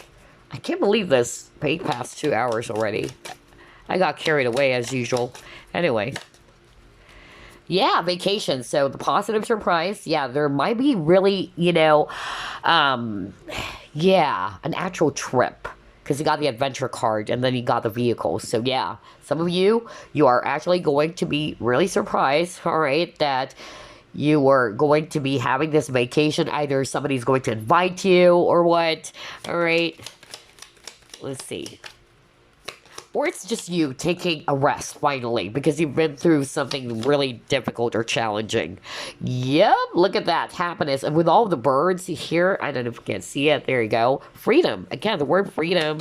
I can't believe this. Past 2 hours already. I got carried away as usual. Anyway. Yeah, vacation. So the positive surprise. Yeah, there might be really, yeah, an actual trip. Because you got the adventure card and then you got the vehicle. So yeah, some of you are actually going to be really surprised, all right, that you are going to be having this vacation. Either somebody's going to invite you or what, all right. Let's see. Or it's just you taking a rest, finally, because you've been through something really difficult or challenging. Yep, look at that, happiness. And with all the birds here, I don't know if you can see it, there you go. Freedom. Again, the word freedom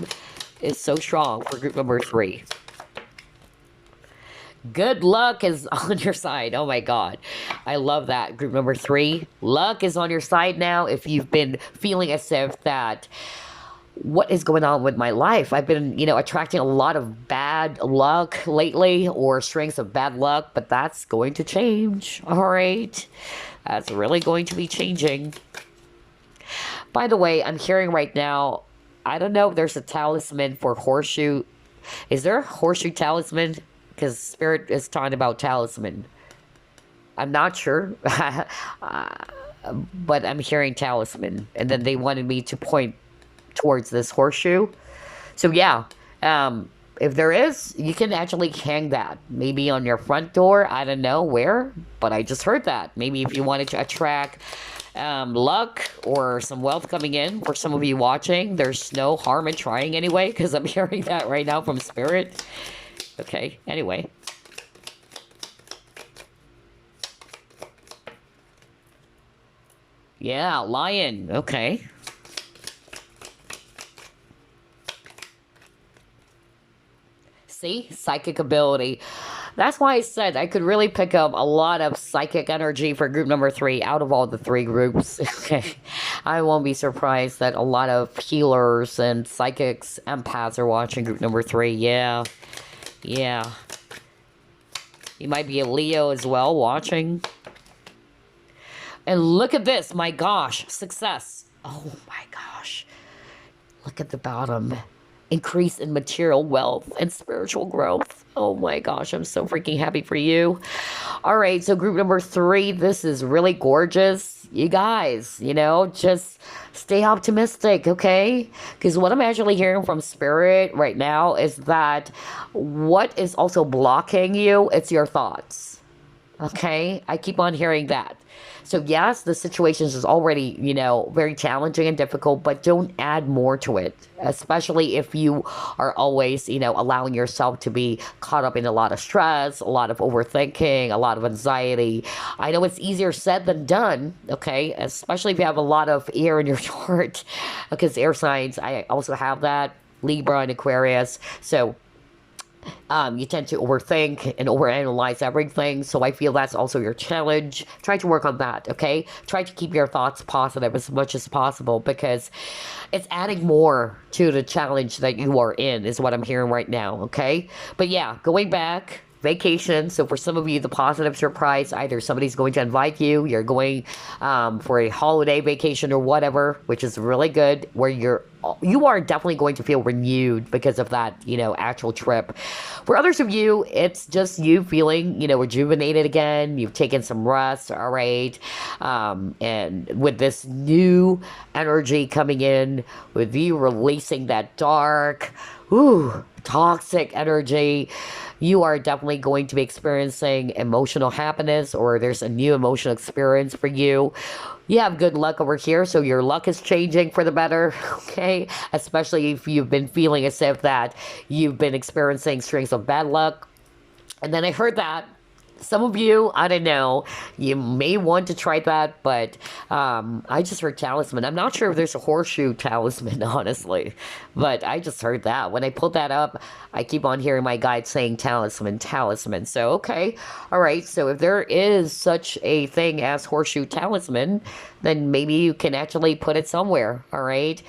is so strong for group number 3. Good luck is on your side. Oh my God. I love that. Group number 3. Luck is on your side now if you've been feeling as if that... What is going on with my life? I've been, attracting a lot of bad luck lately, or strings of bad luck, but that's going to change. All right. That's really going to be changing. By the way, I'm hearing right now, I don't know if there's a talisman for horseshoe. Is there a horseshoe talisman? Because Spirit is talking about talisman. I'm not sure. But I'm hearing talisman. And then they wanted me to point towards this horseshoe. So yeah, if there is, you can actually hang that maybe on your front door. I don't know where, but I just heard that. Maybe if you wanted to attract luck or some wealth coming in for some of you watching, there's no harm in trying anyway, because I'm hearing that right now from Spirit. Okay, anyway. Yeah, lion. Okay. See? Psychic ability. That's why I said I could really pick up a lot of psychic energy for group number 3 out of all the 3 groups. Okay. I won't be surprised that a lot of healers and psychics, empaths are watching group number 3. Yeah. Yeah. You might be a Leo as well watching. And look at this. My gosh. Success. Oh my gosh. Look at the bottom. Increase in material wealth and spiritual growth. Oh my gosh, I'm so freaking happy for you. All right, so group number 3, this is really gorgeous. You guys, just stay optimistic, okay? Because what I'm actually hearing from Spirit right now is that what is also blocking you, it's your thoughts. Okay? I keep on hearing that. So yes, the situation is already, very challenging and difficult, but don't add more to it, especially if you are always, allowing yourself to be caught up in a lot of stress, a lot of overthinking, a lot of anxiety. I know it's easier said than done, okay, especially if you have a lot of air in your chart, because air signs, I also have that, Libra and Aquarius, so you tend to overthink and overanalyze everything. So I feel that's also your challenge. Try to work on that, okay? Try to keep your thoughts positive as much as possible, because it's adding more to the challenge that you are in, is what I'm hearing right now, okay? But yeah, going back, vacation. So for some of you, the positive surprise, either somebody's going to invite you're going for a holiday vacation or whatever, which is really good, where you're you are definitely going to feel renewed because of that, actual trip. For others of you, it's just you feeling, rejuvenated again. You've taken some rest, all right? And with this new energy coming in, with you releasing that dark, toxic energy, you are definitely going to be experiencing emotional happiness, or there's a new emotional experience for you. You have good luck over here, so your luck is changing for the better, okay? Especially if you've been feeling as if that you've been experiencing strings of bad luck. And then I heard that some of you, I don't know, you may want to try that, but I just heard talisman. I'm not sure if there's a horseshoe talisman, honestly, but I just heard that. When I pulled that up, I keep on hearing my guide saying talisman, talisman. So, okay, all right, so if there is such a thing as horseshoe talisman, then maybe you can actually put it somewhere, all right?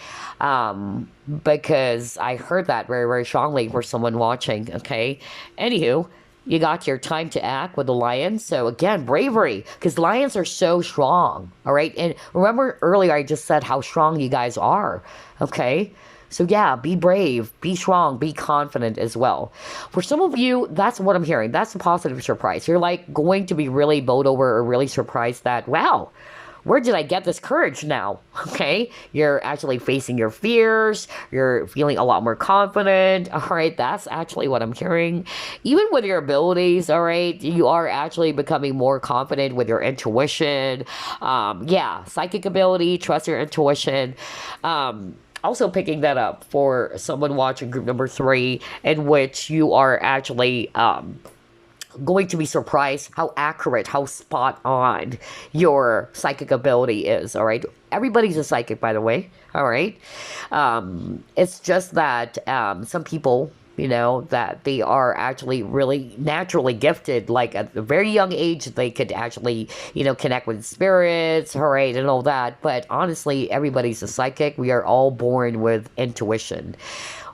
Because I heard that very, very strongly for someone watching, okay? Anywho, you got your time to act with the lions. So again, bravery, because lions are so strong. All right. And remember earlier, I just said how strong you guys are. Okay. So yeah, be brave, be strong, be confident as well. For some of you, that's what I'm hearing. That's a positive surprise. You're like going to be really bowled over or really surprised that, wow, where did I get this courage now? Okay, you're actually facing your fears. You're feeling a lot more confident. All right, that's actually what I'm hearing. Even with your abilities, all right, you are actually becoming more confident with your intuition. Yeah, psychic ability, trust your intuition. Also picking that up for someone watching group number 3, in which you are actually going to be surprised how accurate, how spot on your psychic ability is, all right? Everybody's a psychic, by the way, all right? It's just that some people, that they are actually really naturally gifted, like at a very young age, they could actually, connect with spirits, all right, and all that. But honestly, everybody's a psychic. We are all born with intuition.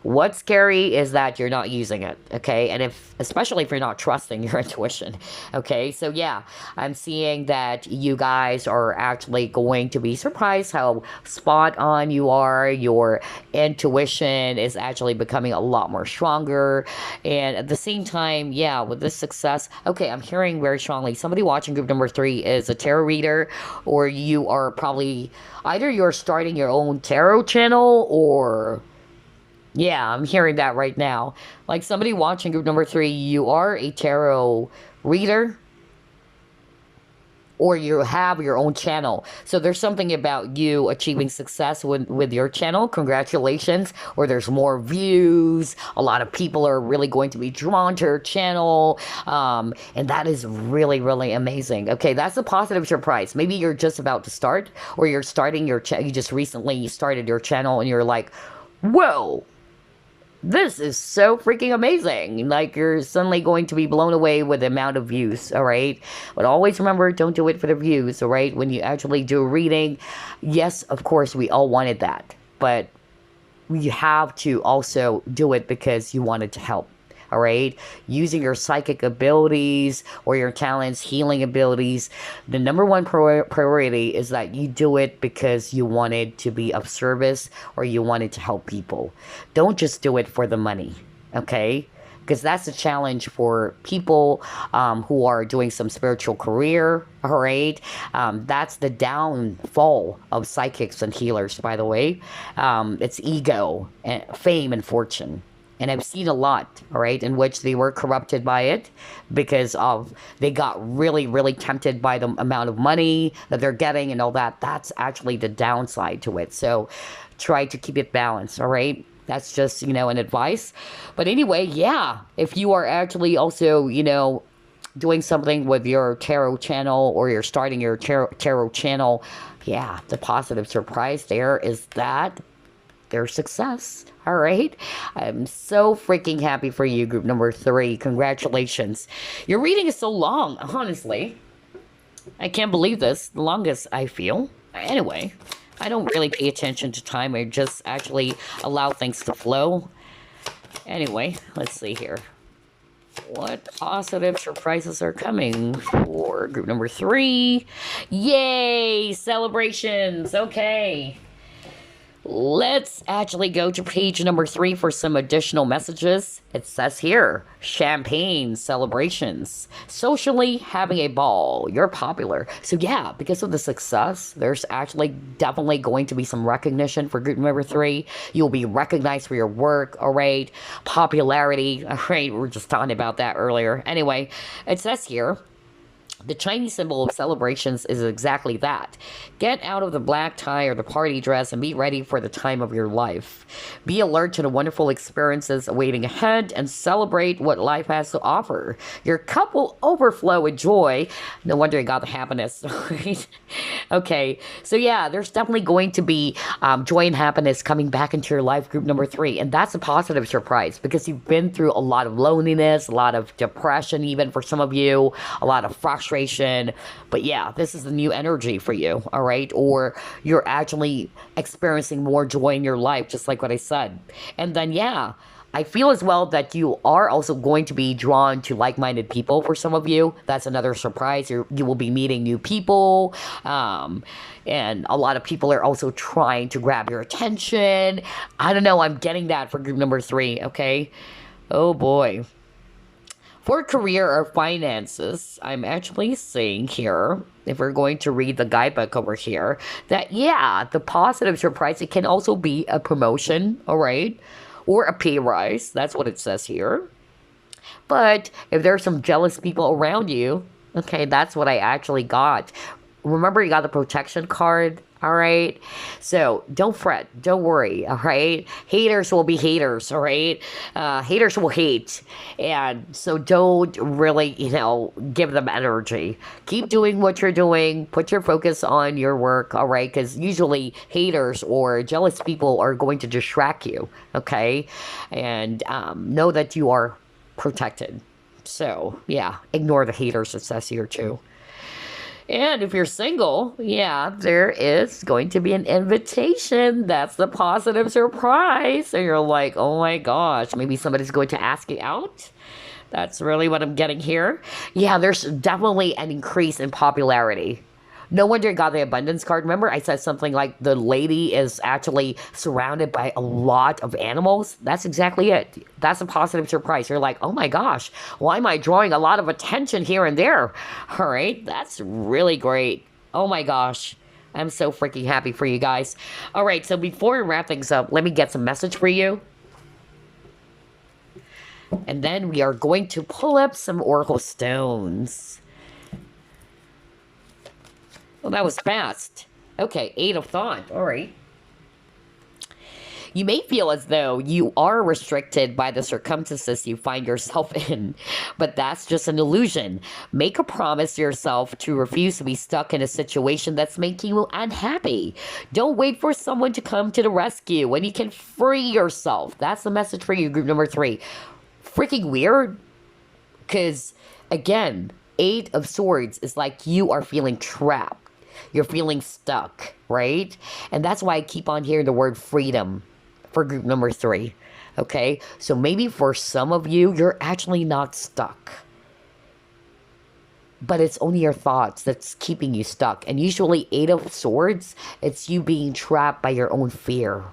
What's scary is that you're not using it, okay? And especially if you're not trusting your intuition, okay? So yeah, I'm seeing that you guys are actually going to be surprised how spot on you are. Your intuition is actually becoming a lot more stronger. And at the same time, yeah, with this success, okay, I'm hearing very strongly, somebody watching group number 3 is a tarot reader, or you are probably, either you're starting your own tarot channel, or yeah, I'm hearing that right now. Like somebody watching group number 3, you are a tarot reader, or you have your own channel. So there's something about you achieving success with your channel. Congratulations. Or there's more views. A lot of people are really going to be drawn to your channel. And that is really, really amazing. Okay, that's a positive surprise. Maybe you're just about to start, or you're starting your channel. You just recently started your channel and you're like, whoa, this is so freaking amazing. Like, you're suddenly going to be blown away with the amount of views, all right? But always remember, don't do it for the views, all right? When you actually do a reading, yes, of course, we all wanted that. But you have to also do it because you wanted to help. All right, using your psychic abilities or your talents, healing abilities. The number one priority is that you do it because you wanted to be of service, or you wanted to help people. Don't just do it for the money, okay? Because that's a challenge for people who are doing some spiritual career, all right? That's the downfall of psychics and healers, by the way. It's ego, and fame, and fortune. And I've seen a lot, all right, in which they were corrupted by it because they got really, really tempted by the amount of money that they're getting and all that. That's actually the downside to it. So try to keep it balanced, all right? That's just, an advice. But anyway, yeah, if you are actually also, doing something with your tarot channel, or you're starting your tarot channel, yeah, the positive surprise there is that their success. All right. I'm so freaking happy for you, group number 3. Congratulations. Your reading is so long, honestly. I can't believe this. The longest, I feel. Anyway, I don't really pay attention to time. I just actually allow things to flow. Anyway, let's see here. What positive surprises are coming for group number 3? Yay! Celebrations. Okay. Let's actually go to page number 3 for some additional messages. It says here, champagne celebrations, socially having a ball, you're popular. So yeah, because of the success, there's actually definitely going to be some recognition for group number 3. You'll be recognized for your work, all right? Popularity, all right? We were just talking about that earlier. Anyway, it says here, the Chinese symbol of celebrations is exactly that. Get out of the black tie or the party dress and be ready for the time of your life. Be alert to the wonderful experiences awaiting ahead and celebrate what life has to offer. Your cup will overflow with joy. No wonder you got the happiness, right? Okay, so yeah, there's definitely going to be joy and happiness coming back into your life, group number 3. And that's a positive surprise because you've been through a lot of loneliness, a lot of depression, even for some of you, a lot of frustration. But yeah, this is the new energy for you, all right? Or you're actually experiencing more joy in your life, just like what I said. And then, yeah, I feel as well that you are also going to be drawn to like-minded people for some of you. That's another surprise. You will be meeting new people. And a lot of people are also trying to grab your attention. I don't know. I'm getting that for group number 3, okay? Oh, boy. For career or finances, I'm actually saying here, if we're going to read the guidebook over here, that yeah, the positive surprise, it can also be a promotion, all right? Or a pay rise. That's what it says here. But if there's some jealous people around you, okay, that's what I actually got. Remember, you got the protection card, all right? So don't fret, don't worry, all right? Haters will be haters, all right? Haters will hate. And so don't really, give them energy. Keep doing what you're doing. Put your focus on your work, all right? Because usually haters or jealous people are going to distract you, okay? And know that you are protected. So, yeah, ignore the haters, it says here too. And if you're single, yeah, there is going to be an invitation. That's the positive surprise. And you're like, oh my gosh, maybe somebody's going to ask you out. That's really what I'm getting here. Yeah, there's definitely an increase in popularity. No wonder you got the abundance card. Remember I said something like the lady is actually surrounded by a lot of animals? That's exactly it. That's a positive surprise. You're like, oh my gosh, why am I drawing a lot of attention here and there? All right, that's really great. Oh my gosh. I'm so freaking happy for you guys. All right, so before we wrap things up, let me get some message for you. And then we are going to pull up some oracle stones. Well, that was fast. Okay, 8 of thought. All right. You may feel as though you are restricted by the circumstances you find yourself in, but that's just an illusion. Make a promise to yourself to refuse to be stuck in a situation that's making you unhappy. Don't wait for someone to come to the rescue when you can free yourself. That's the message for you, group number 3. Freaking weird, because, again, 8 of Swords is like you are feeling trapped. You're feeling stuck, right? And that's why I keep on hearing the word freedom for group number 3, okay? So maybe for some of you, you're actually not stuck. But it's only your thoughts that's keeping you stuck. And usually 8 of Swords, it's you being trapped by your own fear.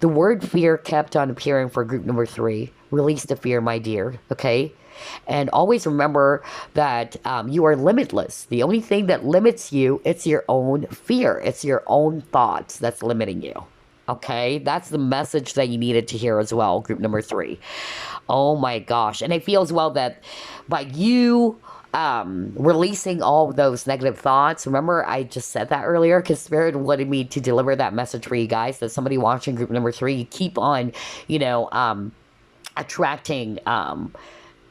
The word fear kept on appearing for group number 3. Release the fear, my dear, okay? And always remember that you are limitless. The only thing that limits you, it's your own fear. It's your own thoughts that's limiting you. Okay? That's the message that you needed to hear as well, group number 3. Oh my gosh. And I feel as well that by you releasing all of those negative thoughts, remember I just said that earlier because Spirit wanted me to deliver that message for you guys, that somebody watching group number 3, you keep on, attracting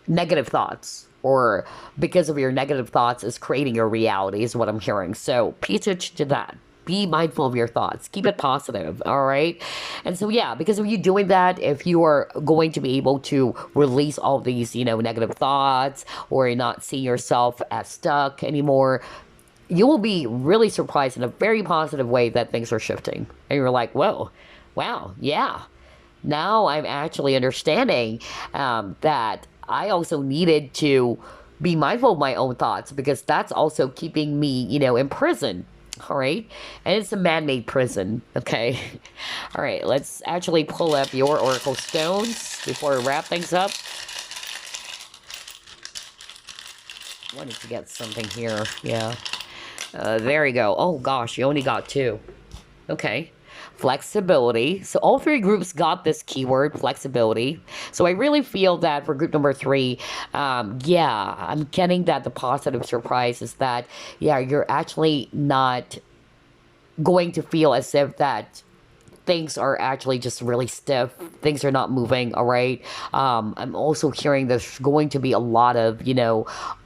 negative thoughts, or because of your negative thoughts is creating your reality is what I'm hearing. So pay attention to that. Be mindful of your thoughts. Keep it positive, all right? And so, yeah, because of you doing that, if you are going to be able to release all these, negative thoughts, or not see yourself as stuck anymore, you will be really surprised in a very positive way that things are shifting. And you're like, whoa, wow, yeah. Now I'm actually understanding that I also needed to be mindful of my own thoughts, because that's also keeping me, in prison. All right. And it's a man-made prison. Okay. All right. Let's actually pull up your Oracle Stones before we wrap things up. Wanted to get something here. Yeah. There we go. Oh, gosh. You only got 2. Okay. Flexibility. So all 3 groups got this keyword, flexibility. So I really feel that for group number 3, yeah, I'm getting that the positive surprise is that, yeah, you're actually not going to feel as if that things are actually just really stiff. Things are not moving, all right? I'm also hearing there's going to be a lot of,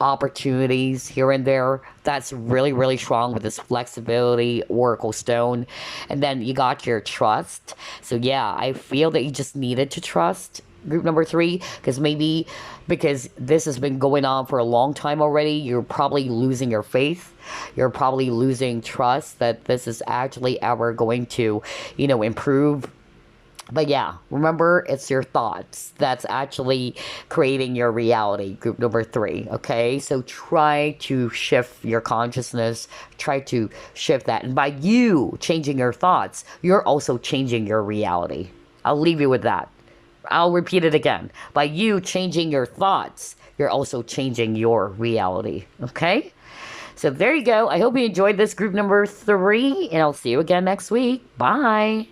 opportunities here and there. That's really, really strong with this flexibility Oracle Stone. And then you got your trust. So yeah, I feel that you just needed to trust group number 3 because this has been going on for a long time already. You're probably losing your faith. You're probably losing trust that this is actually ever going to improve. But yeah, remember, it's your thoughts that's actually creating your reality, group number 3, okay? So try to shift your consciousness, try to shift that. And by you changing your thoughts, you're also changing your reality. I'll leave you with that. I'll repeat it again. By you changing your thoughts, you're also changing your reality. Okay? So there you go. I hope you enjoyed this group number 3, and I'll see you again next week. Bye.